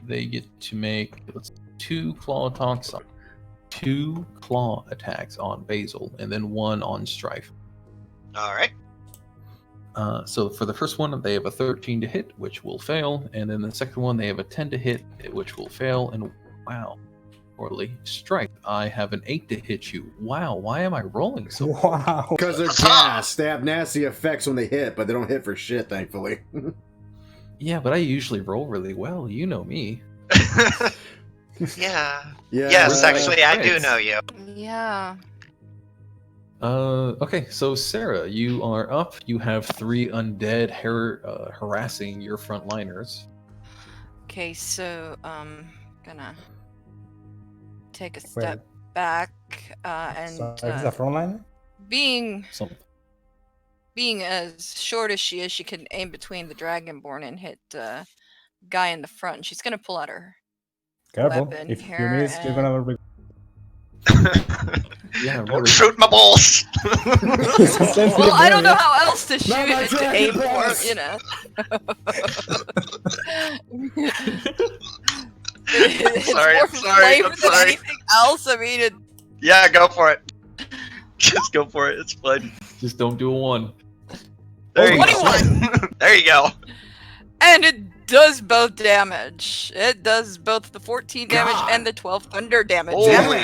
They get to make 2 claw attacks on Basil, and then 1 on Strife. All right. So for the first one, they have a 13 to hit, which will fail, and then the second one, they have a 10 to hit, which will fail, and wow. Poorly. Strike. I have an 8 to hit you. Wow, why am I rolling so Wow. Because they're gas. They have nasty effects when they hit, but they don't hit for shit, thankfully. Yeah, but I usually roll really well. You know me. Yeah. Yeah. Yes, actually, I do Thanks. know you. Yeah. Okay, so Sarah, you are up. You have 3 undead harassing your frontliners. Okay, so gonna take a Wait. step back and So is a frontline? being Something. as short as she can aim between the Dragonborn and hit guy in the front. She's gonna pull out her Careful. weapon If you here miss, you're and- gonna. Yeah, Don't shoot my balls! Well, I don't know how else to shoot Not my it to dragon aim for, boss! you know. It's Sorry, more I'm for sorry, flavor I'm than sorry. anything else. I mean, it, Yeah, go for it. Just go for it. It's fun. Just don't do a 1. There you 21. go. There you go. and it does both damage. It does both the 14 damage God. and the 12 thunder damage. Holy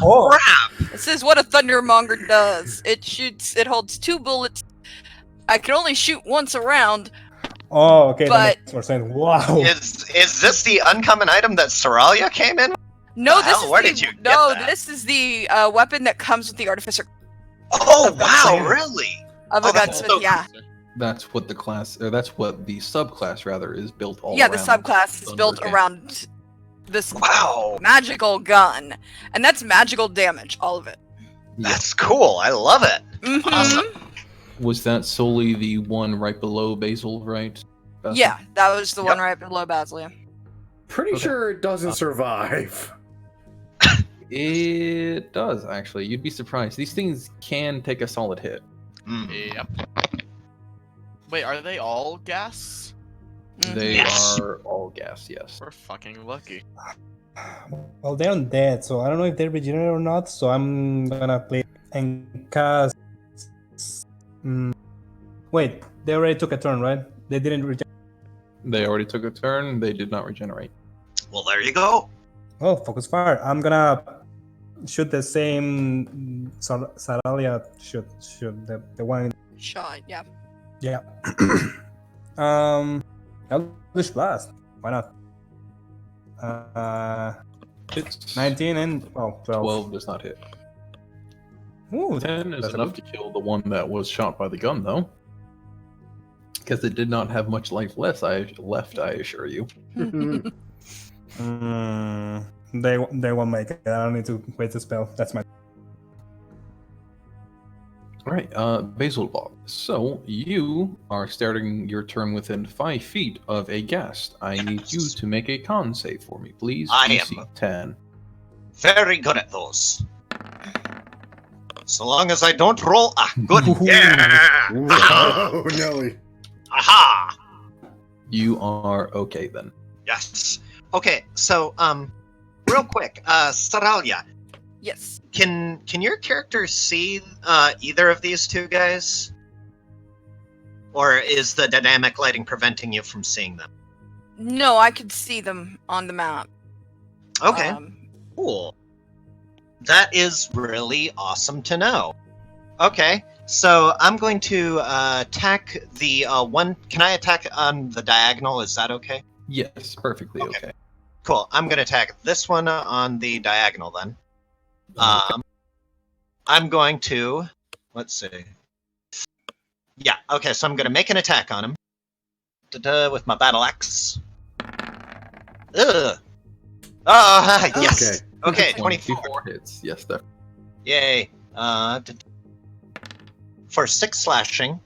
Oh, crap! This is what a thundermonger does. It holds 2 bullets. I can only shoot once a round. oh, okay. But- That makes more sense. Wow. Is this the uncommon item that Soralia came in? No, The this hell? is Where the, did you get no, that? this is the weapon that comes with the artificer Oh Of wow, gunsmith. really? of Oh, a that's gunsmith. so Yeah, That's what the class, or that's what the subclass rather is built all yeah. around. The subclass is Thunder built King. around this Wow, magical gun, and that's magical damage, all of it. that's cool. I love it. Mhm. Awesome. Was that solely the one right below Basil, right? Basil? Yeah, that was the Yep. one right below Basilia. Pretty Okay. sure it doesn't survive. It does, actually. You'd be surprised. These things can take a solid hit. Mm. Yep. Wait, are they all gas? Mhm. They Yes. are all gas, yes. We're fucking lucky. Well, they're undead, so I don't know if they regenerate or not. So I'm gonna play and cast. Wait, they already took a turn, right? They didn't regenerate. They already took a turn. They did not regenerate. Well, there you go. Oh, focus fire. I'm gonna shoot the same Saralia shoot the one. Shot, yeah. Yeah. Eldritch Blast. Why not? It's 19 and 12. 12 does not hit. Ooh, 10 is that's a enough to kill the one that was shot by the gun, though. Because it did not have much life left, I assure you. They won't make it. I don't need to waste a spell. That's my. Alright, Basilbog. So, you are starting your turn within 5 feet of a ghast. I need you to make a con save for me, please. I DC am. 10. Very good at those. So long as I don't roll a good. Yeah. Oh, Nelly. Aha. You are okay then. Yes. Okay. So real quick, Saralia, Yes. can your character see either of these two guys, or is the dynamic lighting preventing you from seeing them? No, I could see them on the map. Okay. Um, Cool. That is really awesome to know. Okay, so I'm going to attack the one. Can I attack on the diagonal? Is that okay? Yes, perfectly Okay. okay. Cool. I'm going to attack this one on the diagonal then. I'm going to. Let's see. Yeah, okay, so I'm going to make an attack on him. With my battle axe. Ugh. Ah, yes. Okay, 24. 24 hits. Yes, that. Yay. For 6 slashing.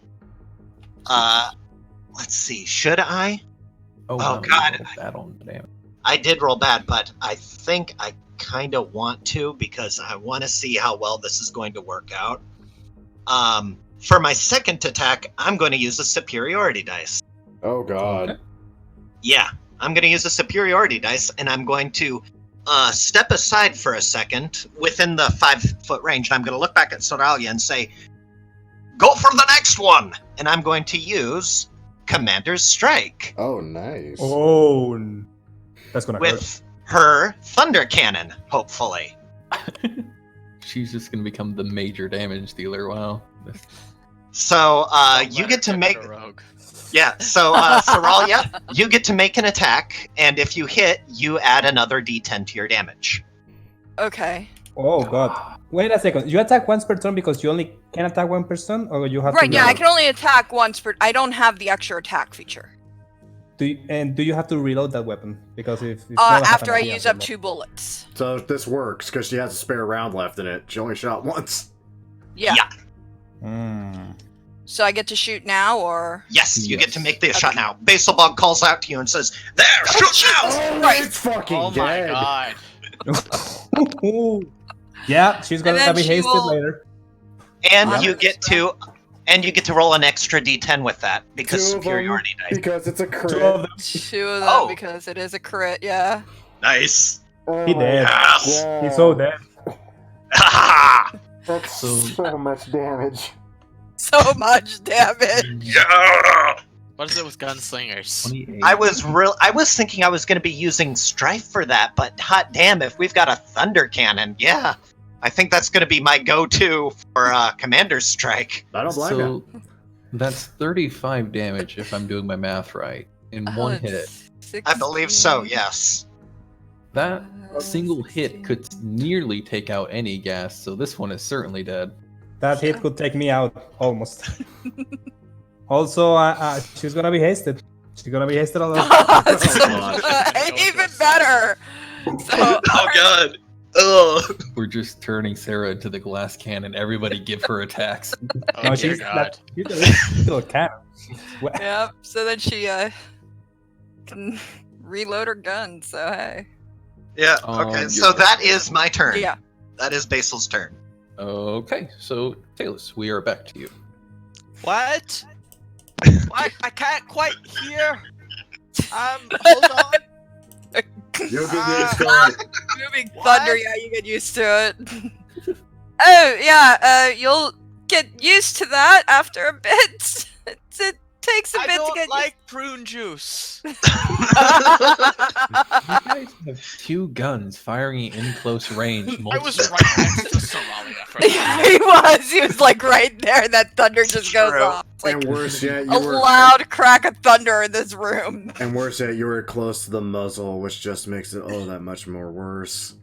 Let's see. Should I? Oh, Oh, wow, God. you rolled that on damage. I did roll bad, but I think I kind of want to because I want to see how well this is going to work out. For my second attack, I'm going to use a superiority dice. Oh, God. Okay. Yeah, I'm going to use a superiority dice, and I'm going to step aside for a second within the 5-foot range. And I'm going to look back at Soralia and say, "Go for the next one!" And I'm going to use Commander's Strike Oh, nice. Oh, that's gonna hurt. with her thunder cannon, hopefully. She's just gonna become the major damage dealer. Wow. So Don't you let get her to pick make a rogue. so Seralia, you get to make an attack, and if you hit, you add another D10 to your damage. Okay. Oh god. Wait a second. You attack once per turn because you only can attack one person, or you have Right, to yeah, I reload? can only attack once per... I don't have the extra attack feature. Do you have to reload that weapon? Because if it's not After I happening, use up 2 bullets. So this works because she has a spare round left in it. She only shot once. Yeah. Yeah. Mm. So I get to shoot now, or... Yes, you get to Yes. make the shot now. Basilbog calls out to you and says, "There, shoot now!" Oh, Right. it's fucking Oh my dead. god. Yeah, she's gonna then be she hasted will- later. And Yeah. you get to roll an extra D10 with that because Two of them, superiority dice. because it's a crit. 2 of them. 2 of them, Oh. because it is a crit, yeah. Nice. Oh He my dead. Yes. God. He's so dead. That's So- so much damage. So much damage. Yeah. What is it with gunslingers? 28. I was thinking I was going to be using Strife for that, but hot damn, if we've got a Thunder Cannon, yeah. I think that's going to be my go-to for Commander's Strike. I don't blame you. So that's 35 damage if I'm doing my math right in one hit. I believe so, yes. That single hit could nearly take out any gas, so this one is certainly dead. That hit could take me out almost. Also, she's gonna be hasted. She's gonna be hasted a lot. Even better. So, Oh god. Ugh. We're just turning Sarah into the glass cannon. Everybody give her attacks. Oh No, dear she's god. she's a cannon. yep. So then she can reload her gun. So hey. Yeah, okay, you're so right. that is my turn. Yeah. That is Basil's turn. Okay, so Talus, we are back to you. What? What? I can't quite hear. Hold on. You'll get used to it. Moving What? thunder. Yeah, you get used to it. Oh yeah. You'll get used to that after a bit. It takes a I bit to don't get like prune juice. You guys have 2 guns firing in close range. I was multiple- right next to Somalia for Yeah, he was. He was like right there. And that thunder just goes True. off. It's like And worse yet, a you were. loud crack of thunder in this room. And worse yet, you were close to the muzzle, which just makes it that much more worse.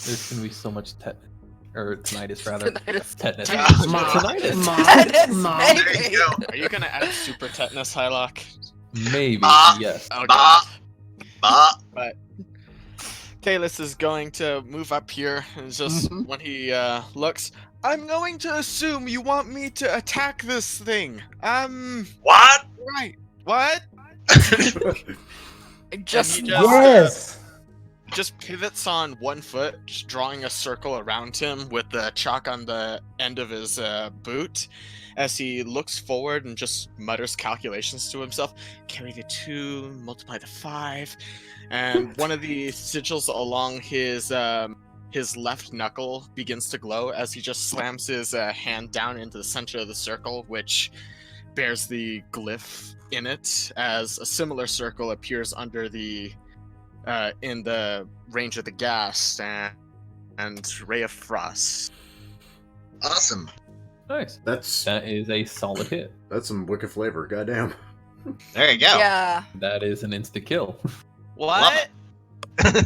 There's gonna be so much or tinnitus rather. Tinnitus. Tetanus. Tinnitus. Tinnitus, There baby. you go. Are you gonna add super tetanus, Hylock? Maybe, Ah. yes. Oh Bah. god. Bah. Kalis is going to move up here, and just when he looks, I'm going to assume you want me to attack this thing. What? Right. What? Just he Yes. just pivots on one foot, just drawing a circle around him with the chalk on the end of his boot as he looks forward and just mutters calculations to himself. Carry the 2, multiply the 5, and one of the sigils along his left knuckle begins to glow as he just slams his hand down into the center of the circle, which bears the glyph in it, as a similar circle appears under the in the range of the ghast and ray of frost. Awesome. Nice. That's That is a solid hit. some wicked flavor. Goddamn. There you go. Yeah. That is an insta kill. What? I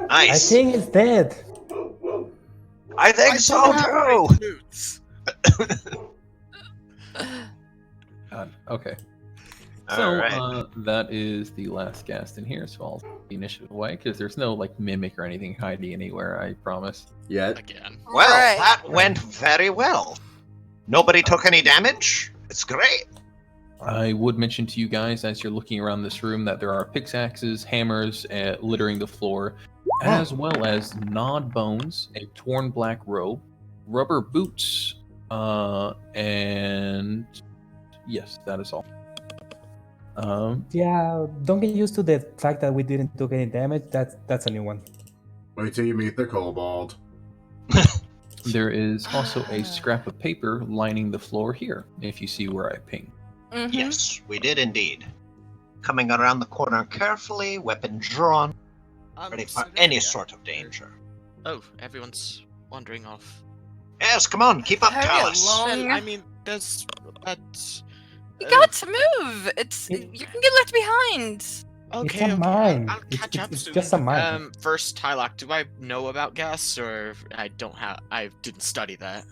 Nice. think it's dead. I think I so don't have too. great boots. God. Okay. All So right. that is the last ghast in here. So I'll take the initiative away because there's no like mimic or anything hiding anywhere. I promise. Yet. Again. Well, Right. that went very well. Nobody took any damage. It's great. I would mention to you guys as you're looking around this room that there are pickaxes, hammers littering the floor, as well as gnawed bones, a torn black robe, rubber boots, and yes, that is all. Yeah, don't get used to the fact that we didn't take any damage. That's a new one. Wait till you meet the kobold. There is also a scrap of paper lining the floor here, if you see where I ping. Mhm. Yes, we did indeed. coming around the corner carefully, weapon drawn, ready for any Severia. sort of danger. Oh, everyone's wandering off. Yes, come on, keep up, Hurry Talus. along. Well, I mean, there's You got to move. You can get left behind. Okay, a okay, mine. I'll catch up It's soon. just a mine. First, Tylock, do I know about gas, or I didn't study that.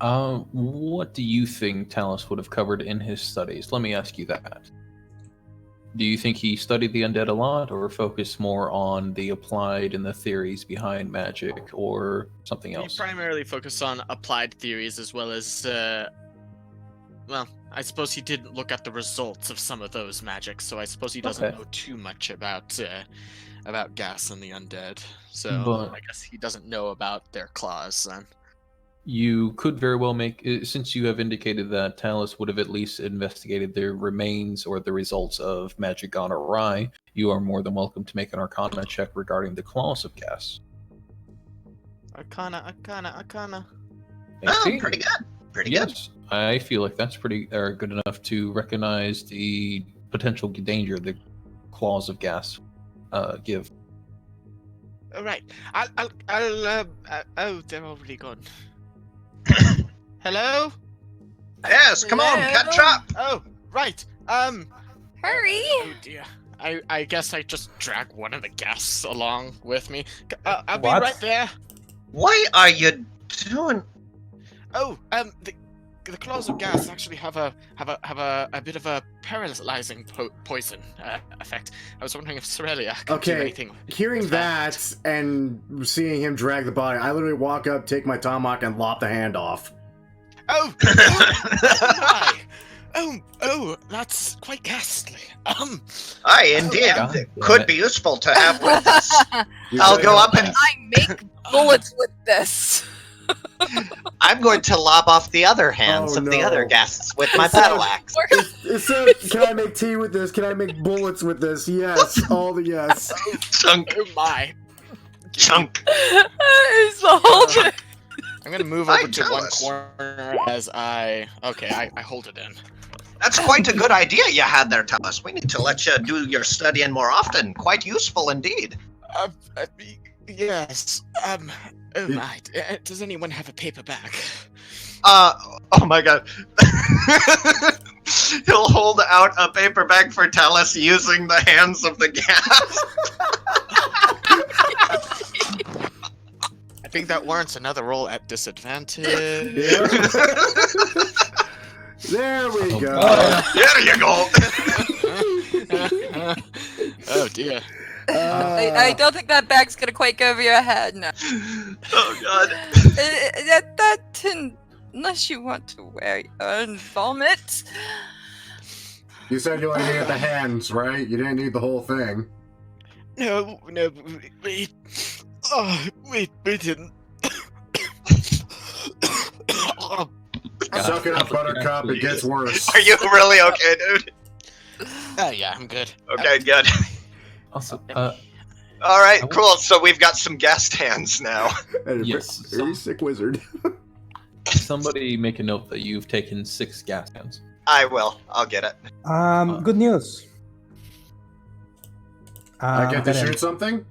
What do you think Talus would have covered in his studies? Let me ask you that. Do you think he studied the undead a lot, or focused more on the applied and the theories behind magic, or something We else? primarily focus on applied theories as well as, well, I suppose he didn't look at the results of some of those magics, so I suppose he doesn't Okay. know too much about gas and the undead. So But- I guess he doesn't know about their claws then. You could very well make, since you have indicated that Talus would have at least investigated the remains or the results of magic gone awry, you are more than welcome to make an Arcana check regarding the claws of gas. Arcana. Oh, 18. pretty good. Pretty good. Yes, I feel like that's pretty good enough to recognize the potential danger the claws of gas give. All right. Oh, they're already gone. Hello? Yes, come on, catch up. Oh, right. Hurry. Oh dear. I guess I just drag one of the guests along with me. I'll be What? right there. What are you doing? Oh, the claws of gas actually have a bit of a paralyzing poison effect. I was wondering if Serelia could do Okay, anything. hearing with that and seeing him drag the body, I literally walk up, take my tomahawk, and lop the hand off. Oh, oh my! Oh, that's quite ghastly. Aye, indeed. God damn Could it. be useful to have with us. You I'll say go no. up and I make bullets with this. I'm going to lob off the other hands Oh, of the no. other guests with my battle axe. It said, can I make tea with this? Can I make bullets with this? Yes, all the yes. Chunk, Oh my! chunk. It's the whole thing. I'm gonna move Hi, over to one Talus. corner as I hold it in. That's quite a good idea you had there, Talus. We need to let you do your studying more often. Quite useful indeed. Yes. Oh my. Does anyone have a paper bag? Oh my god. He'll hold out a paper bag for Talus using the hands of the gas. I think that warrants another roll at disadvantage. Yeah. There we Oh, go. There you go. Oh dear. I don't think that bag's gonna quite go over your head. No. Oh god. Unless you want to wear your vomit. You said you only needed the hands, right? You didn't need the whole thing. No, we didn't. Suck it up, Buttercup. It gets worse. Are you really okay, dude? Oh yeah, I'm good. Okay, good. Also, All right, cool. So we've got some guest hands now. And a Yes. Very sick wizard. somebody make a note that you've taken 6 gas hands. I will. I'll get it. Good news. I get to Beren. shoot something?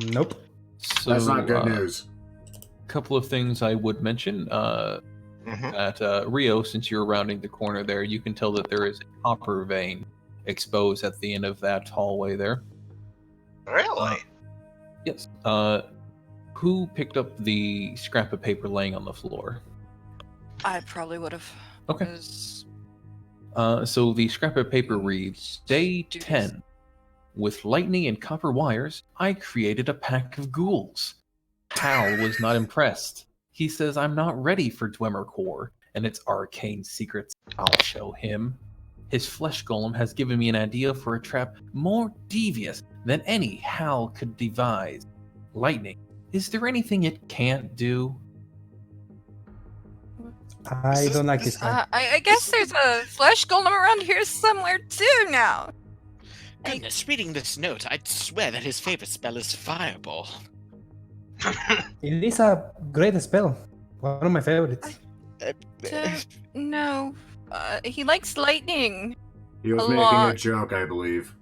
Nope. So, That's not good news. Couple of things I would mention. Mhm. At Rio, since you're rounding the corner there, you can tell that there is a copper vein exposed at the end of that hallway there. Really? Yes. Who picked up the scrap of paper laying on the floor? I probably would have. Okay. So the scrap of paper reads, Day 10. With lightning and copper wires, I created a pack of ghouls. Hal was not impressed. He says I'm not ready for Dwemer Core and its arcane secrets. I'll show him. His flesh golem has given me an idea for a trap more devious than any Hal could devise. Lightning. Is there anything it can't do? I don't like this guy. I guess there's a flesh golem around here somewhere too now. Goodness, reading this note, I'd swear that his favorite spell is Fireball. It is a great spell. One of my favorites. No, he likes lightning. He was A making a lot. joke, I believe.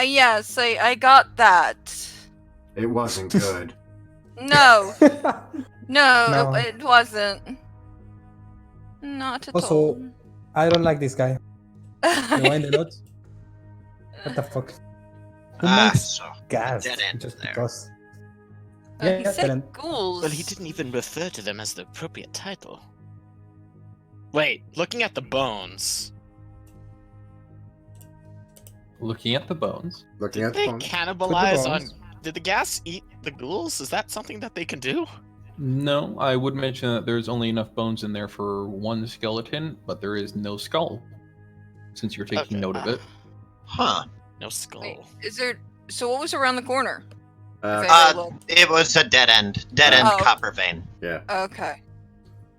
Yes, I got that. It wasn't good. No, no, No. it wasn't. Not at Also, all. I don't like this guy. Rewind the notes. What the fuck? Who makes so gas dead end just there. because? He Yeah, said then- ghouls. Well, he didn't even refer to them as the appropriate title. Wait, looking at the bones, Looking at the bones. Looking did at the they phone. cannibalize on? bones. Did the gas eat the ghouls? Is that something that they can do? No, I would mention that there's only enough bones in there for one skeleton, but there is no skull. Since you're taking Okay. note of it. Huh. No skull. Wait, is there? So what was around the corner? Uh, Okay. Uh, it was a dead end Oh. copper vein. yeah, Okay.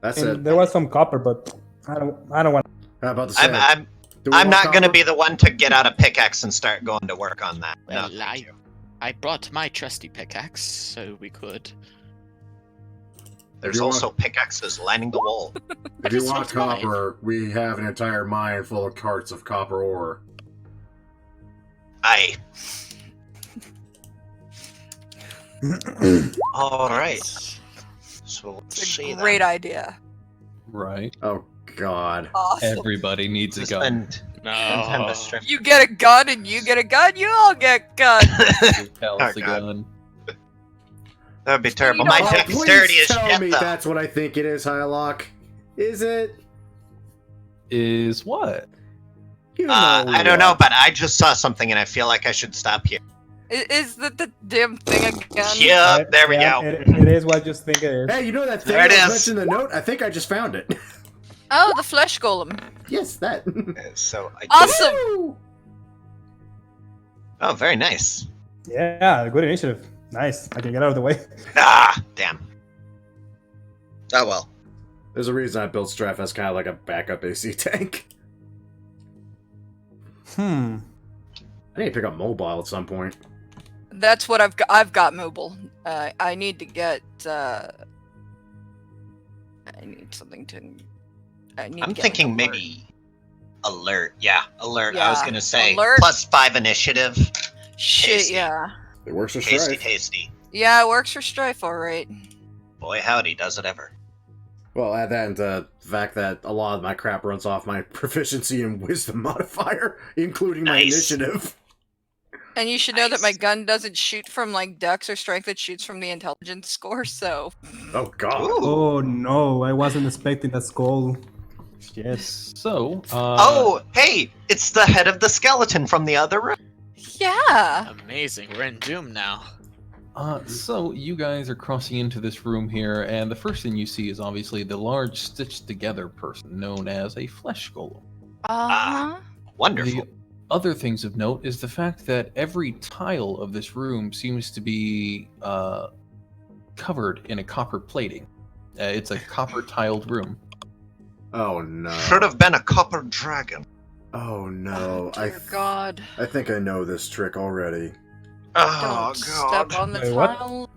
that's And it. there was some copper, but I don't want. How about to say? I'm do we I'm want not gonna copper? be the one to get out a pickaxe and start going to work on that. Well, No, thank you. I brought my trusty pickaxe, so we could. There's you want- also pickaxes lining the wall. If you just want want mine. copper, we have an entire mine full of carts of copper ore. Aye. All right. So let's It's see a great then. idea. Right. Oh God. Awesome. Everybody needs a Let's gun. spend No. time to strip- You get a gun and you get a gun. You all get guns. Tell Oh, us a God. gun. That'd be terrible. You My know- Oh, dexterity please is tell shit me though. that's what I think it is, Hylock. Is it? Is what? You know I don't know, what. but I just saw something and I feel like I should stop here. Is that the damn thing again? Yeah, there we Yeah, go. It is what you think it is. Hey, you know that thing There it I was is. mentioning in the note? I think I just found it. Oh, the flesh golem. yes, that. So I did- Awesome. Oh, very nice. Yeah, good initiative. Nice. I can get out of the way. Ah, damn. Oh well. There's a reason I built Straff as kind of like a backup AC tank. Hmm. I need to pick up mobile at some point. That's what I've got. I've got mobile. I need to get. I need something to. I need. I'm to get thinking like, alert. maybe alert. Yeah, alert. I was Yeah, gonna say alert. +5 initiative. Shit. tasty. Yeah. It works for Tasty, Strife. tasty. Yeah, it works for Strife, all right. Boy, howdy, does it ever. Well, add that into the fact that a lot of my crap runs off my proficiency and wisdom modifier, including my Nice. initiative. And you should know that my Nice. gun doesn't shoot from like dex or strength; it shoots from the intelligence score. So Oh God. Ooh. Oh no, I wasn't expecting that skull. Yes. So, Oh, hey, it's the head of the skeleton from the other room. yeah. Amazing. We're in Doom now. So you guys are crossing into this room here, and the first thing you see is obviously the large stitched together person known as a flesh golem. Uh-huh. Wonderful. The other things of note is the fact that every tile of this room seems to be covered in a copper plating. It's a copper tiled room. Oh no. Should have been a copper dragon. Oh no. Dear God. I think I know this trick already. Oh, Don't God. step on the Wait, what? tile.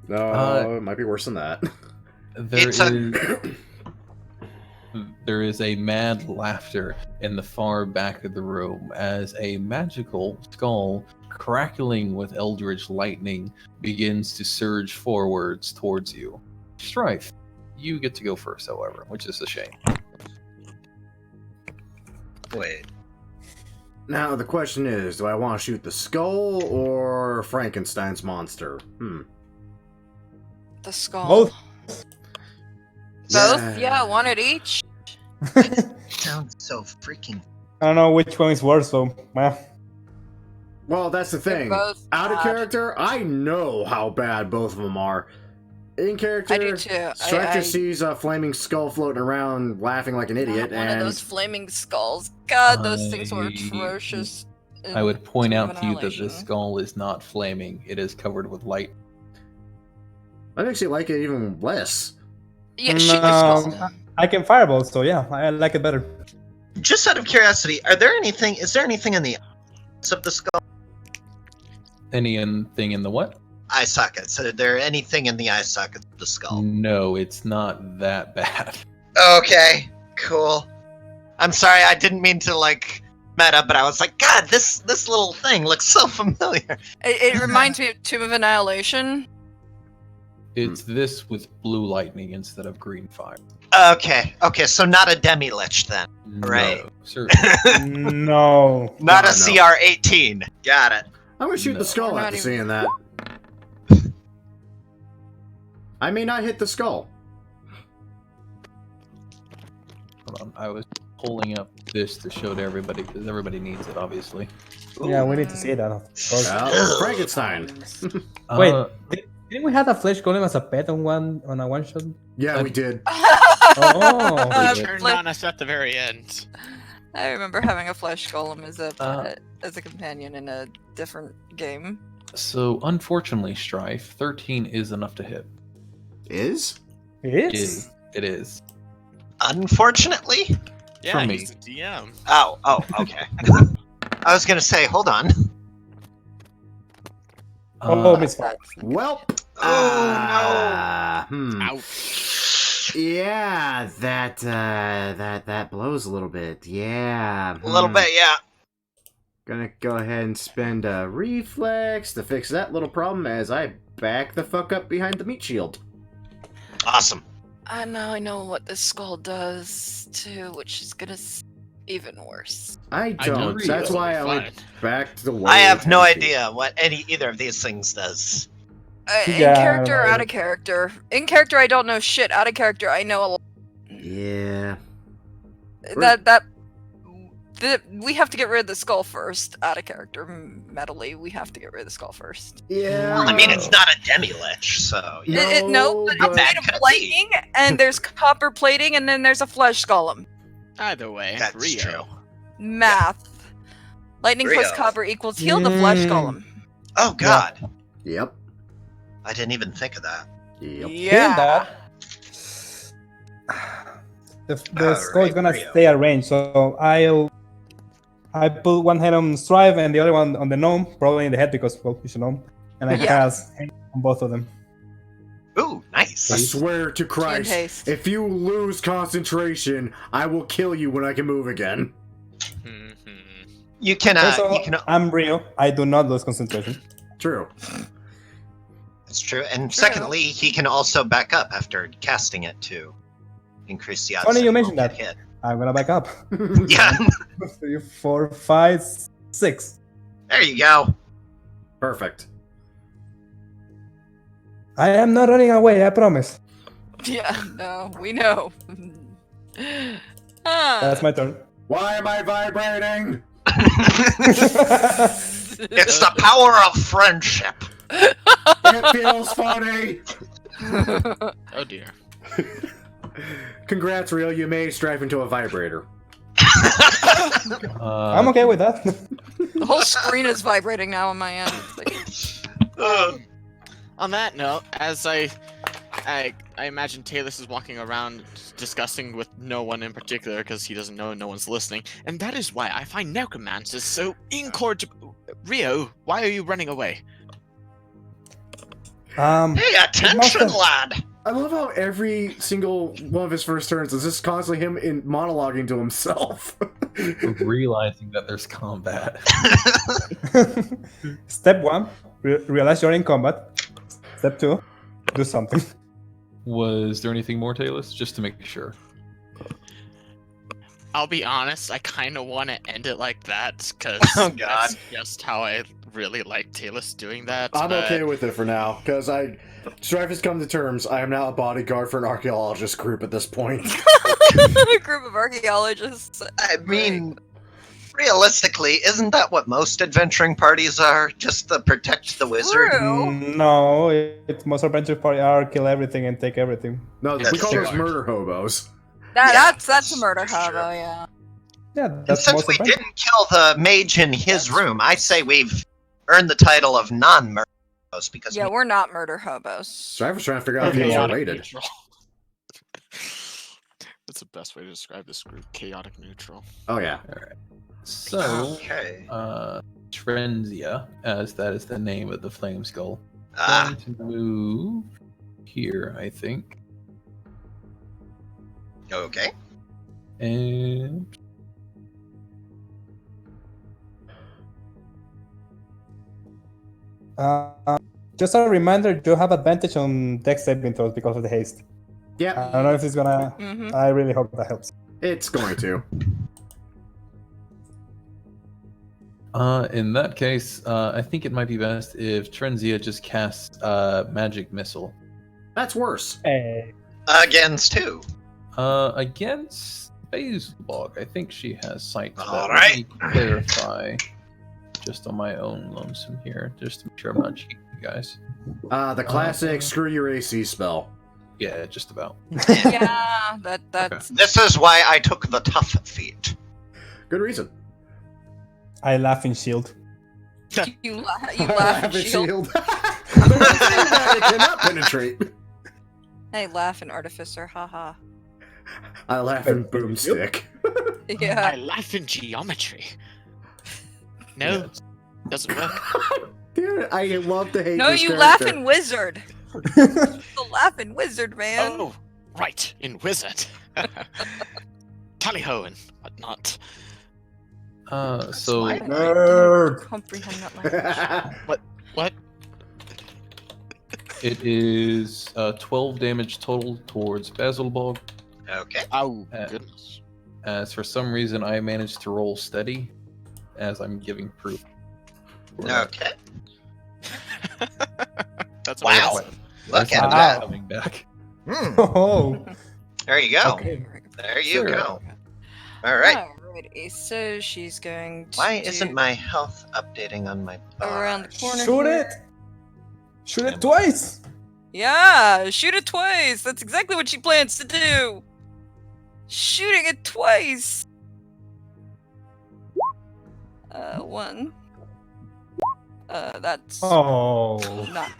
No, it might be worse than that. There is a mad laughter in the far back of the room as a magical skull crackling with eldritch lightning begins to surge forwards towards you. Strife, you get to go first, however, which is a shame. Wait. Now the question is, do I want to shoot the skull or Frankenstein's monster? The skull. Both. Both? Yeah, one at each. Sounds so freaking. I don't know which one is worse, so Well, that's the They're thing. both Out of bad. character, I know how bad both of them are. In character, I do too. Strife just sees a flaming skull floating around, laughing like an idiot, One of and those flaming skulls. God, those things were I- atrocious. I would point out to you that Annihilation. this skull is not flaming, it is covered with light. I actually like it even less. Yeah, shoot the skull. I can fireball, so yeah, I like it better. Just out of curiosity, is there anything in the eyes of the skull? Anything in the what? Eye sockets. Is there anything in the eye sockets of the skull? No, it's not that bad. Okay, cool. I'm sorry, I didn't mean to, like, meta, but I was like, God, this little thing looks so familiar. It reminds me of Tomb of Annihilation. It's this with blue lightning instead of green fire. Okay, so not a demi-lich then. Right. No, certainly. No. Not a No. CR-18. Got it. I'm gonna shoot No. the skull We're after not even- seeing that. I may not hit the skull. Hold on, I was pulling up this to show to everybody because everybody needs it, obviously. Yeah, we need to see that. Of course. Oh, Frankenstein. Wait, Uh, didn't we have a flesh golem as a pet on a one shot? Yeah, we did. Oh, It turned on us at the very end. I remember having a flesh golem as a Uh. pet, as a companion in a different game. so unfortunately, Strife, 13 is enough to hit. Is? it is. It is. Unfortunately. Yeah, For me. he's the DM. Oh, okay. I was gonna say, hold on. Oh, Miss Fire. Well. Oh Ouch. Yeah, that blows a little bit. Yeah. no. A little bit, yeah. Gonna go ahead and spend a reflex to fix that little problem as I back the fuck up behind the meat shield. Awesome. I know what this skull does too, which is gonna even worse. I don't. agree, That's it'll why be I went fine. back to the way. I have no 10 feet. idea what either of these things does. In Yeah, character or I- out of character? In character, I don't know shit. Out of character, I know a lot. Yeah. We have to get rid of the skull first. Out of character, metally, we have to get rid of the skull first. Yeah. I mean, it's not a demi-lich, so yeah. No, But but- it's made of lightning, and there's copper plating, and then there's a flesh golem. Either way, That's Rio. true. Math. Lightning plus Rio. copper equals heal the flesh Mm. golem. Oh God, Yep. I didn't even think of that. Yep. Hearing that, the skull is Alright, gonna Rio. stay at range, so I put one head on Strive and the other one on the gnome, probably in the head because well, he's a gnome, and I Yeah. cast haste on both of them. Ooh, nice. I swear to And Christ, haste. if you lose concentration, I will kill you when I can move again. Mhm. You can. Also, You can. I'm Rio. I do not lose concentration. True. It's true. And True. secondly, he can also back up after casting it to increase the odds. Funny that you he mentioned won't that. get hit. I'm gonna back up. Yeah. 3, 4, 5, 6. There you go. Perfect. I am not running away. I promise. Yeah, no, we know. That's my turn. Why am I vibrating? It's the power of friendship. It feels funny. Oh dear. Congrats, Real. You may strive into a vibrator. I'm okay with that. The whole screen is vibrating now on my end. It's like, On that note, as I imagine Talus is walking around discussing with no one in particular because he doesn't know no one's listening, and that is why I find necromancers so incorrigible. Rio, why are you running away? Hey, attention, lad. I love how every single one of his first turns is just constantly him in monologuing to himself. Realizing that there's combat. Step 1, realize you're in combat. Step 2, do something. Was there anything more, Talus? Just to make sure. I'll be honest, I kind of want to end it like that because Oh, God. that's just how I really like Talus doing that. I'm but- okay with it for now, because Strife has come to terms. I am now a bodyguard for an archaeologist group at this point. a group of archaeologists. I mean, realistically, isn't that what most adventuring parties are? Just to protect the wizard? True. No, it's most adventure party are kill everything and take everything. No, we That's call true. those murder hobos. That's a that's murder true. hobo, yeah. Yeah, And that's since most we adventure. didn't kill the mage in his room, I say we've earned the title of non-murder because Yeah, we we're not murder hobos. Strife was trying to figure out if he was Chaotic related. neutral. That's the best way to describe this group. Chaotic neutral. Oh yeah. So, Okay. Trenzia, as that is the name of the flame skull, Ah, going to move here, I think. okay. And Just a reminder, you have advantage on dex saving throws because of the haste. Yep, I don't know if it's gonna. Mm-hmm. I really hope that helps. it's going to. In that case, I think it might be best if Trenzia just casts magic missile. That's worse. Hey. Against who? Against Basilbog. I think she has sight. To that. All Let right. me clarify. Just on my own lonesome here, just to make sure I'm not cheating, you guys. The classic screw your AC spell. Yeah, just about. Yeah, that's This is why I took the tough feat. Good reason. I laugh in shield. you laugh and shield. It cannot penetrate. Hey, laugh and artificer, haha. I laugh in boomstick. I Yeah. laugh in geometry. No, doesn't work. Dude, I love to hate No, this you character. laugh in wizard. The laughing wizard, man. Oh, right, in wizard. Tally-ho and whatnot. So I Nerd. don't comprehend that language. What? it is 12 damage total towards Basilbog. Okay. Oh, Uh, goodness. As for some reason, I managed to roll steady, as I'm giving proof. Okay. That's Wow. awesome. Look That's at not that. coming back. Oh. There you go. Okay. There you Sure. go. All right. Alrighty, so she's going to Why do isn't my health updating on my around the bars? corner Shoot here. it! Shoot it twice! Yeah, shoot it twice. That's exactly what she plans to do. Shooting it twice. One. That's Oh. not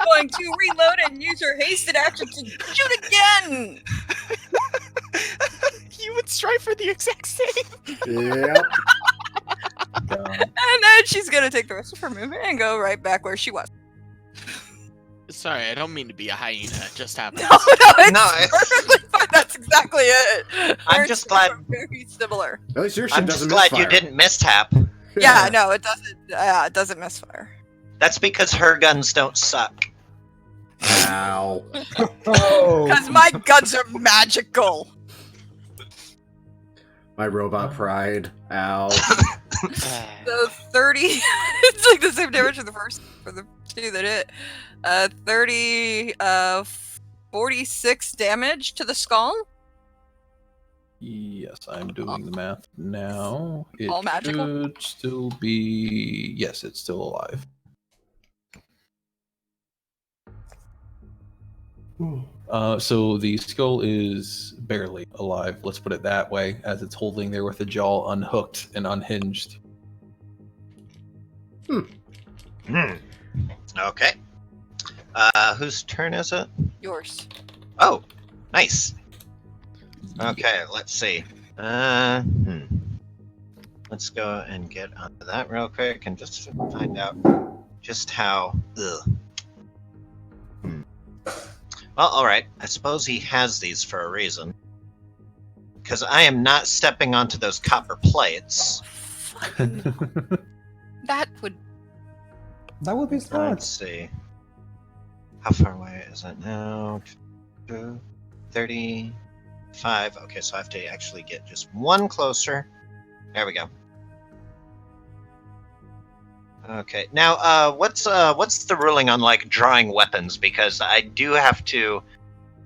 going to reload and use her hasted action to shoot again. You would strive for the exact same. Yep. And then she's gonna take the rest of her movement and go right back where she was. Sorry, I don't mean to be a hyena. It just happened. No, it's No, it's- perfectly fine. That's exactly it. I'm Our just two glad- are very similar. At least your shit I'm just doesn't glad you misfire. didn't mistap. Yeah, no, it doesn't. It doesn't misfire. That's because her guns don't suck. Ow. Oh. Because my guns are magical. My robot pride. Ow. So 30. It's like the same damage for the two that hit. 30. 46 damage to the skull. Yes, I'm doing the math now. It All magical? should still be... Yes, it's still alive. So the skull is barely alive, let's put it that way, as it's holding there with the jaw unhooked and unhinged. Okay. Whose turn is it? Yours. Oh, nice. Okay, let's see. Let's go and get onto that real quick and just find out just how. Well, alright. I suppose he has these for a reason. Because I am not stepping onto those copper plates. That would. That would be Let's smart. see. How far away is it now? 35. Okay, so I have to actually get just one closer. There we go. Okay, now what's the ruling on like drawing weapons? Because I do have to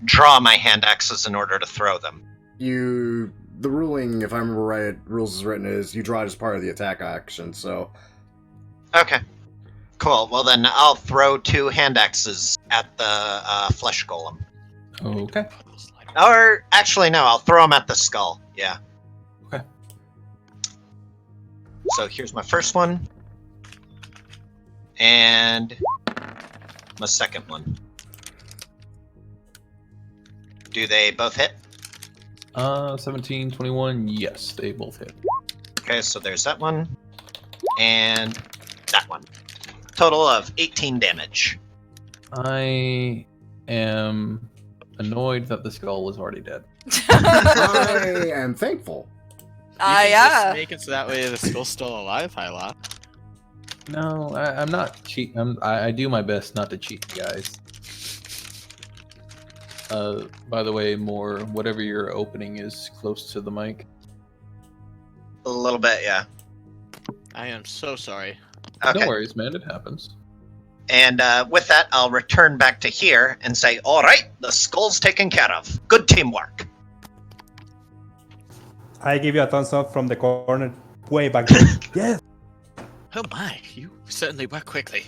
draw my hand axes in order to throw them. The ruling, if I remember right, rules is written is you draw it as part of the attack action, so. Okay, cool. Well then, I'll throw 2 hand axes at the flesh golem. Okay. Or actually, no, I'll throw them at the skull. Yeah. Okay. So here's my first one. And my second one. Do they both hit? 17, 21, yes, they both hit. Okay, so there's that one. And that one. Total of 18 damage. I am annoyed that the skull was already dead. I am thankful. You can Yeah. just make it so that way the skull's still alive, Hyla. No, I'm not cheat. I do my best not to cheat, guys. By the way, more whatever your opening is close to the mic. A little bit, yeah. I am so sorry. Okay. No worries, man. It happens. And with that, I'll return back to here and say, all right, the skull's taken care of. Good teamwork. I give you a thumbs up from the corner, way back there. Yes. Oh my, you certainly work quickly.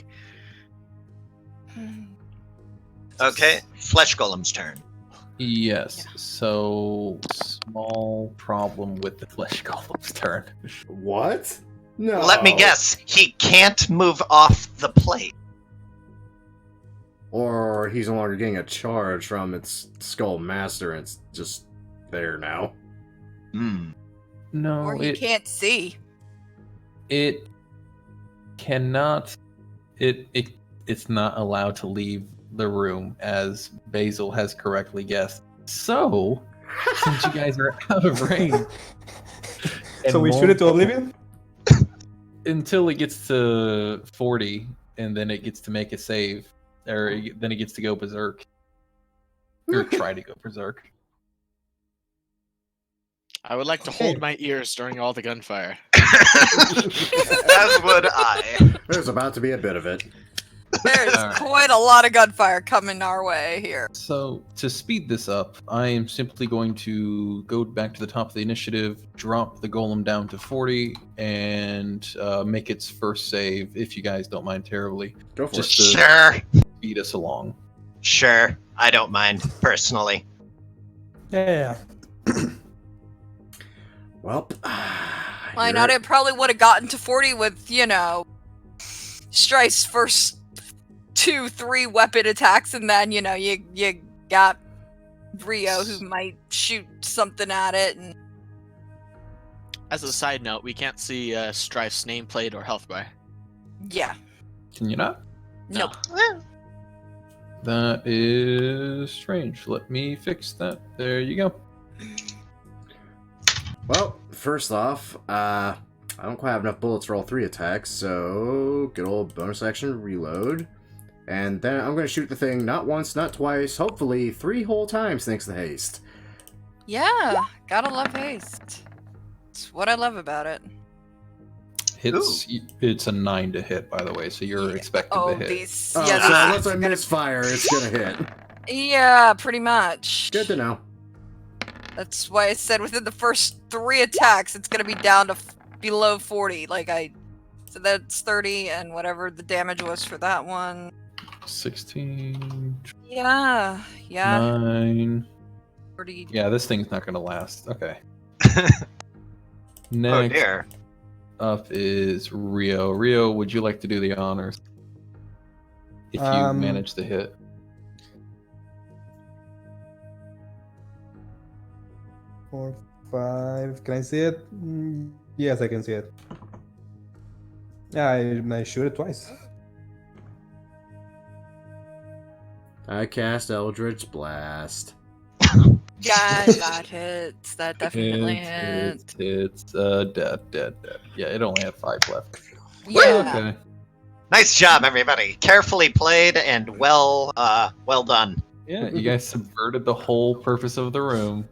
Okay, Flesh Golem's turn. Yes. So small problem with the flesh golem's turn. What? No. Let me guess, he can't move off the plate. Or he's no longer getting a charge from its skull master, and it's just there now. Hmm. No, Or he can't see. it cannot. It's not allowed to leave the room, as Basil has correctly guessed. So, since you guys are out of range, So we shoot it to oblivion? until it gets to 40, and then it gets to make a save, or then it gets to go berserk, or try to go berserk. I would like to hold my ears during all the gunfire. As would I. There's about to be a bit of it. There's Alright. quite a lot of gunfire coming our way here. So, to speed this up, I am simply going to go back to the top of the initiative, drop the golem down to 40, and make its first save, if you guys don't mind terribly, Go for just it. to Sure. speed us along. Sure. I don't mind, personally. Yeah. Well, Why you're not? right. It probably would have gotten to 40 with, Strife's first 2-3 weapon attacks, and then, you got Rio who might shoot something at it. And As a side note, we can't see Strife's nameplate or health bar. yeah, Can you not? nope. That is strange. Let me fix that. There you go. Well, first off, I don't quite have enough bullets for all 3 attacks, so good old bonus action reload. And then I'm going to shoot the thing not once, not twice, hopefully 3 whole times thanks to haste. Yeah, gotta love haste. It's what I love about it. It's a 9 to hit, by the way, so you're Yeah. expected Oh, to hit. these. Oh, Yeah, so this unless is I gonna- misfire, it's going to hit. Yeah, pretty much. Good to know. That's why I said within the first 3 attacks, it's gonna be down to below 40. So that's 30, and whatever the damage was for that one. 16, Yeah, 9. 40. Yeah, this thing's not going to last. Okay. Oh Next dear. up is Rio. Rio, would you like to do the honors? If you manage to hit. Four, 5. Can I see it? Yes, I can see it. Yeah, I shoot it twice. I cast Eldritch Blast. Yeah, that hits. That definitely hits. It's dead. Yeah, it only had 5 left. Yeah. Okay. Nice job, everybody. Carefully played and well done. Yeah, you guys subverted the whole purpose of the room.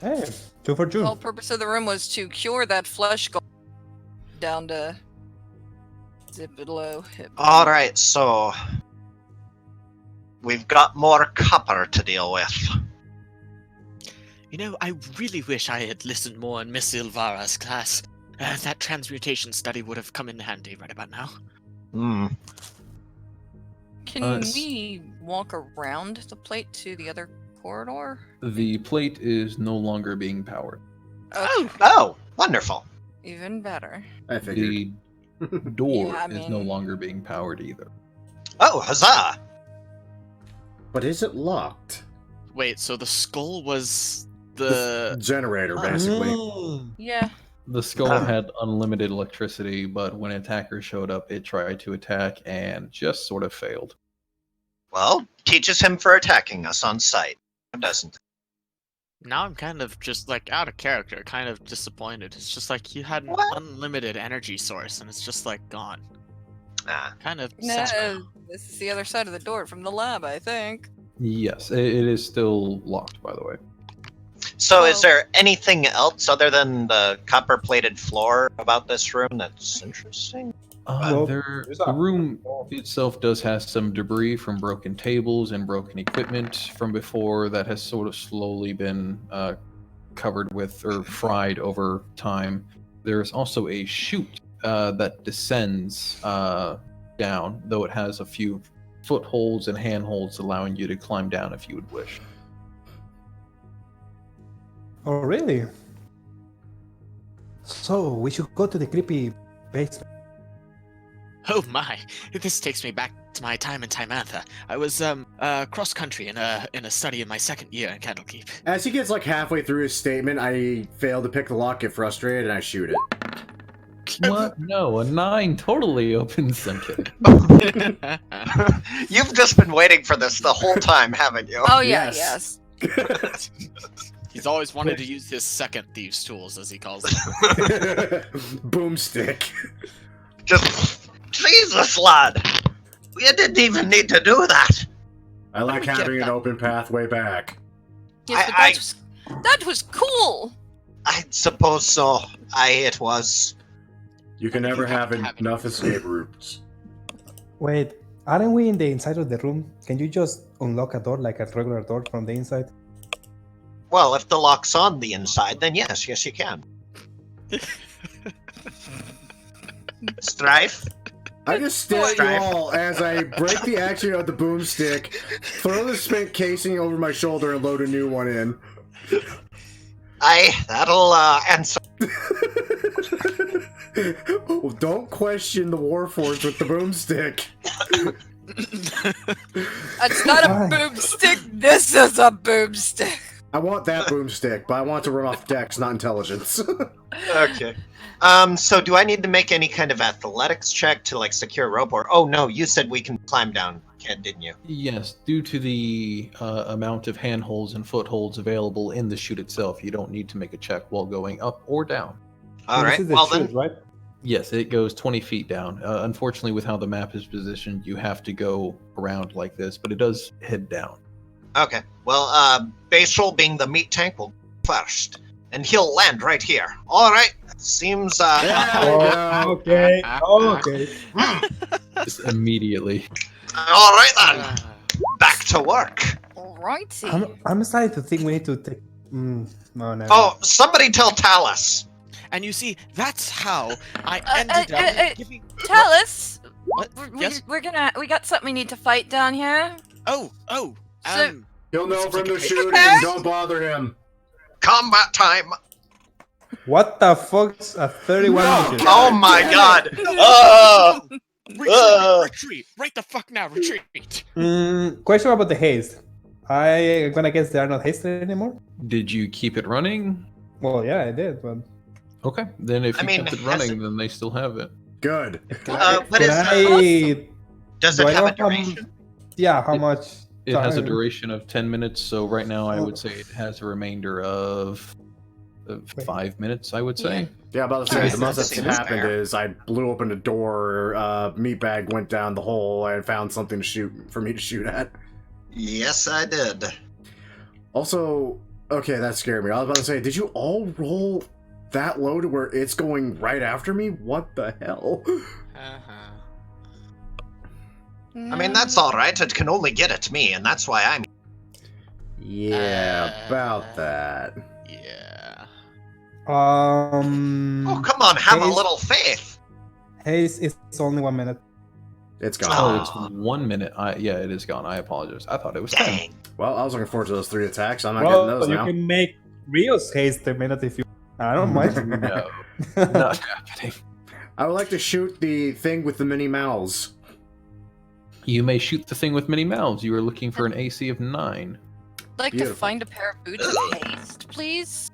Hey, 2 for 2. The whole purpose of the room was to cure that flesh golem down to zip below hit. All right, so we've got more copper to deal with. I really wish I had listened more in Miss Ilvara's class. That transmutation study would have come in handy right about now. Hmm. Can we walk around the plate to the other corridor? The plate is no longer powered. Okay, Oh, wonderful. even better. I figured. The door Yeah, I is no mean- longer being powered either. Oh, huzzah! But is it locked? Wait, so the skull was the... Generator, basically. Yeah. The skull Oh. had unlimited electricity, but when attackers showed up, it tried to attack and just sort of failed. Well, teaches him for attacking us on sight, doesn't it? Now I'm kind of just out of character, kind of disappointed. It's just you had an What? unlimited energy source and it's just gone. Kind of. No, sad. this is the other side of the door from the lab, I think. Yes, it is still locked, by the way. So, is Well- there anything else other than the copper-plated floor about this room that's interesting? Well, The room itself does have some debris from broken tables and broken equipment from before that has sort of slowly been covered with or fried over time. There is also a chute that descends down, though it has a few footholds and handholds allowing you to climb down if you would wish. Oh, really? So, we should go to the creepy basement. Oh my! This takes me back to my time in Timantha. I was cross country in a study in my second year in Candlekeep. As he gets like halfway through his statement, I fail to pick the lock, get frustrated, and I shoot it. What? No, a 9 totally opens. I'm kidding. You've just been waiting for this the whole time, haven't you? Oh yeah, Yes. yes. He's always wanted to use his second thieves' tools, as he calls them. Boomstick. Just, Jesus, lad! You didn't even need to do that! I like we get having an that? open pathway back. Yes, but I- that was cool. I suppose so. It was. You can I think never you have have to have it. enough escape routes. Wait, aren't we in the inside of the room? Can you just unlock a door like a regular door from the inside? Well, if the lock's on the inside, then yes, you can. Strife? I just stare at you all as I break the action of the boomstick, throw the spent casing over my shoulder, and load a new one in. That'll answer. Well, don't question the Warforged with the boomstick. It's not a Why? boomstick. This is a boomstick. I want that boomstick, but I want it to run off dex, not intelligence. Okay. So do I need to make any kind of athletics check to like secure rope, or oh no, you said we can climb down, didn't you? Yes, due to the amount of handholds and footholds available in the chute itself, you don't need to make a check while going up or down. All This right. is the Well chute, then, right? Yes, it goes 20 feet down. Unfortunately, with how the map is positioned, you have to go around like this, but it does head down. okay. Well, Basil, being the meat tank, will go first, and he'll land right here. All right. Seems. There we go. Okay. Okay. Just immediately. All right then. Back to work. Alrighty. I'm starting to think we need to take. No, no. Oh, somebody tell Talus. And you see, that's how I Uh, ended uh, up giving. Talus, What? Yes? we got something we need to fight down here. Oh. So- He'll know from the Okay. shooting, don't bother him. Combat time. What the fuck's a 31 No. inches? Oh my God. Retreat! Right the fuck now! Retreat! Question about the haste. I'm gonna guess they are not hasted anymore. Did you keep it running? Well, yeah, I did, but Okay, then if I you mean, kept it has running, it- then they still have it. Good. What can is? I? Does do it I have a know how- duration? Yeah, how much? It has a time? duration of 10 minutes, so right now I Oh. would say it has a remainder of 5 minutes, I would say. Yeah, about to say, Alright, the most that that's seems happened fair. is I blew open a door, meatbag went down the hole, and found something to shoot for me to shoot at. Yes, I did. Also, okay, that scared me. I was about to say, did you all roll that low to where it's going right after me? What the hell? Uh-huh. I mean, that's all right. It can only get at me, and that's why I'm. Yeah, about that. Yeah. Oh, come on, have a Haste- little faith. Haste is only 1 minute. It's Oh, gone. it's 1 minute. Yeah, it is gone. I apologize. I thought it was 10. Dang. Well, I was looking forward to those 3 attacks. I'm not Well, getting those you now. can make Rio's haste a minute if you. I don't mind. No, not happening. I would like to shoot the thing with the mini mouths. You may shoot the thing with mini mouths. You are looking for an AC of 9. I'd like to Beautiful. find a pair of boots of haste, please.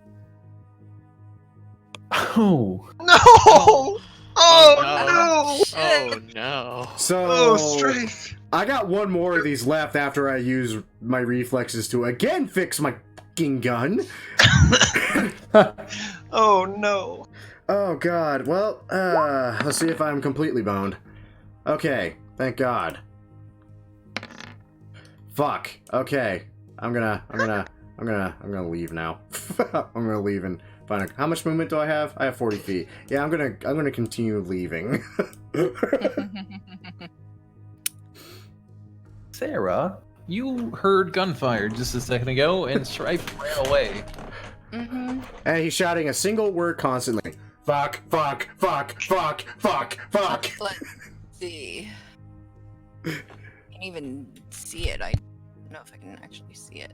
Oh, No! Oh, Oh, no! Oh no. So, Oh, Strafe. I got one more of these left after I use my reflexes to again fix my fucking gun. Oh, no. Oh god, well, let's see if I'm completely boned. Okay, thank God. Fuck. Okay, I'm gonna leave now. I'm gonna leave and find how much movement do I have? I have 40 feet. Yeah, I'm gonna continue leaving. Sarah, you heard gunfire just a second ago, and Stripe ran away. Mm-hmm. And he's shouting a single word constantly. Fuck, fuck, fuck, fuck, fuck, fuck. Let's see. Can't even see it. I don't know if I can actually see it.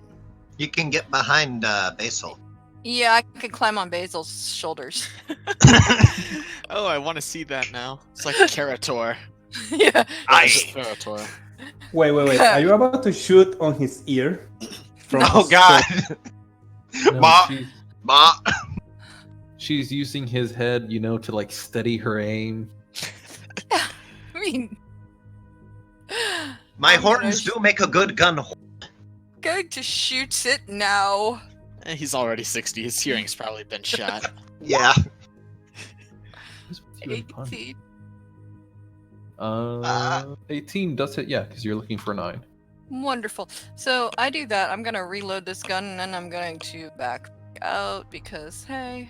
You can get behind Basil. Yeah, I could climb on Basil's shoulders. Oh, I want to see that now. It's like Kerator. Yeah. Kerator. Wait. Are you about to shoot on his ear? Oh his- God! No, Ma, she's, ma. she's using his head, to like steady her aim. I mean, My I'm gonna horns do make a good gun. going to shoot it now. He's already 60. His hearing's probably been shot. Yeah. What's with you and punch? 18. 18 does hit, yeah, because you're looking for 9. Wonderful. So I do that. I'm gonna reload this gun and then I'm going to back out because hey,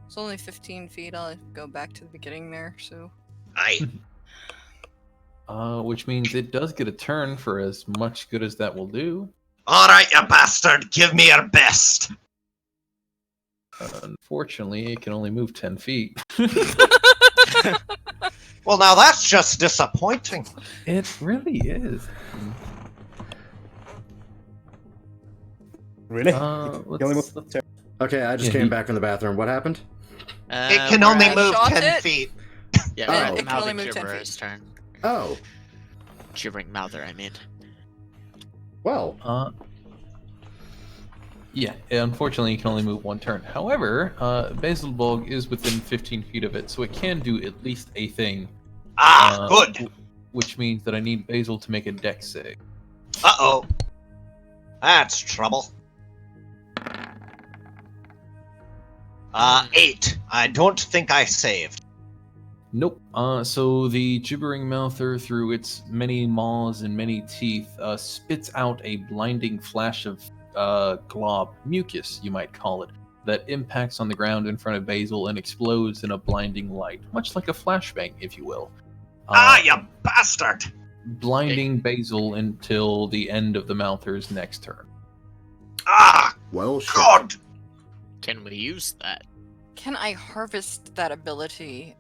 it's only 15 feet. I'll go back to the beginning there. So Aye. Which means it does get a turn for as much good as that will do. All right, you bastard. Give me your best. Unfortunately, it can only move 10 feet. Well, now that's just disappointing. It really is. Really? Let's, You only moved let's- 10. Okay, I just Yeah, came he- back from the bathroom. What happened? It can only I move shot 10 it. feet. Yeah, Oh. right, It can only mouthing move 10 gibberer's feet. turn. Oh, Gibbering mouther, I mean. well. Yeah, unfortunately, it can only move 1 turn. However, Basilbog is within 15 feet of it, so it can do at least a thing. Good. Which means that I need Basil to make a dex save. Uh-oh. That's trouble. 8. I don't think I saved. Nope. So the gibbering mouther, through its many maws and many teeth, spits out a blinding flash of glob, mucus, you might call it, that impacts on the ground in front of Basil and explodes in a blinding light, much like a flashbang, if you will. You bastard! Blinding Basil until the end of the mouther's next turn. Well, shit. God! Can we use that? can I harvest that ability?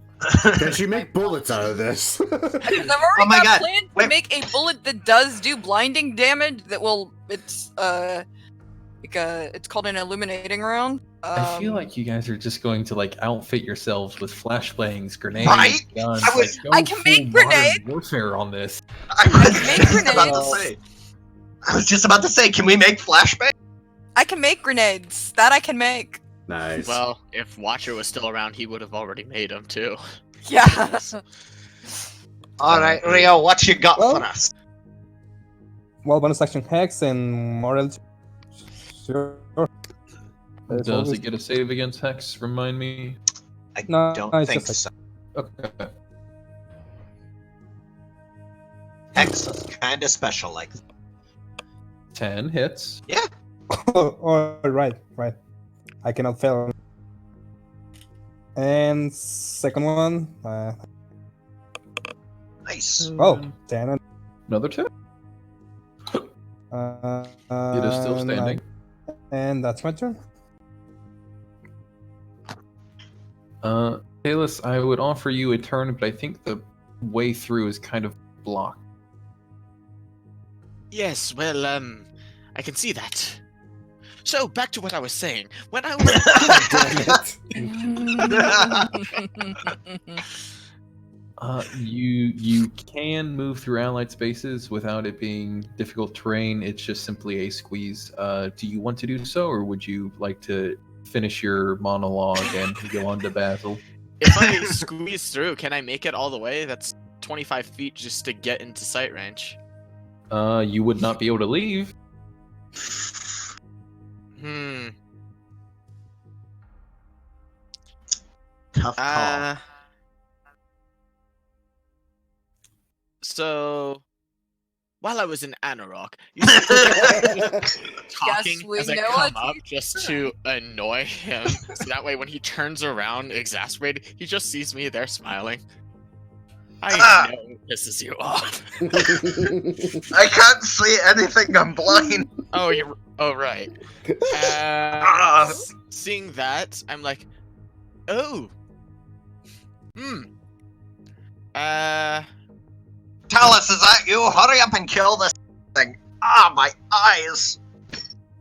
Can she make bullets out of this? Because I've already Oh my got God, plans to wait. make a bullet that does do blinding damage. That will. It's it's called an illuminating round. I feel like you guys are just going to like outfit yourselves with flashbangs, grenades, Right? guns. I was- like, go I can make full modern grenades. warfare on this. I make was just about to grenades. say. I was just about to say, can we make flashbang? I can make grenades. That I can make. Nice. Well, if Watcher was still around, he would have already made them too. Yeah. All right, Rio, what you got Well- for us? Well, bonus action Hex and Moral. Sure. There's Does always- it get a save against Hex? Remind me. I No, don't it's think just so. Okay. Hex is kind of special like that. 10 hits. Oh, right. I cannot fail. And second one. Nice. Oh, 10. And, Another 10. It is still standing. And that's my turn. Talus, I would offer you a turn, but I think the way through is kind of blocked. Yes, well, I can see that. So, back to what I was saying. When I was... You can move through allied spaces without it being difficult terrain. It's just simply a squeeze. Do you want to do so, or would you like to finish your monologue and go on to Basil? If I squeeze through, can I make it all the way? That's 25 feet just to get into sight range. You would not be able to leave. Tough call. So, while I was in Anarok, you talking we as I know come what up you're just doing. to annoy him. So that way, when he turns around exasperated, he just sees me there smiling. I know it pisses you off. I can't see anything. I'm blind. Oh, right. Seeing that, I'm like, oh. Talus, is that you? Hurry up and kill this thing. My eyes.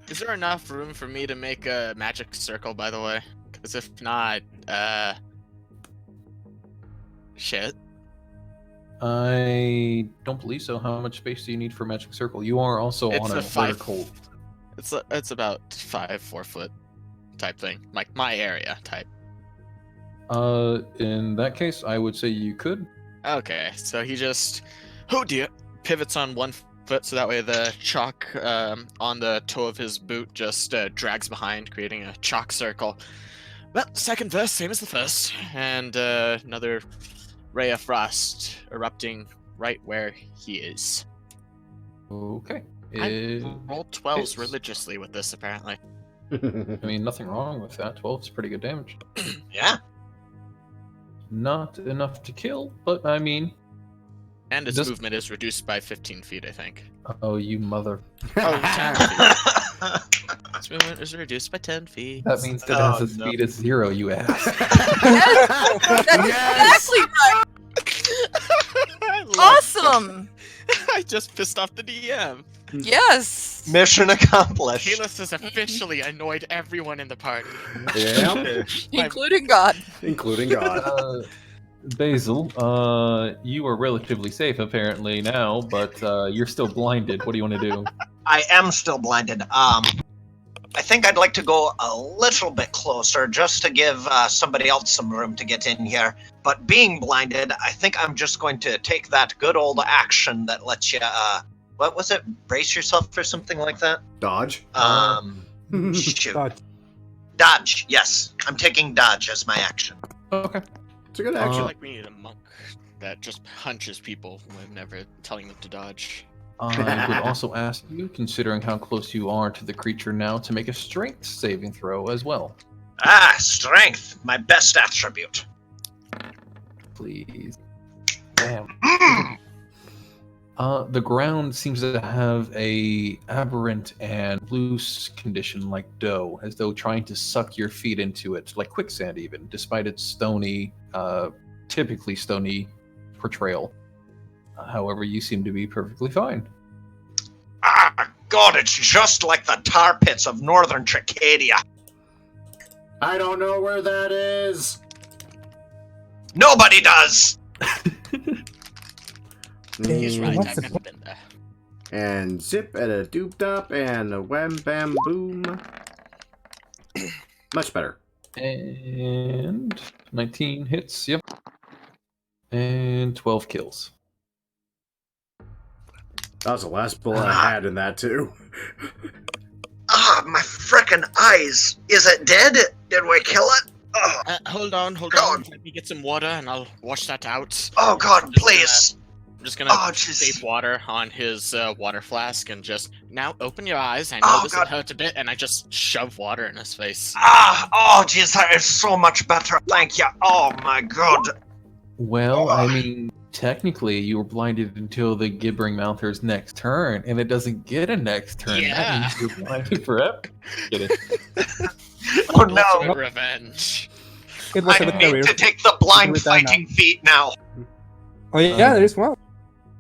Is there enough room for me to make a magic circle, by the way? Because if not, shit. I don't believe so. How much space do you need for magic circle? You are also It's on a a five- vertical. It's about 4 foot type thing, like my area type. In that case, I would say you could. Okay, so he just, oh dear, pivots on 1 foot, so that way the chalk on the toe of his boot just drags behind, creating a chalk circle. Well, second verse, same as the first, and another ray of frost erupting right where he is. Okay. I roll 12s hits. religiously with this, apparently. I mean, nothing wrong with that. 12 is pretty good damage. Yeah. Not enough to kill, but I mean, And its Just- movement is reduced by 15 feet, I think. oh, you mother. Oh, 10 feet. Its movement is reduced by 10 feet. That means it Oh, has a no. speed of 0, you ass. That's Yes! exactly right. I love- Awesome. I just pissed off the DM. Yes. Mission accomplished. Kalis has officially annoyed everyone in the party. Yeah, Including God. including God. Basil, you are relatively safe apparently now, but you're still blinded. What do you want to do? I am still blinded. I think I'd like to go a little bit closer just to give somebody else some room to get in here. But being blinded, I think I'm just going to take that good old action that lets you, what was it? Brace yourself or something like that? Dodge. Shoot. Dodge. Dodge, yes. I'm taking dodge as my action. Okay. It's a good I feel action. like we need a monk that just punches people whenever telling them to dodge. I would also ask you, considering how close you are to the creature now, to make a strength saving throw as well. Strength, my best attribute. Please. Damn. The ground seems to have a aberrant and loose condition like dough, as though trying to suck your feet into it, like quicksand even, despite its stony, typically stony portrayal. However, you seem to be perfectly fine. God, it's just like the tar pits of northern Tricadia. I don't know where that is. Nobody does! He's right, What's I've the never been there. And zip and a doop dop and a wham bam boom. Much better. And 19 hits, yep. And 12 kills. That was the last bullet I had in that too. My frickin' eyes. Is it dead? Did we kill it? Hold on. God. Let me get some water and I'll wash that out. Oh God, please. I'm just gonna Oh, jeez. save water on his water flask and just, now open your eyes. I know Oh, this God. will hurt a bit, and I just shove water in his face. Oh jeez, that is so much better. Thank you. Oh my God. Well, I mean, technically, you were blinded until the gibbering mouther's next turn, and it doesn't get a next turn. Yeah. That means you're blinded forever. Get it? Oh no. Ultimate revenge. It was a I bit need career. to take the blind Retire now. fighting feat now. Oh yeah, there is one.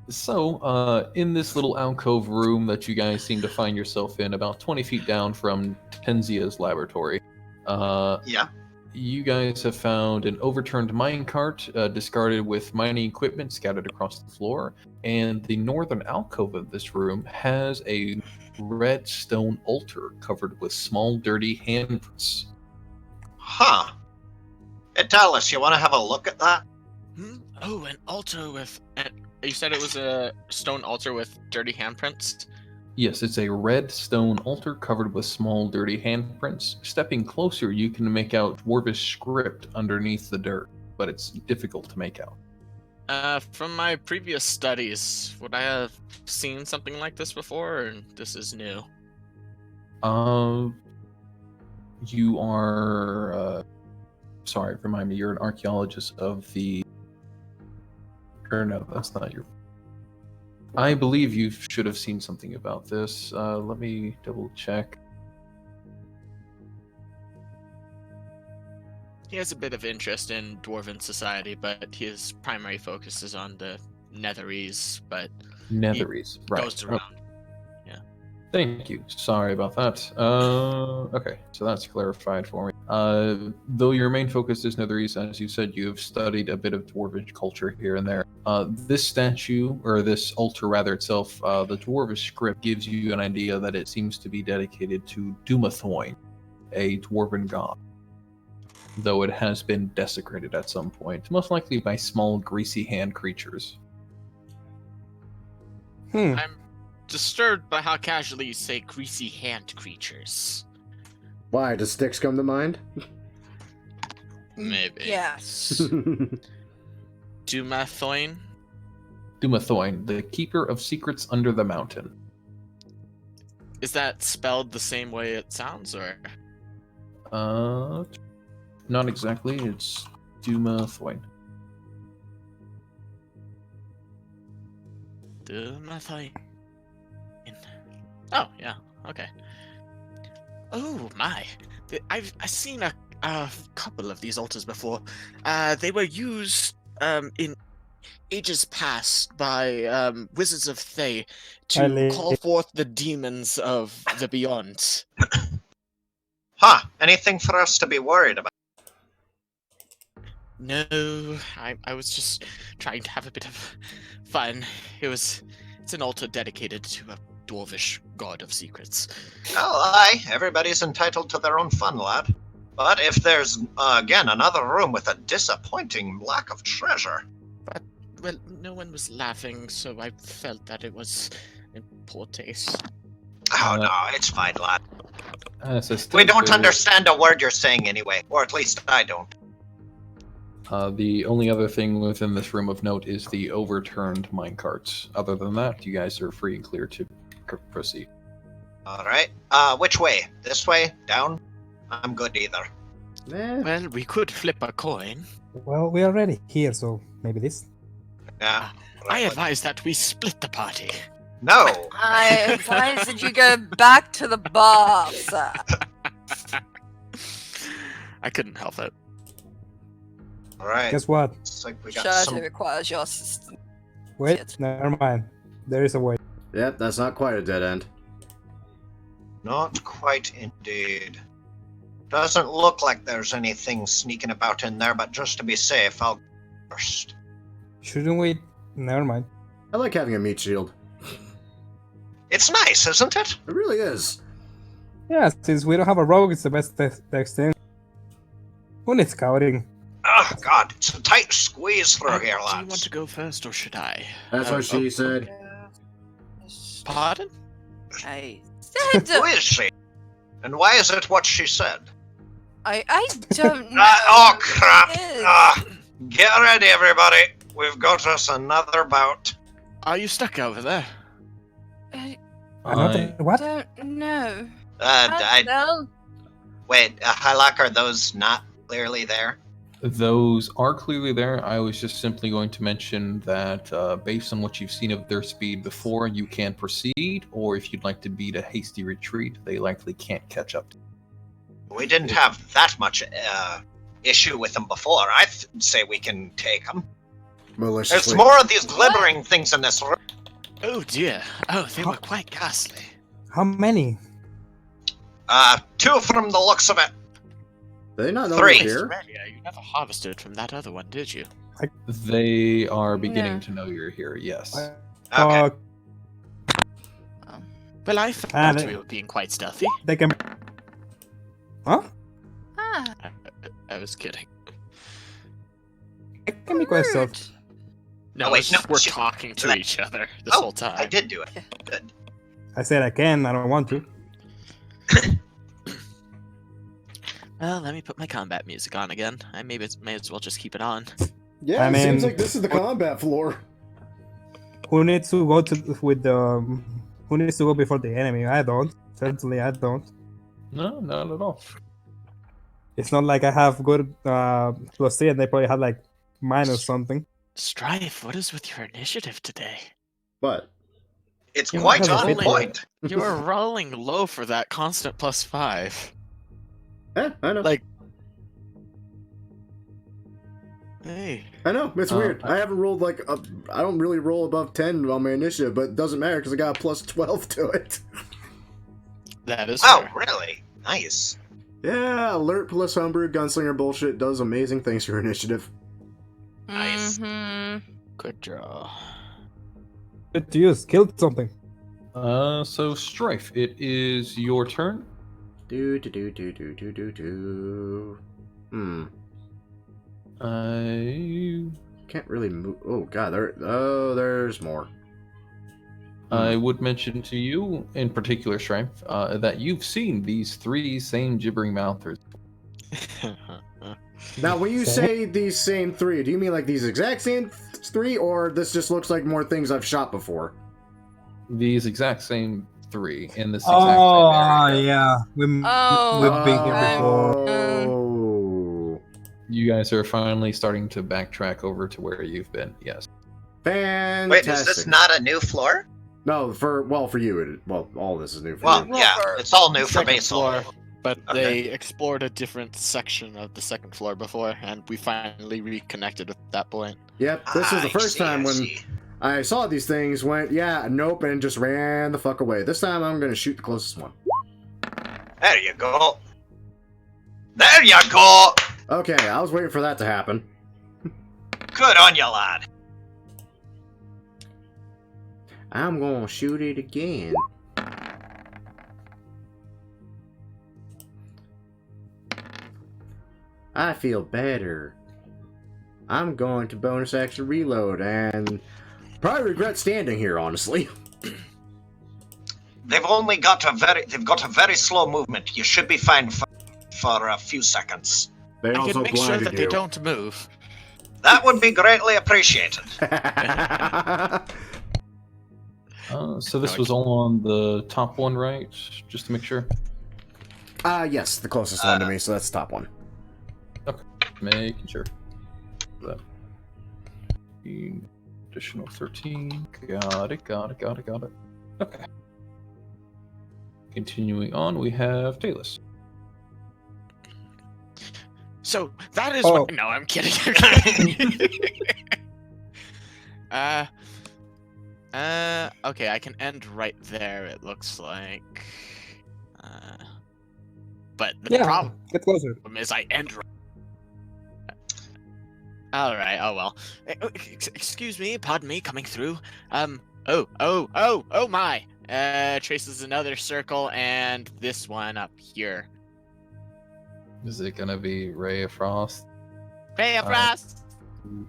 So, in this little alcove room that you guys seem to find yourself in, about 20 feet down from Tenzia's laboratory, Yeah. you guys have found an overturned minecart discarded with mining equipment scattered across the floor, and the northern alcove of this room has a red stone altar covered with small, dirty handprints. Huh. Hey, Talus, you want to have a look at that? Oh, an altar with... you said it was a stone altar with dirty handprints? Yes, it's a red stone altar covered with small, dirty handprints. Stepping closer, you can make out Dwarvish script underneath the dirt, but it's difficult to make out. From my previous studies, would I have seen something like this before, or this is new? You are. Sorry, remind me. You're an archaeologist of the. Or no, that's not your. I believe you should have seen something about this. Let me double check. He has a bit of interest in dwarven society, but his primary focus is on the Netherese, but Netherese, right? goes around. Thank you. Sorry about that. Okay, so that's clarified for me. Though your main focus is Netherese, as you said, you have studied a bit of dwarvish culture here and there. This statue, or this altar rather itself, the dwarvish script gives you an idea that it seems to be dedicated to Dumathoin, a dwarven god. Though it has been desecrated at some point, most likely by small, greasy hand creatures. I'm disturbed by how casually you say greasy hand creatures. Why? Does sticks come to mind? Maybe. Yes. Dumathoin? Dumathoin, the keeper of secrets under the mountain. Is that spelled the same way it sounds, or? Not exactly. It's Dumathoin. Dumathoin. Oh, yeah. Okay. Oh, my. I've seen a couple of these altars before. They were used in ages past by wizards of Thay to call forth the demons of the beyond. Huh, anything for us to be worried about? No, I was just trying to have a bit of fun. It's an altar dedicated to a dwarvish god of secrets. Oh, aye, everybody's entitled to their own fun, lad. But if there's, again, another room with a disappointing lack of treasure... Well, no one was laughing, so I felt that it was in poor taste. Oh, no, it's fine, lad. So We don't understand a word you're saying anyway, or at least I don't. The only other thing within this room of note is the overturned minecarts. Other than that, you guys are free and clear to proceed. Alright, which way? This way? Down? I'm good either. Well, we could flip a coin. Well, we are already here, so maybe this. Yeah. I advise that we split the party. No! I advise that you go back to the bar, sir. I couldn't help it. Alright. Guess what? Looks like we got Charity some... requires your assistance. Wait, Shit. never mind. There is a way. Yep, that's not quite a dead end. Not quite indeed. Doesn't look like there's anything sneaking about in there, but just to be safe, I'll go first. Shouldn't we? Never mind. I like having a meat shield. It's nice, isn't it? It really is. Yeah, since we don't have a rogue, it's the best extent. Who needs scouting? Oh, God, it's a tight squeeze through here, Do lads. you want to go first, or should I? That's what she said. Pardon? I Who said is she? And why is it what she said? I don't know. Oh, crap! It is. Get ready, everybody. We've got us another bout. Are you stuck over there? What? Don't know. Wait, Hilak, are those not clearly there? Those are clearly there. I was just simply going to mention that based on what you've seen of their speed before, you can proceed, or if you'd like to beat a hasty retreat, they likely can't catch up. We didn't have that much issue with them before. I'd say we can take them. There's Maliciously. more of these glittering things in this room. Oh dear. Oh, they were quite ghastly. How many? 2 from the looks of it. They not know 3. we're here. Australia, you never harvested from that other one, did you? They are beginning Yeah. to know you're here, yes. Okay. Well, I thought they- we were being quite stealthy. They can. Huh? Ah, I was kidding. They can be quite rude. soft. No, Oh, wait, it's just no, we're shit. talking to Let- each other this Oh, whole time. I did do it. Good. I said I can. I don't want to. Well, let me put my combat music on again. I may as well just keep it on. Yeah, I it seems mean- like this is the combat floor. Who needs to go who needs to go before the enemy? I don't. Certainly, I don't. No, not at all. It's not like I have good +3 and they probably have like minus something. Strife, what is with your initiative today? But It's You quite have a on fit point. You are rolling low for that constant +5. I know. Like, hey. I know, it's weird. I- I haven't rolled I don't really roll above 10 on my initiative, but it doesn't matter because I got a +12 to it. That is Oh, fair. really? Nice. Yeah, alert plus homebrew gunslinger bullshit does amazing things for your initiative. Nice. Mhm. Good draw. Good to use. Killed something. So Strife, it is your turn. Do. I Can't really move. Oh god, there's more. I would mention to you, in particular, Strife, that you've seen these 3 same gibbering mouthers. Now, when you So- say these same 3, do you mean like these exact same 3, or this just looks like more things I've shot before? These exact same 3 in this exact Oh, same area. yeah. Oh, We've been here okay. before. Oh, You guys are finally starting to backtrack over to where you've been. Yes. fantastic! Wait, is this not a new floor? No, for you. All this is new for Well, you. Well, yeah, for- it's all new for Second Basil. floor, but Okay. they explored a different section of the second floor before, and we finally reconnected at that point. Yep, this is the I first see, time I when see. I saw these things, went, yeah, nope, and just ran the fuck away. This time I'm gonna shoot the closest one. There you go. There you go. Okay, I was waiting for that to happen. Good on you, lad. I'm gonna shoot it again. I feel better. I'm going to bonus action reload and probably regret standing here, honestly. They've got a very slow movement. You should be fine for a few seconds. They I also can make sure blinded that they you. don't move. That would be greatly appreciated. So this was all on the top one, right? Just to make sure. Yes, the closest one to me, so that's the top one. Making sure. That. Additional 13. Got it. Okay. Continuing on, we have Talus. So that is Oh. what. No, I'm kidding. Okay, I can end right there. It looks like. But the Yeah, problem get closer. is I end. All right. Oh well. Excuse me. Pardon me. Coming through. Oh my. Traces another circle and this one up here. Is it gonna be Ray of Frost? Ray of Frost.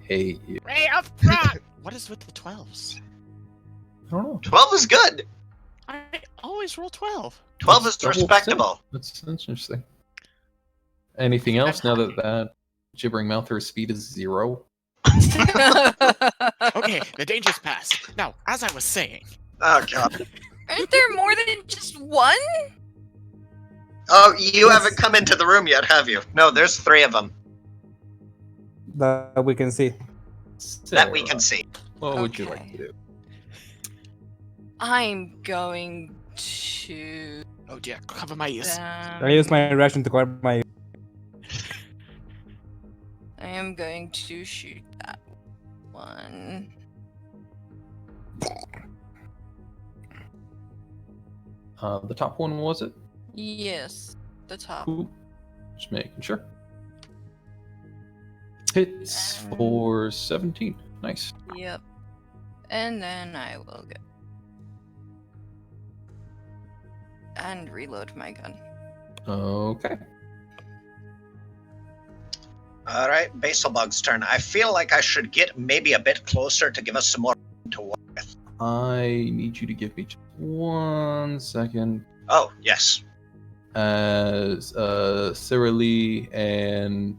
Hate you. Ray of Frost. What is with the 12s? I don't know. 12 is good. I always roll 12. 12 is Double respectable. That's interesting. Anything else now that gibbering mouther's speed is 0? Okay, the danger's past. Now, as I was saying, Oh god. Aren't there more than just one? Oh, you haven't come into the room yet, have you? No, there's 3 of them That we can see. that we can see. What would you like Okay. to do? I'm going to. oh dear, cover my ears. I use my reaction to cover my. I am going to shoot that one. The top one, was it? Yes, the top. Cool. Just making sure. Hits for 17. Nice. Yep. And then I will go and reload my gun. Okay. All right, Basilbog's turn. I feel like I should get maybe a bit closer to give us some more to work with. I need you to give me just 1 second. Oh, yes. as Sarah Lee and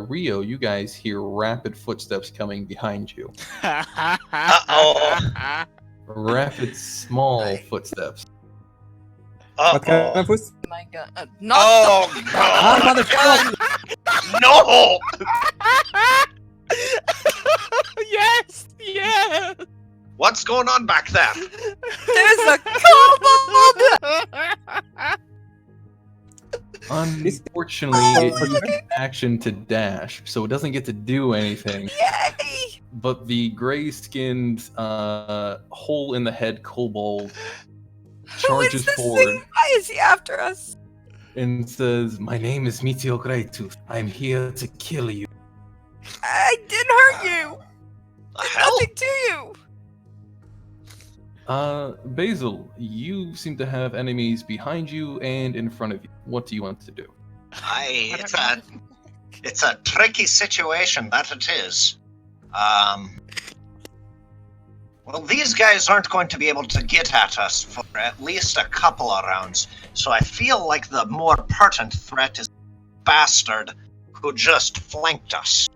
Rio, you guys hear rapid footsteps coming behind you. Uh-oh. Rapid, small footsteps. What kind Uh-oh. of food? Oh my god. Not Oh, Ah, God. motherfucker! No! Yes! Yes! What's going on back there? there's a kobold! Unfortunately, Oh, it uses look at- action to dash, so it doesn't get to do anything. Yay! But the gray-skinned, hole in the head kobold Who charges is this forward thing? Why is he after us? and says, "My name is Meteor Greytooth. I'm here to kill you." I didn't hurt you. The hell? Nothing to you. Basil, you seem to have enemies behind you and in front of you. What do you want to do? It's a tricky situation, that it is. Well, these guys aren't going to be able to get at us for at least a couple of rounds, so I feel like the more pertinent threat is the bastard who just flanked us.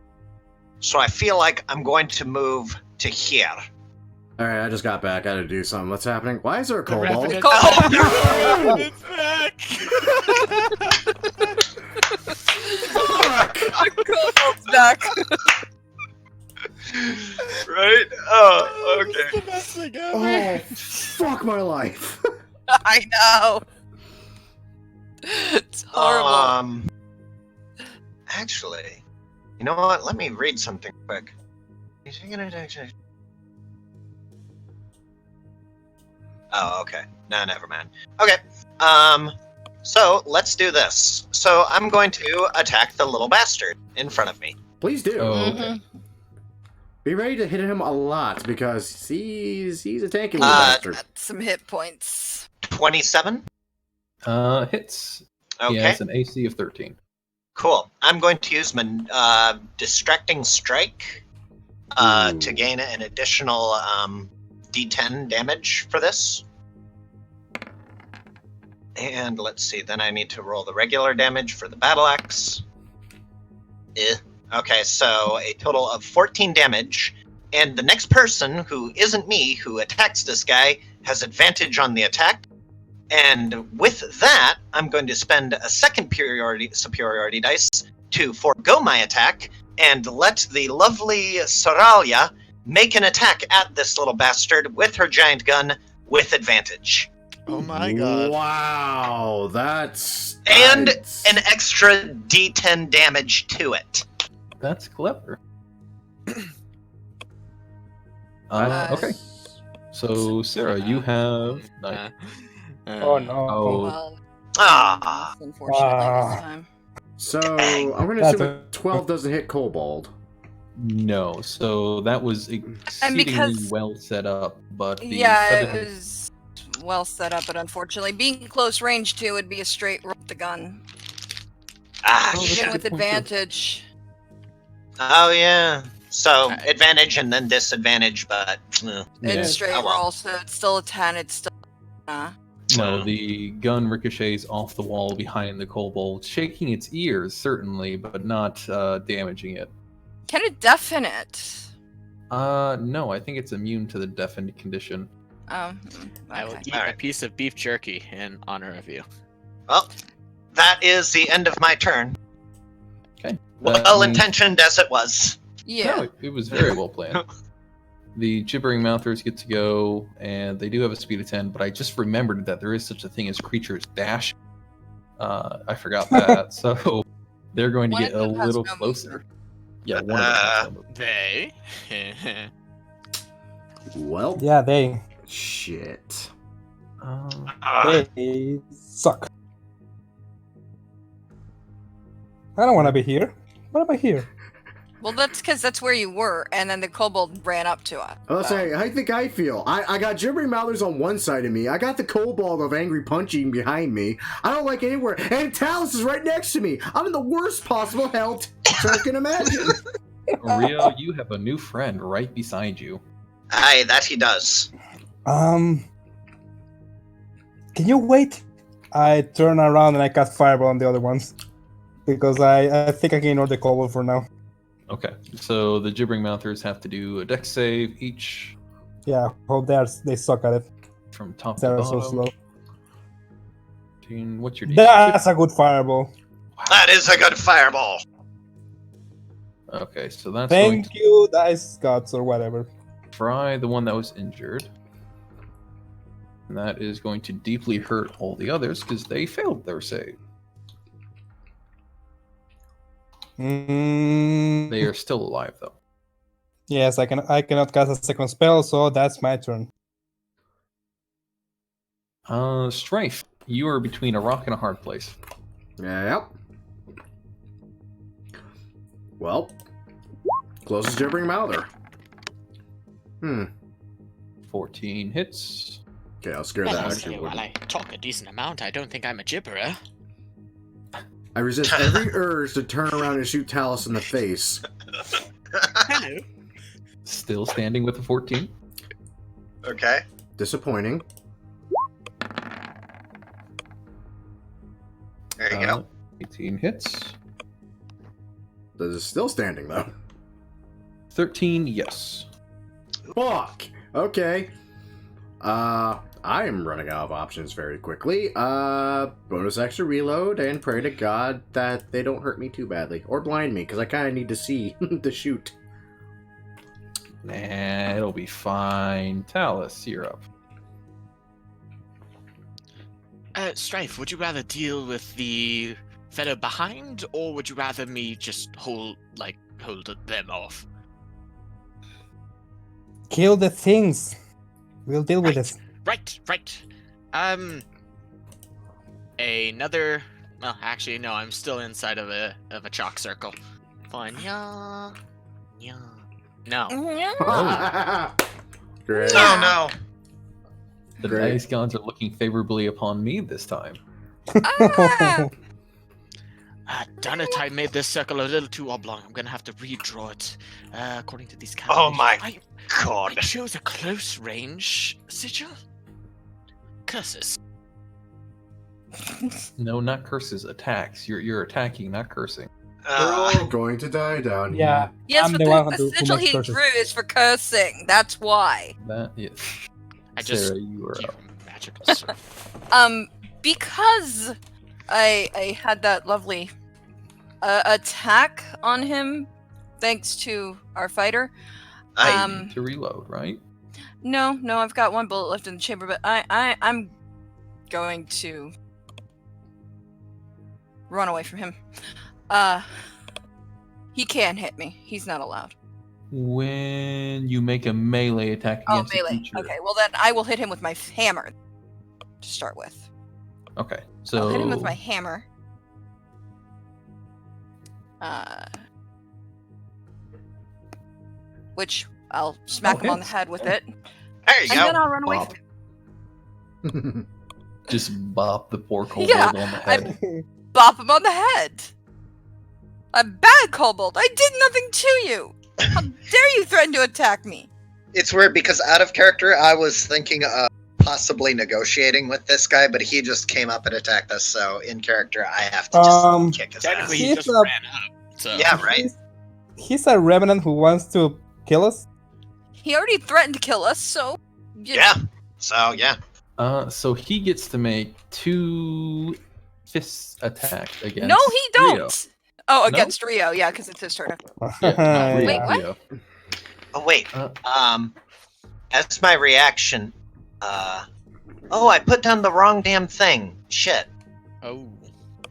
So I feel like I'm going to move to here. Alright, I just got back. I had to do something. What's happening? Why is there a kobold? Revenant- Kobold. It's back! Kobold's back. Right? Oh, This is okay. the best thing ever. Oh, fuck my life. I know. It's horrible. Actually, you know what? Let me read something quick. Oh, okay. No, never mind. Okay. So let's do this. So I'm going to attack the little bastard in front of me. Please do. Oh, Mhm. Be ready to hit him a lot because he's a tanky little bastard. Got some hit points. 27. Hits. Okay. He has an AC of 13. Cool. I'm going to use my distracting strike to Ooh. gain an additional D10 damage for this. And let's see, then I need to roll the regular damage for the battle axe. Okay, so a total of 14 damage. And the next person who isn't me who attacks this guy has advantage on the attack. And with that, I'm going to spend a second superiority dice to forego my attack and let the lovely Saralia make an attack at this little bastard with her giant gun with advantage. Oh my god. Wow, that's... And that's- an extra D10 damage to it. That's clever. Uh, Okay. So, Sarah, you have... Oh no. Oh. Well, Ah. unfortunately this time. So, I'm going to That's assume a- 12 doesn't hit kobold. No, so that was exceedingly because- well set up, but the Yeah, it sudden- was well set up, but unfortunately, being close range too would be a straight roll with the gun. Ah, Oh, that's shit. Even a with good point, too. advantage. Oh, yeah. So, Okay. advantage and then disadvantage, but... Yeah. It's straight Oh, well. roll, so it's still a 10. It's still. No, the gun ricochets off the wall behind the kobold, shaking its ears, certainly, but not damaging it. Can it deafen it? No, I think it's immune to the deafened condition. Oh, I will okay. eat Alright. a piece of beef jerky in honor of you. Well, that is the end of my turn. Okay. Well intentioned as it was. Yeah. No, it was very well planned. The gibbering mouthers get to go, and they do have a speed of 10, but I just remembered that there is such a thing as creatures dash. I forgot that, so they're going to One get of a them has little no closer. movement. Yeah, one of them has no movement. They? Well, Yeah, they shit. Ah, they suck. I don't want to be here. What am I here? Well, that's because that's where you were, and then the kobold ran up to us. I'll say, how do you think I feel? I got gibbering mouthers on one side of me. I got the kobold of angry punching behind me. I don't like anywhere. And Talus is right next to me. I'm in the worst possible health I can imagine. Rio, you have a new friend right beside you. aye, that he does. Can you wait I turn around and I cast Fireball on the other ones. Because I think I can ignore the kobold for now. Okay, so the gibbering mouthers have to do a dex save each Yeah, hope they suck at it. from top to They're bottom. so slow. What's your DC? That's a good Fireball. That is a good fireball. Okay, so that's going Thank to you, Dice Gods or whatever. fry the one that was injured. And that is going to deeply hurt all the others because they failed their save. They are still alive though. Yes, I cannot cast a second spell, so that's my turn. Strife, you are between a rock and a hard place. Yep. Well, closest gibbering mouther. 14 hits. Okay, I'll scare Well, that I'll actually. say, while I talk a decent amount, I don't think I'm a gibberer. I resist every urge to turn around and shoot Talus in the face. Hello. Still standing with a 14. Okay. Disappointing. There you go. 18 hits. This is still standing though. 13, yes. Fuck. Okay. I am running out of options very quickly. Bonus extra reload and pray to God that they don't hurt me too badly or blind me because I kind of need to see to shoot. Nah, it'll be fine. Talus, you're up. Strife, would you rather deal with the fellow behind, or would you rather me just hold them off? Kill the things. We'll deal with Right. this. Right. Another. Well, actually, no. I'm still inside of a chalk circle. Fine. Yeah. No. Great. Oh no. The Great. dice gods are looking favorably upon me this time. Ah! Darn it! I made this circle a little too oblong. I'm gonna have to redraw it. According to these Oh calculations. my I God. chose a close range sigil. Curses. No, not curses, attacks. You're attacking, not cursing. We're all going to die down here. Yeah. Yes, I'm but the one the who sigil makes he curses. drew is for cursing. That's why. That yes. I just Sarah, you are you up. magical sword. Because I had that lovely attack on him, thanks to our fighter. I Need to reload, right? No, I've got one bullet left in the chamber, but I'm going to run away from him. He can hit me. He's not allowed. When you make a melee attack Oh, against a melee. creature. Okay, well then I will hit him with my hammer to start with. Okay, so I'll hit him with my hammer. Which I'll smack him on the hits. head with it, there you and go. then I'll run away Bop. from him. just bop the poor kobold Yeah, on the head. Bop him on the head. A bad kobold. I did nothing to you. How dare you threaten to attack me? It's weird because out of character, I was thinking of possibly negotiating with this guy, but he just came up and attacked us. So in character, I have to just kick his ass. Technically, He's you just a- ran up. So. Yeah, right. He's a revenant who wants to kill us. He already threatened to kill us, so Yeah. So yeah. So he gets to make 2 fist attacks against no, he don't. Rio. Oh, No? against Rio, yeah, because it's his turn. Yeah, not Rio, Wait, what? Rio. Oh wait. Uh, As my reaction, oh, I put down the wrong damn thing. Shit. Oh.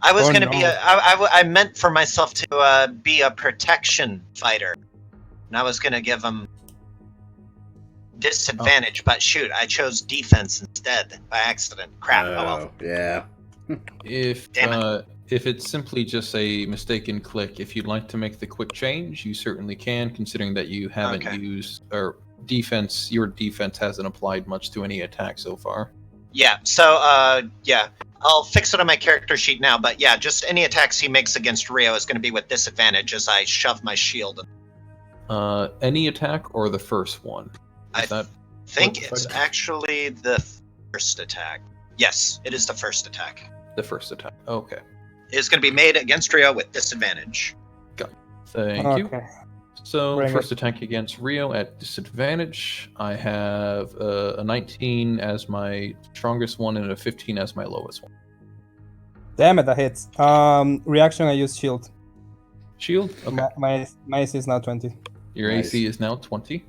I was Oh, gonna be no. I meant for myself to be a protection fighter, and I was gonna give him disadvantage. But shoot, I chose defense instead by accident. Crap. Oh well. Yeah. If Damn if it's simply just a mistaken click, if you'd like to make the quick change, you certainly can, considering that you haven't Okay. used or defense. Your defense hasn't applied much to any attack so far. Yeah. So yeah, I'll fix it on my character sheet now. But yeah, just any attacks he makes against Rio is going to be with disadvantage as I shove my shield. Any attack or the first one? I Is that think what- it's actually the first attack. Yes, it is the first attack. The first attack. Okay. It is going to be made against Rio with disadvantage. Thank you. Okay. So Bring first attack against Rio at disadvantage. I have a 19 as my strongest one and a 15 as my lowest one. Damn it, that hits. Reaction, I use shield. Shield. Okay. My AC is now 20. Your Nice. AC is now 20.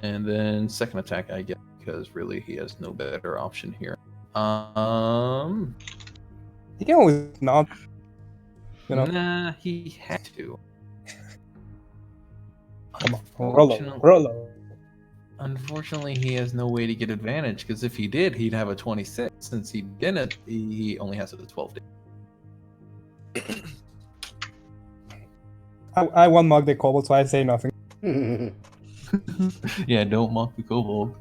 And then second attack, I guess, because really he has no better option here. He can always not. You know, Nah, he had to. come on, roll over. Unfortunately, he has no way to get advantage, because if he did, he'd have a 26. Since he didn't, he only has a 12. I won't mock the kobold, so I say nothing. Yeah, don't mock the kobold.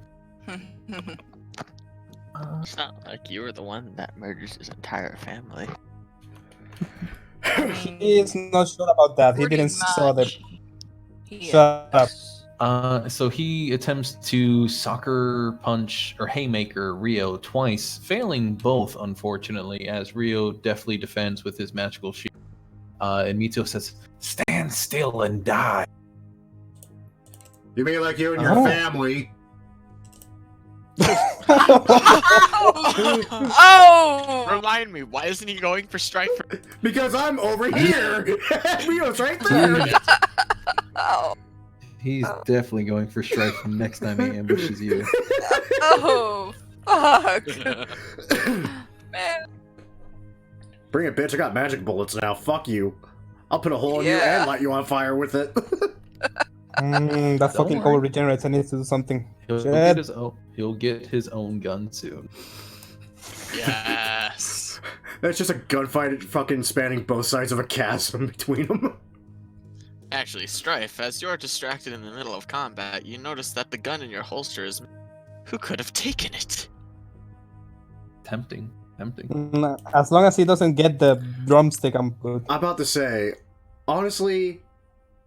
It's not like you were the one that murders his entire family. He is not sure about that. He Pretty didn't saw that. much. Yeah. Shut up. So he attempts to soccer punch or haymaker Rio twice, failing both, unfortunately, as Rio deftly defends with his magical shield. And Mito says, "Stand still and die." You mean like you and your Oh. family? Oh! Remind me, why isn't he going for strike? Because I'm over here. Rio's right there. Oh! He's definitely going for strike next time he ambushes you. Oh! Fuck! Man. Bring it, bitch. I got magic bullets now. Fuck you. I'll put a hole in you Yeah. and light you on fire with it. That fucking worry. kobold regenerates. I need to do something. He'll Shit. get his own gun soon. Yes. That's just a gunfight fucking spanning both sides of a chasm between them. Actually, Strife, as you're distracted in the middle of combat, you notice that the gun in your holster is... Who could have taken it? Tempting. As long as he doesn't get the drumstick, I'm good. I'm about to say, honestly,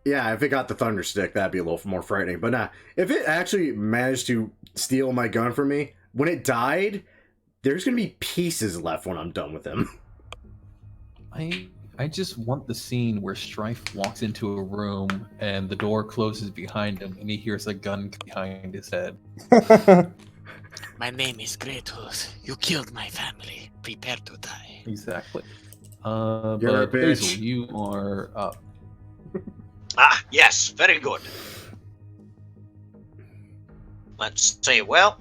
yeah, if it got the thunder stick, that'd be a little more frightening. But nah, if it actually managed to steal my gun from me, when it died, there's gonna be pieces left when I'm done with him. I just want the scene where Strife walks into a room and the door closes behind him and he hears a gun behind his head. My name is Greathooth. You killed my family. Prepare to die. Exactly. You're a But Basil, bitch. you are up. Ah, yes, very good. Let's see, well,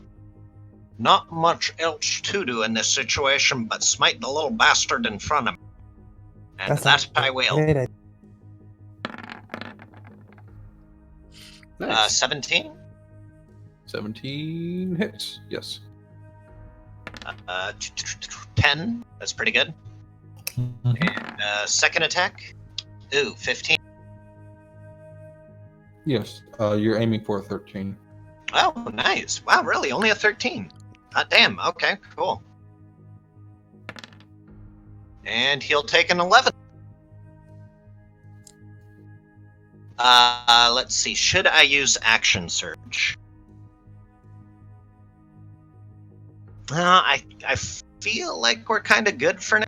not much else to do in this situation but smite the little bastard in front of me. And that I will. Great idea. 17? 17 hits. Yes. 10. That's pretty good. And second attack. Ooh, 15. Yes. You're aiming for a 13. Oh, nice. Wow, really? Only a 13. Damn. Okay, cool. And he'll take an 11. Let's see. Should I use Action Surge? I feel like we're kind of good for now.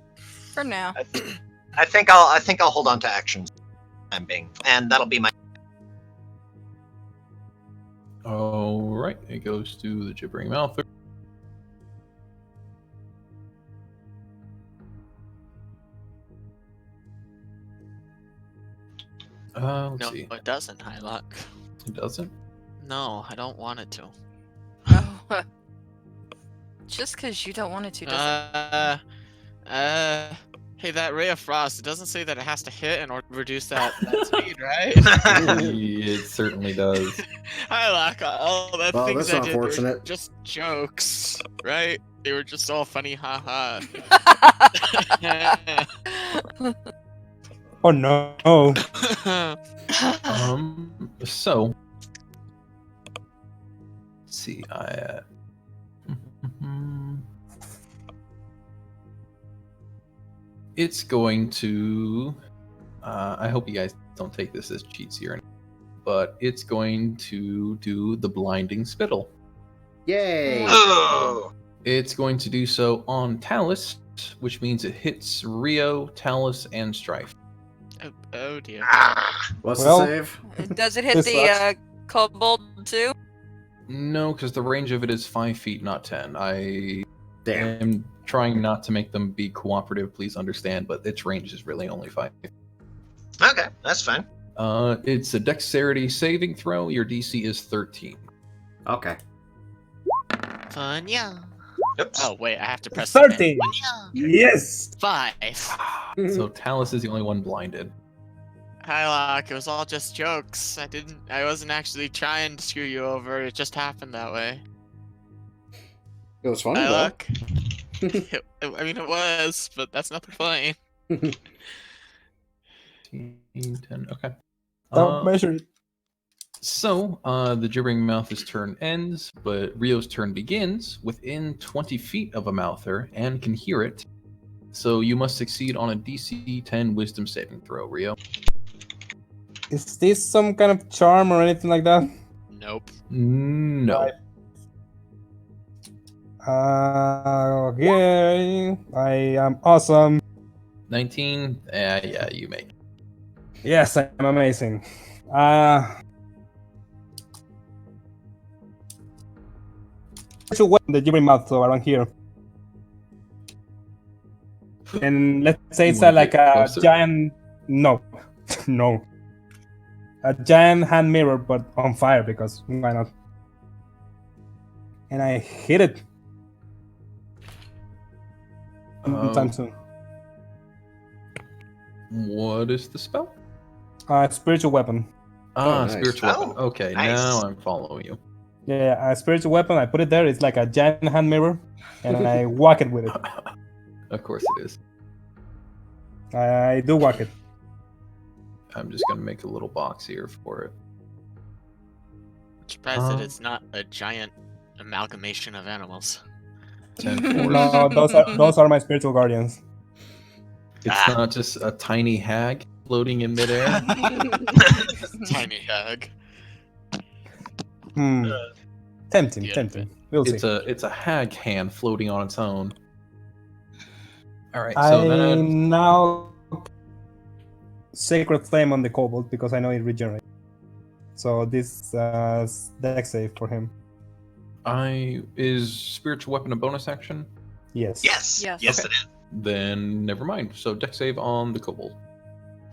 For now. I think I'll hold on to actions. I'm being, and that'll be my. All right. It goes to the gibbering mouther. Let's No, see. it doesn't, Hylock. It doesn't. No, I don't want it to. Oh. Just because you don't want it to doesn't. Hey, that Ray of Frost, it doesn't say that it has to hit in order to reduce that speed, right? It certainly does. Hylock, all the Well, things that's I did were unfortunate. just jokes, right? They were just all funny, haha. Oh no. So let's see. It's going to. I hope you guys don't take this as cheats here, but it's going to do the blinding spittle. Yay! Oh. It's going to do so on Talus, which means it hits Rio, Talus, and Strife. Oh dear. Ah. What's Well- the save? Does it hit This the kobold too? No, because the range of it is 5 feet, not 10. I Damn. am trying not to make them be cooperative, please understand, but its range is really only 5. Okay, that's fine. It's a dexterity saving throw. Your DC is 13. Okay. Fun, yeah. Oops. Oh wait, I have to press. the 13. button. Yes. 5. So Talus is the only one blinded. Hylock, it was all just jokes. I wasn't actually trying to screw you over. It just happened that way. It was funny though. Hylock. I mean, it was, but that's not the point. 10, okay. Don't measure it. So, the gibbering mouth's turn ends, but Rio's turn begins within 20 feet of a mouther and can hear it. So you must succeed on a DC 10 Wisdom saving throw, Rio. Is this some kind of charm or anything like that? Nope. No. Okay. I am awesome. 19? Yeah, you make it. Yes, I'm amazing. Special weapon, the gibbering mouth, so around here. And let's say it's You wanna like get a closer? giant. No, no. A giant hand mirror, but on fire because why not? And I hit it. Anytime soon. What is the spell? Spiritual weapon. nice. Spiritual Oh, weapon. Okay, nice. now I'm following you. Yeah, a spiritual weapon. I put it there. It's like a giant hand mirror, and I whack it with it. Of course it is. I do whack it. I'm just gonna make a little box here for it. Surprised that it's not a giant amalgamation of animals. 10 No, those are my spiritual guardians. It's not just a tiny hag floating in midair. Tiny hag. Tempting, Yeah. tempting. We'll see. It's a hag hand floating on its own. All right, I so then now sacred flame on the kobold because I know it regenerates. So this dex save for him. is spiritual weapon a bonus action? Yes. Yes. Yes. Yes, Okay. it is. Then never mind. So dex save on the kobold.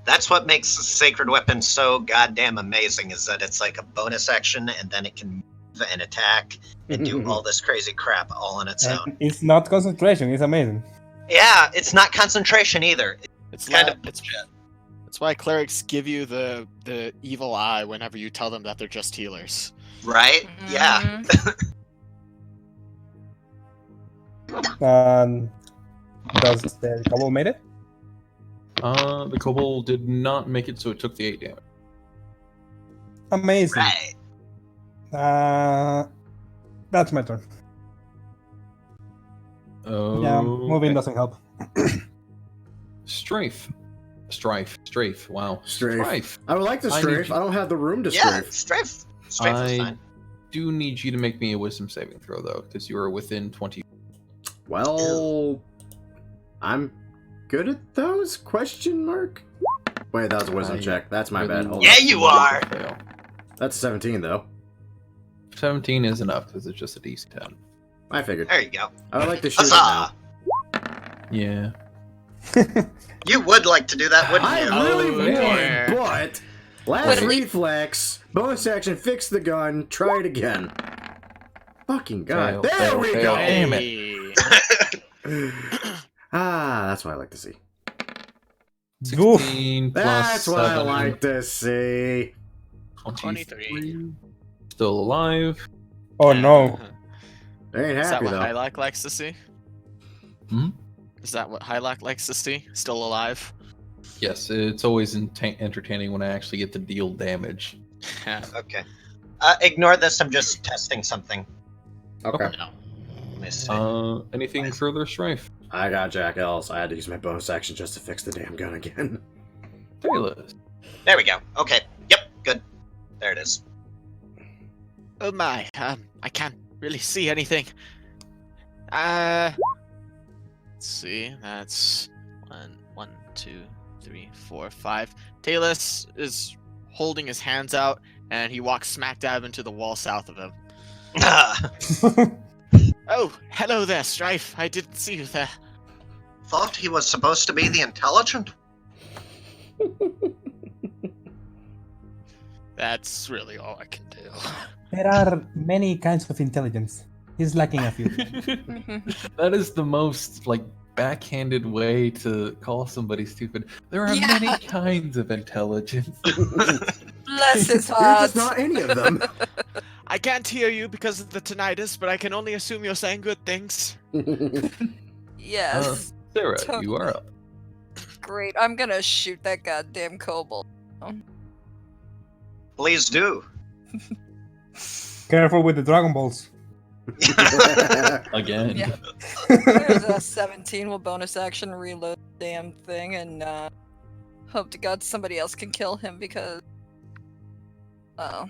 That's what makes the sacred weapon so goddamn amazing, is that it's like a bonus action, and then it can move and attack and do all this crazy crap all on its own. And it's not concentration. It's amazing. Yeah, it's not concentration either. It's kind not, it's why clerics give you the evil eye whenever you tell them that they're just healers. Right? Yeah. Mhm. Does the kobold made it? The kobold did not make it, so it took the 8 damage. Amazing. Right. That's my turn. Oh, Yeah, moving doesn't help. Strife. Wow. Strafe. I would like to I need strafe. you- I don't have the room to Yeah, strafe. strafe. Strafe is I fine. do need you to make me a wisdom saving throw, though, because you are within 20. Well, I'm good at those? Question mark? Wait, that was a wisdom I check. That's my bad. Hold Yeah, on. you are. Fail. That's 17 though. 17 is enough because it's just a DC 10. I figured. There you go. I would like to shoot it now. Huzzah! Yeah. You would like to do that, wouldn't I you? really Oh, would, dear. but last But at least- reflex, bonus action, fix the gun, try it again. Fucking god. Fail, There fail, we fail. go. Damn it. Hey. That's what I like to see. 16 plus That's what I 7. like to see. 23. Still alive. Oh no. They ain't Is that happy what though. Hylock likes to see? Hmm? Is that what Hylock likes to see? Still alive? Yes, it's always entertaining when I actually get to deal damage. Okay. Ignore this. I'm just testing something. Okay. No. Let me see. Anything further, Strife? I got Jack Ellis. I had to use my bonus action just to fix the damn gun again. Taylor. There we go. Okay. Yep. Good. There it is. Oh my, I can't really see anything. Let's see, that's 1, 2, 3, 4, 5. Talus is holding his hands out, and he walks smack dab into the wall south of him. Oh, hello there, Strife. I didn't see you there. Thought he was supposed to be the intelligent. That's really all I can do. There are many kinds of intelligence. He's lacking a few. That is the most like backhanded way to call somebody stupid. There are Yeah. many kinds of intelligence. Bless his You're heart. just not any of them. I can't hear you because of the tinnitus, but I can only assume you're saying good things. Yes. Sarah, Totally. you are up. Great. I'm gonna shoot that goddamn kobold. Please do. Careful with the Dragon Balls. Again. Yeah. There's a 17. We'll bonus action reload the damn thing and hope to God somebody else can kill him because. Oh.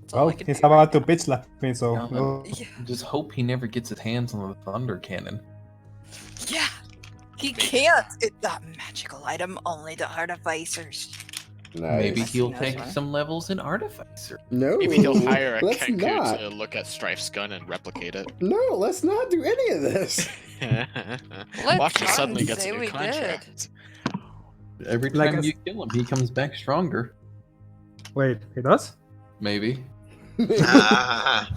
That's all Well, I can he's do about to right bitch slap me, so. Yeah. we'll- now. Just hope he never gets his hands on the thunder cannon. Yeah. He can't. It's a magical item only to artificers. Maybe Nice. he'll That's take right. some levels in Artificer. No, Maybe he'll hire a let's Kenku not. to look at Strife's gun and replicate it. No, let's not do any of this. Watch him not suddenly gets say a new we did. contract. Every Like time a- you kill him, he comes back stronger. Wait, he does? Maybe. Ah.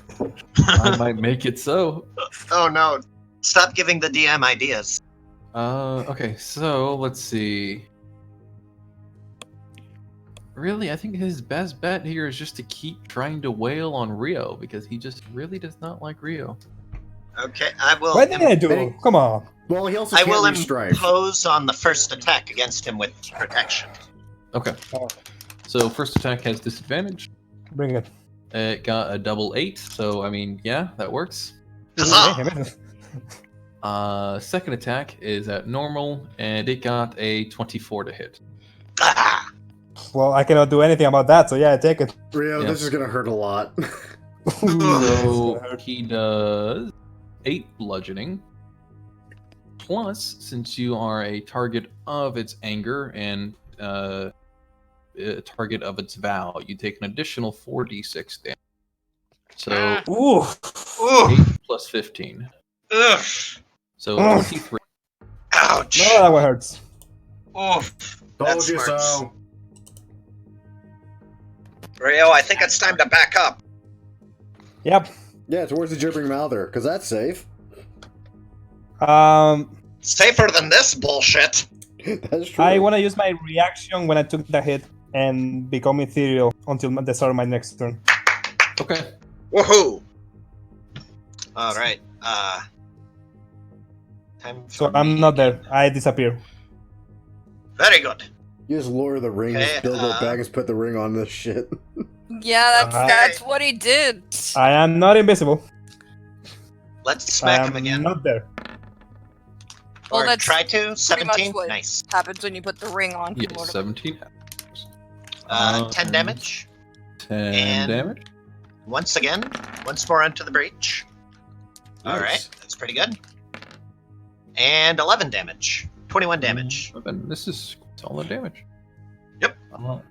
I might make it so. Oh no. Stop giving the DM ideas. Okay, so let's see. Really, I think his best bet here is just to keep trying to wail on Rio because he just really does not like Rio. Okay, I will. What did I do? Hey. Come on. Well, he also I can't will be Strife. impose on the first attack against him with protection. Okay. Oh. So first attack has disadvantage. Bring it. It got a double 8, so I mean, yeah, that works. Huzzah! Second attack is at normal, and it got a 24 to hit. Ah! Well, I cannot do anything about that, so yeah, take it. Rio, Yeah. this is gonna hurt a lot. So he does 8 bludgeoning. Plus, since you are a target of its anger and a target of its vow, you take an additional 4d6 damage. So Ooh. Ooh! 8 plus 15. Ugh! So Ugh. 23. Ouch! No, that one hurts. Oof! Told That you smarts. so. Rio, I think it's time to back up. Yep. Yeah, towards the gibbering mouther, because that's safe. Safer than this bullshit. That's true. I want to use my reaction when I took the hit and become ethereal until the start of my next turn. Okay. Woohoo! Alright, time So for I'm me. not there. I disappear. Very good. You just lure the ring, Okay, just Bilbo Baggins put the ring on this shit. Yeah, Okay. that's what he did. I am not invisible. Let's I smack am him again. not there. Well, Or that's try to. much 17? what- Nice. Happens when you put the ring on. Yes, Lord of- 17. 10 damage. 10 And- damage. Once again. Once more into the breach. Alright, Nice. that's pretty good. And 11 damage. 21 damage. This is solid damage. Yep.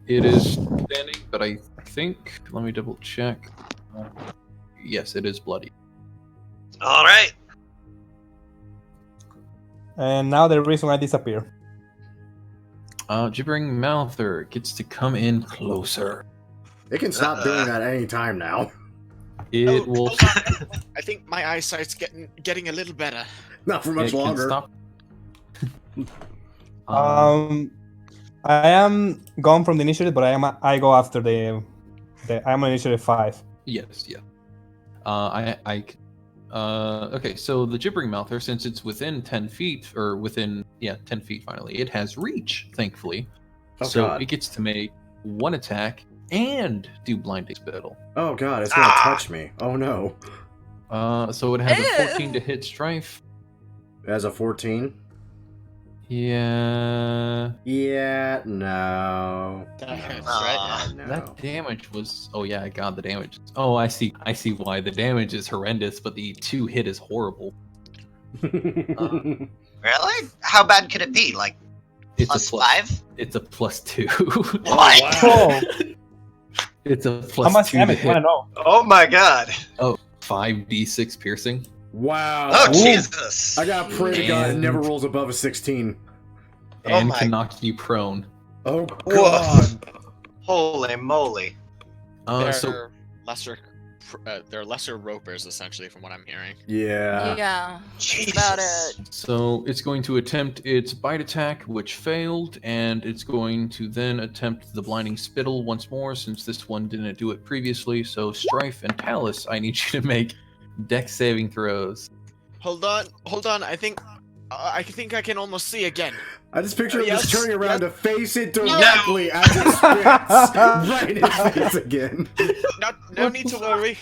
It is standing, but I think. Let me double check. Yes, it is bloody. Alright. And now the reason I disappear. Gibbering Mouther gets to come in closer. It can stop doing that any time now. It Oh, will. hold on. I think my eyesight's getting a little better. Not for much it can longer. stop. I am gone from the initiative, but I go after the I'm on initiative 5. Yes, yeah. Okay, so the Gibbering Mouther, since it's within 10 feet, or within, 10 feet finally, it has reach, thankfully. Oh, So God. it gets to make one attack and do blinding spittle. Oh god, it's gonna touch me. Oh no. So it has a Ew. 14 to hit Strife. As a 14. Yeah. Yeah, no. That's Aw. right. No. That damage was. Oh yeah, I got the damage. Oh, I see. I see why the damage is horrendous, but the 2 hit is horrible. Really? How bad could it be? Like It's plus a plus. 5? It's a +2. What? Oh, It's a how much +2 to damage? I hit. don't know. Oh my god. 5d6 piercing. Wow. Oh Ooh. Jesus. I got pray to God it And- never rolls above a 16. Oh And my- can knock you prone. Oh Woof. God. Holy moly. They're So they're lesser ropers, essentially, from what I'm hearing. Yeah. Yeah, Jesus. that's about it. So it's going to attempt its bite attack, which failed, and it's going to then attempt the blinding spittle once more, since this one didn't do it previously. So Strife and Talus, I need you to make dex saving throws. Hold on. I think I can almost see again. I just picture him just Yes, turning around yes. to face it directly as it spits right in his face again. No need to worry.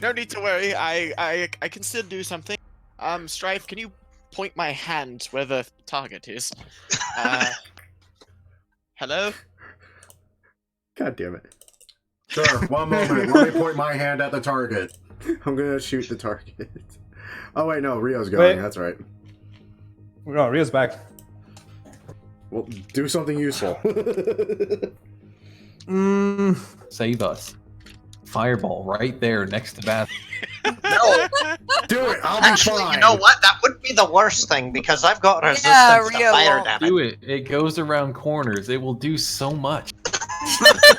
No need to worry. I can still do something. Strife, can you point my hand where the target is? Hello? God damn it. Sure, one moment. Let me point my hand at the target. I'm gonna shoot the target. Oh wait, no, Rio's going. Wait. That's right. No, Rio's back. Well, do something useful. Save us. Fireball right there next to Bath. No, Do it. I'll be actually, fine. you know what? That would be the worst thing because I've got resistance to Rio fire won't. damage. Do it. It goes around corners. It will do so much.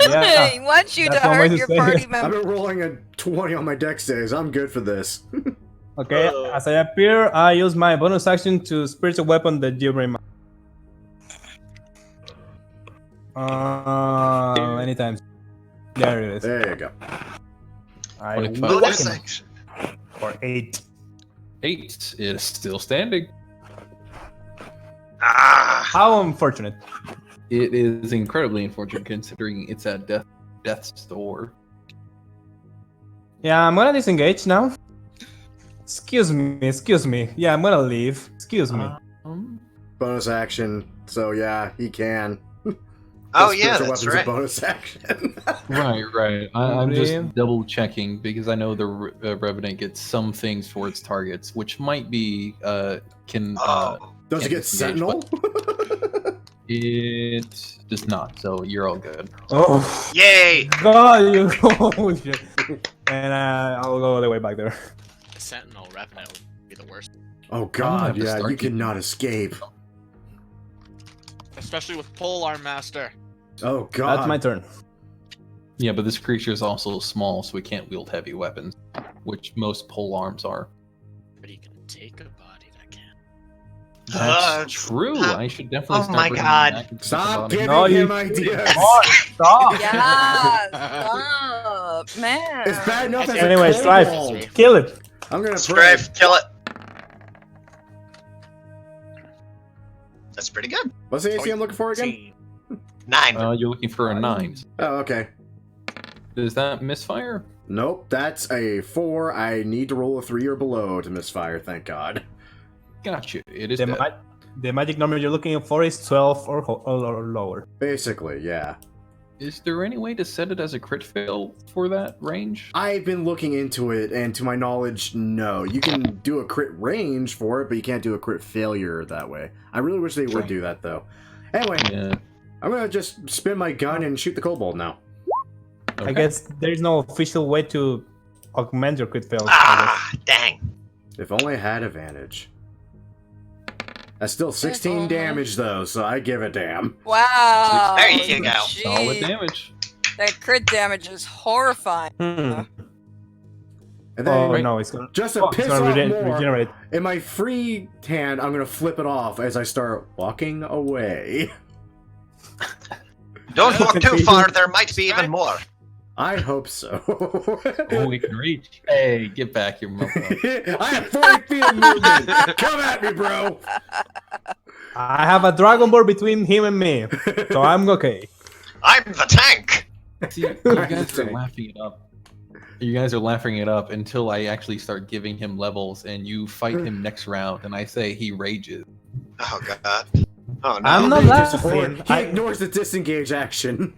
Yeah. He wants you to That's one way hurt to your say party it. I've member. been rolling a 20 on my dex days. I'm good for this. Okay, as I appear, I use my bonus action to spiritual weapon the Gibbering. Anytime. There it is. There you go. I 25. Bonus weaken action. for 8. 8 is still standing. Ah, How unfortunate. It is incredibly unfortunate considering it's at death's door. Yeah, I'm gonna disengage now. Excuse me. Yeah, I'm gonna leave. Excuse me. Bonus action. So yeah, he can. oh The yeah, spiritual that's weapon's a right. bonus action. Right. I'm Really? just double checking because I know the Revenant gets some things for its targets, which might be can Oh, Does it get Disengage, sentinel? it does not. So you're all good. Oh, yay! God, you. Oh, shit. And I'll go all the way back there. The Sentinel Revenant would be the worst. Oh have God, to yeah, start you keeping- cannot escape. Especially with Polearm Master. Oh God. That's my turn. Yeah, but this creature is also small, so it can't wield heavy weapons, which most pole arms are. But he can take a body that can. That's true. I should definitely Oh start my bringing God. back into Stop somebody. giving No, you- him ideas. Stop. Yeah, stop, man. It's bad enough as Anyway, a Strife, kobold. kill it. I'm gonna pray. Strife, kill it. That's pretty good. What's the AC I'm looking for again? 9. You're looking for a 9. Oh, okay. Does that misfire? Nope, that's a 4. I need to roll a 3 or below to misfire, thank God. Gotcha. It is The, dead. the magic number you're looking for is 12 or lower. Basically, yeah. Is there any way to set it as a crit fail for that range? I've been looking into it, and to my knowledge, no. You can do a crit range for it, but you can't do a crit failure that way. I really wish they would do that, though. Anyway, Yeah. I'm gonna just spin my gun and shoot the kobold now. Okay. I guess there's no official way to augment your crit fail. Ah, dang. If only I had advantage. That's still 16 only. damage, though, so I give a damn. Wow. There you go. Solid Jeez. damage. That crit damage is horrifying. And then, Oh no, it's gonna. just to Oh, it's piss gonna off more, regenerate. in my free hand, I'm gonna flip it off as I start walking away. Don't walk too far, there might be even more. I hope so. Oh, we can reach. Hey, get back your motherfucker. I have 40 feet of movement. Come at me, bro. I have a dragon board between him and me, so I'm okay. I'm the tank! See, you guys are laughing it up. You guys are laughing it up until I actually start giving him levels, and you fight him next round, and I say he rages. Oh god. Oh no. I'm not He just- laughing. he ignores the laughing. He ignores the disengage action.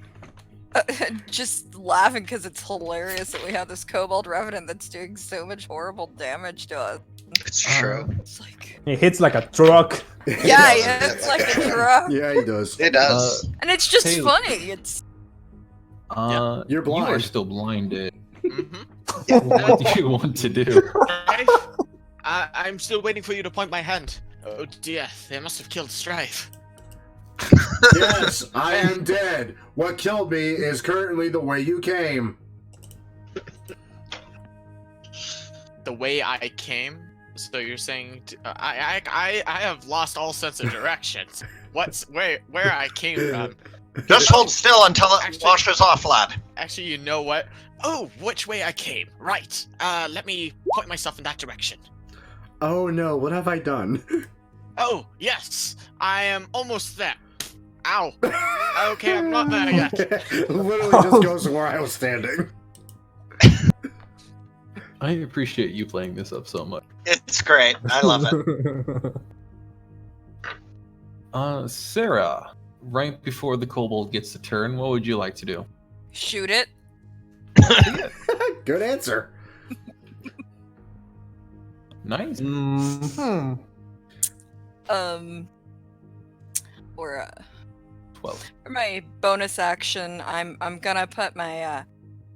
Just laughing because it's hilarious that we have this kobold revenant that's doing so much horrible damage to us. It's true. It's like, It hits like a truck. yeah, it's like a truck, Yeah, he does. It does. and it's just Hey. funny. It's You're You're blind. You are still blinded. Mm-hmm. What do you want to do? I'm still waiting for you to point my hand. Oh dear, they must have killed Strife. Yes, I am dead. What killed me is currently the way you came. The way I came. So you're saying I have lost all sense of directions. Where I came from? Just hold still until it Actually- washes off, lad. Actually, you know what? Oh, which way I came? Right. Let me point myself in that direction. Oh no, what have I done? Oh yes, I am almost there. Ow. Okay, I'm not there yet. Literally just goes to where I was standing. I appreciate you playing this up so much. It's great. I love it. Sarah, right before the kobold gets the turn, what would you like to do? shoot it. Good answer. Nice. Mhm. Or 12. for my bonus action, I'm gonna put my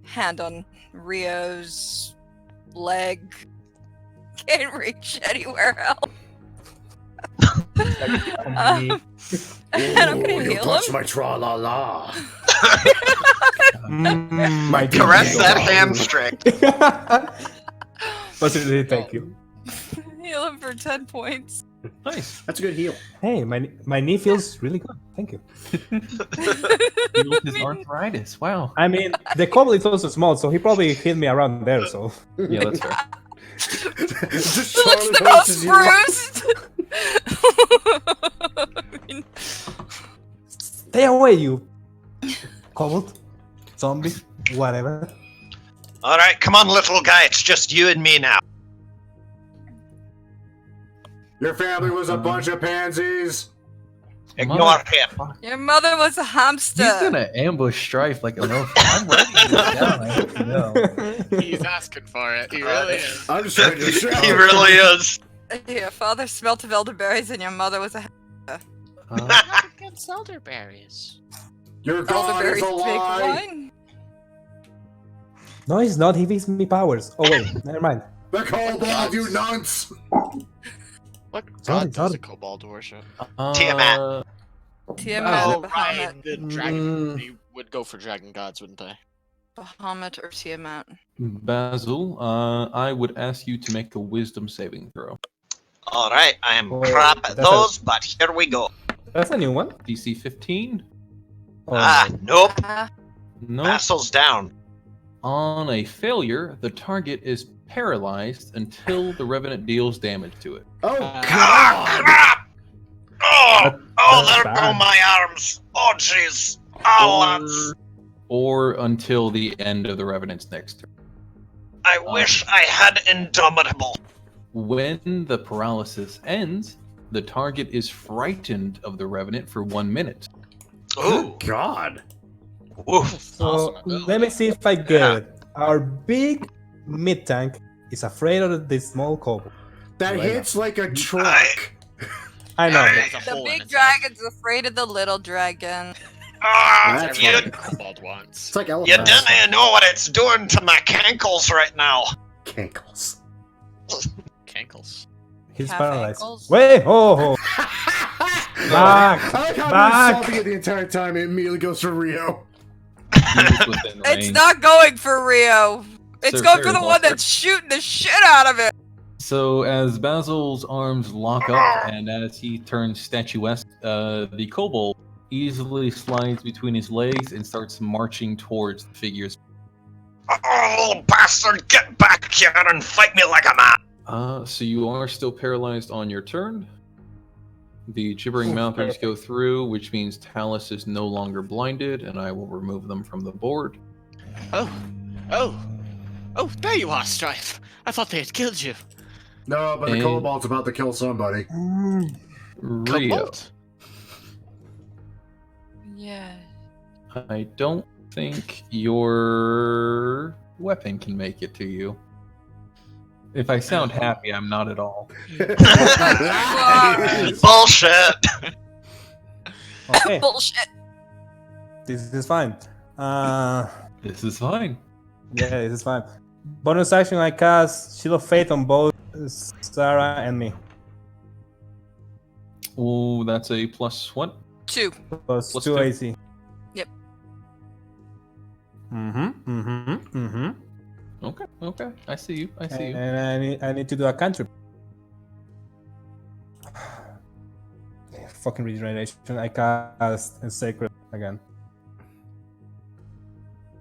hand on Rio's leg. Can't reach anywhere else. And I'm gonna Ooh, you heal touched him. my tra-la-la. My Caress that Ding-dong. hamstring. Possibly, thank you. Heal him for 10 points. Nice. That's a good heal. Hey, my knee feels really good. Thank you. Healed his arthritis. Wow. I mean, the kobold is also small, so he probably hit me around there. So Yeah, that's fair. Just He looks showing the us most as you- bruised. stay away, you kobold, zombie, whatever. All right, come on, little guy. It's just you and me now. Your family was a bunch of pansies. Ignore Mother- him. Your mother was a hamster. He's gonna ambush Strife like an elephant. I'm writing this down. I hope you know. He's asking for it. He really is. I'm just trying to show. He really is. Your father smelt of elderberries and your mother was a Against elderberries. Your god is elderberries a to make lie. wine. No, he's not. He gives me powers. Oh wait, never mind. The kobold, you nunts. What Sorry, god does sorry. a kobold worship? Tiamat. Tiamat Oh, or right. Bahamut. The dragon. They would go for dragon gods, wouldn't they? Bahamut or Tiamat. Basil, I would ask you to make a wisdom saving throw. All right, I am Oh, crap at that's those, but here we go. That's a new one. DC 15? Oh, Nope. No. Basil's down. On a failure, the target is paralyzed until the Revenant deals damage to it. Oh Ah, god. crap! Oh, that's there go bad. my arms. Oh, jeez. Oh, lads. Or until the end of the Revenant's next turn. I wish I had Indomitable. When the paralysis ends, the target is frightened of the Revenant for 1 minute. Ooh. Good god. Oof. So let me see if I get it. Our big mid tank is afraid of the small kobold. That Right hits like a truck. I know. There's a The hole in big its eye. dragon's afraid of the little dragon. Ah, That's Every you, funny. kobold wants. It's like you elephants. didn't know what it's doing to my cankles right now. Cankles. Cankles. He's Half paralyzed. ankles? Wait, oh, Back, I like how back. I'm insulting it the entire time. It immediately goes to Rio. He was within It's range. not going for Rio. It's Sir, going for very the well, one sir. that's shooting the shit out of it. So as Basil's arms lock up and as he turns statuesque, the kobold easily slides between his legs and starts marching towards the figures. Oh, little bastard, get back here and fight me like a man. So you are still paralyzed on your turn. The gibbering mouthers go through, which means Talus is no longer blinded, and I will remove them from the board. Oh, there you are, Strife. I thought they had killed you. No, but the And- kobold's about to kill somebody. Rio. Kobold? Yeah. I don't think your weapon can make it to you. If I sound happy, I'm not at all. Bullshit. Okay, Bullshit. this is fine. This is fine. Yeah, this is fine. Bonus action, I cast Shield of Faith on both Sarah and me. Oh, that's a plus what? 2. Plus Plus 2 two. AC. Yep. Okay. I see you. And I need to do a cantrip. Fucking regeneration. I cast a Sacred again.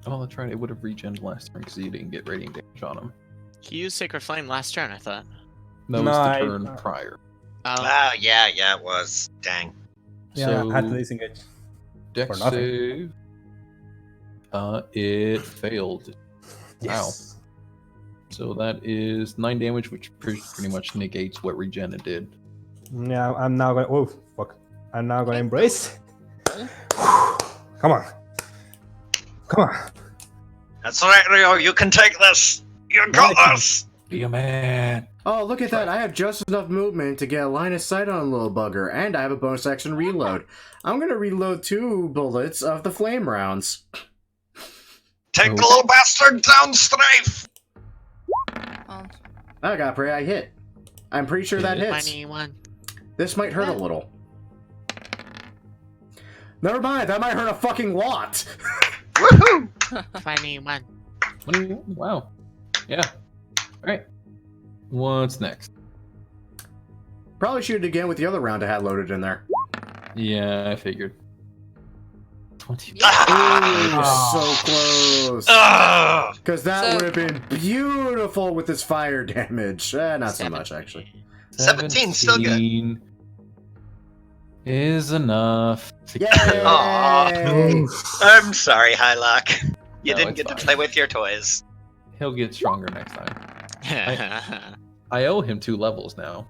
Oh, that's right. It would have regened last turn because you didn't get radiant damage on him. He used Sacred Flame last turn, I thought. That No, was the I- turn prior. Oh, yeah, it was. Dang. Yeah, So, I had to disengage. Dex for nothing. save. It failed. Yes. So that is 9 damage, which pretty much negates what regen it did. Yeah, I'm now gonna. Oh, fuck. I'm now gonna embrace. Come on. That's right, Rio. You can take this. You got this. Be a man. Oh, look at that. I have just enough movement to get a line of sight on a little bugger, and I have a bonus action reload. I'm going to reload 2 bullets of the flame rounds. Take the little bastard down, strafe. Oh. I got pray I hit. I'm pretty sure that hits. 21. This might hurt a little. Never mind, that might hurt a fucking lot. Woohoo! 21. 21? Wow. Yeah. Alright. What's next? Probably shoot it again with the other round I had loaded in there. Yeah, I figured. 20. So close. Ugh. Because that So- would have been beautiful with this fire damage. Not so much, actually. 17, still good. 17 is enough. to Yay! kill. Aw. I'm sorry, Hylock. You No, didn't it's get to fine. play with your toys. He'll get stronger next time. I owe him 2 levels now.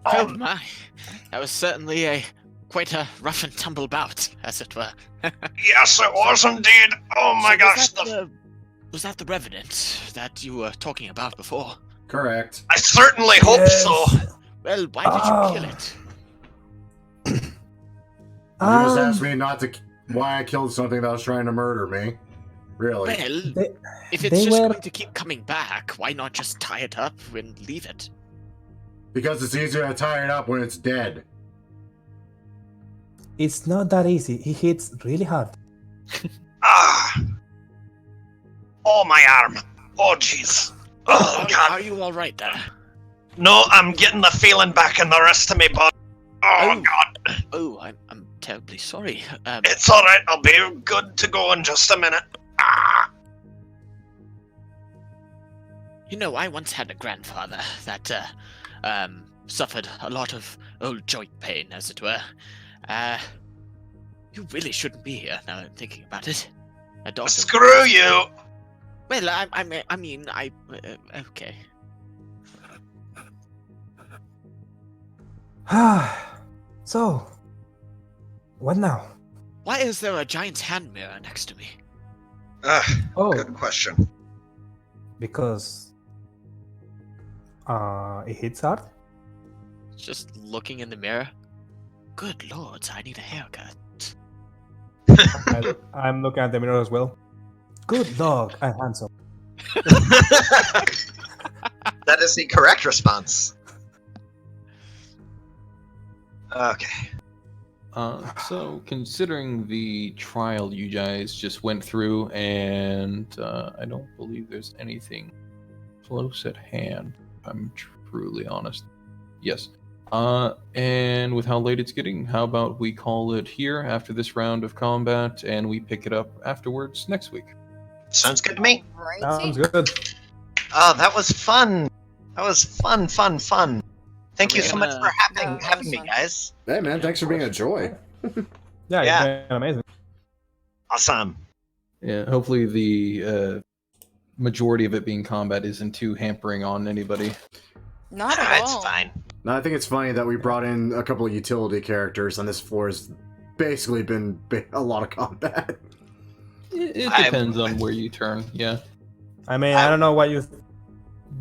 Oh my. That was certainly quite a rough and tumble bout, as it were. Yes, it was indeed. Oh my So gosh. was that the Revenant that you were talking about before? Correct. I certainly hope so. Well, why did you kill it? You just asked me not to. Why I killed something that was trying to murder me. Really? Well, They- if it's they just were- going to keep coming back, why not just tie it up and leave it? Because it's easier to tie it up when it's dead. It's not that easy. He hits really hard. Ah. Oh, my arm. Oh, jeez. Oh, Are God. you all right there? No, I'm getting the feeling back in the rest of me body. Oh, Oh. God. Oh, I'm terribly sorry. It's alright. I'll be good to go in just a minute. Ah. You know, I once had a grandfather that suffered a lot of old joint pain, as it were. You really shouldn't be here now that I'm thinking about it. A doctor. Screw you. Well, I mean, okay. So, what now? Why is there a giant's hand mirror next to me? Oh, Good question. because it hits hard. Just looking in the mirror. Good lords, I need a haircut. I'm looking at the mirror as well. Good dog, I'm handsome. That is the correct response. Okay. So, considering the trial you guys just went through, and I don't believe there's anything close at hand, if I'm truly honest. Yes. And with how late it's getting, how about we call it here after this round of combat, and we pick it up afterwards next week? Sounds good to me. Sounds good. Oh, that was fun. That was fun. Thank you Okay. so much for that having was me, fun. guys. Hey man, thanks for being a joy. Yeah, Yeah. it's been amazing. Awesome. Yeah, hopefully the majority of it being combat isn't too hampering on anybody. Not at all. It's fine. No, I think it's funny that we brought in a couple of utility characters, and this floor has basically been a lot of combat. It depends on where you turn, yeah. I mean, I don't know why you.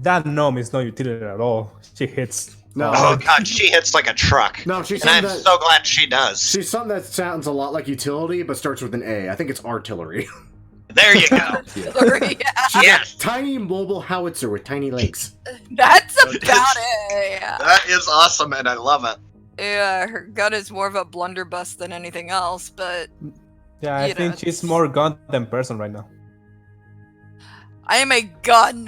That gnome is no utility at all. She hits. No, Oh god, she hits like a truck. no, she's And I'm something that, so glad she does. she's something that sounds a lot like utility, but starts with an A. I think it's artillery. There you go. Yeah. Yes, Tiny mobile howitzer with tiny legs. That's about it. Yeah. that is awesome, and I love it. Yeah, her gun is more of a blunderbuss than anything else, but Yeah, I You think know, she's more gun than person right now. I am a gun.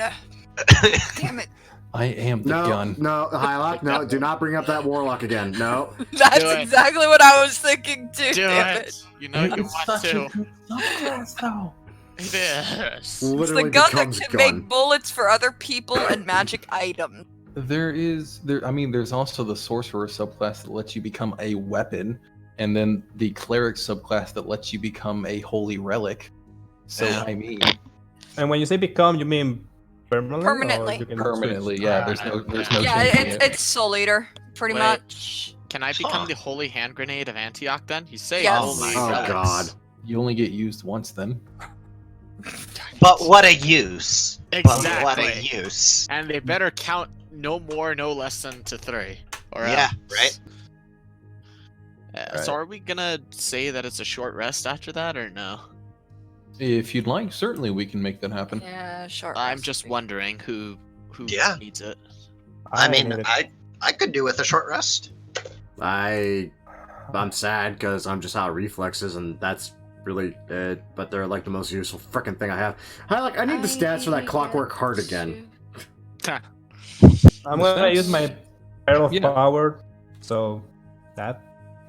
Damn it. I am the No, gun. no, Hylock, no, do not bring up that warlock again. No. That's Do it. exactly what I was thinking too. Do damn it. You know you want to. good subclass, though. Yes. It's the Literally gun that becomes can gun. make bullets for other people and magic items. There's also the sorcerer subclass that lets you become a weapon, and then the cleric subclass that lets you become a holy relic. So Yeah. I mean, And when you say become, you mean permanently? or Permanently. you can permanently, switch? yeah. There's no Yeah, changing it. it's Soul Eater, pretty Wait. much. Can I become Huh. the holy hand grenade of Antioch then? You say Yes. holy Oh, relics. God. You only get used once then. But what a use. But what a Exactly. use. And they better count no more, no less than to 3. Or Yeah, else. right? So are we gonna say that it's a short rest after that, or no? If you'd like, certainly we can make that happen. Yeah, sure. I'm just wondering who Yeah. needs it. I mean, need it. I could do with a short rest. I'm sad because I'm just out of reflexes, and that's really it. But they're like the most useful freaking thing I have. I need the stats for that clockwork heart again. I'm gonna use my Barrel of Yeah. Power, so that.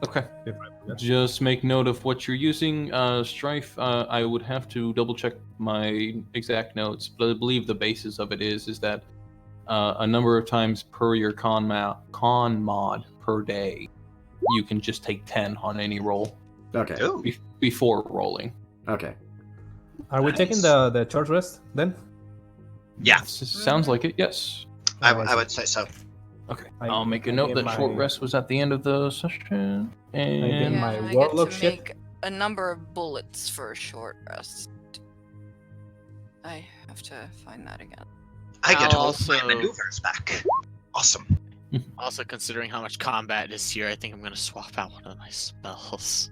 Okay. if I forget. Just make note of what you're using. Strife, I would have to double check my exact notes, but I believe the basis of it is that a number of times per your con mod per day, you can just take 10 on any roll Okay. Ooh. before rolling. Okay. Are we taking the short rest then? Yeah, Sounds like it, yes. I would say so. Okay, I- I'll make a I note get that short my- rest was at the end of the session. And my I warlock get to shit. make a number of bullets for a short rest. I have to find that again. I get I'll all of my also- maneuvers back. Awesome. Also, considering how much combat is here, I think I'm gonna swap out one of my spells.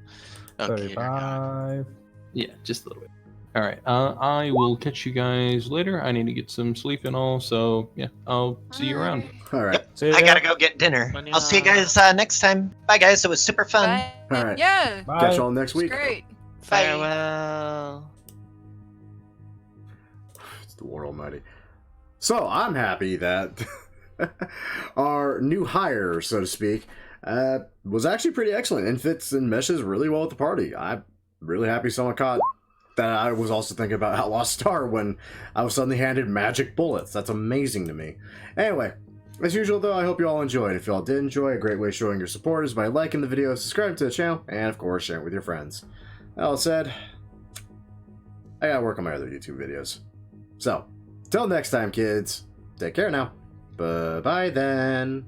Okay. 35. yeah, just a little bit. All right, I will catch you guys later. I need to get some sleep and all, so yeah, I'll see you around. All right. See I ya. gotta go get dinner. When I'll see you you- guys next time. Bye, guys. It was super fun. Bye. All right. Yeah, Bye. Catch y'all next it's week. great. Bye. Farewell. It's the War Almighty. So I'm happy that our new hire, so to speak, was actually pretty excellent and fits and meshes really well with the party. I'm really happy someone caught that I was also thinking about Outlaw Star when I was suddenly handed magic bullets. That's amazing to me. Anyway, as usual though, I hope you all enjoyed. If you all did enjoy, a great way of showing your support is by liking the video, subscribing to the channel, and of course sharing it with your friends. That all said, I gotta work on my other YouTube videos. So, till next time, kids, take care now. Bye-bye then.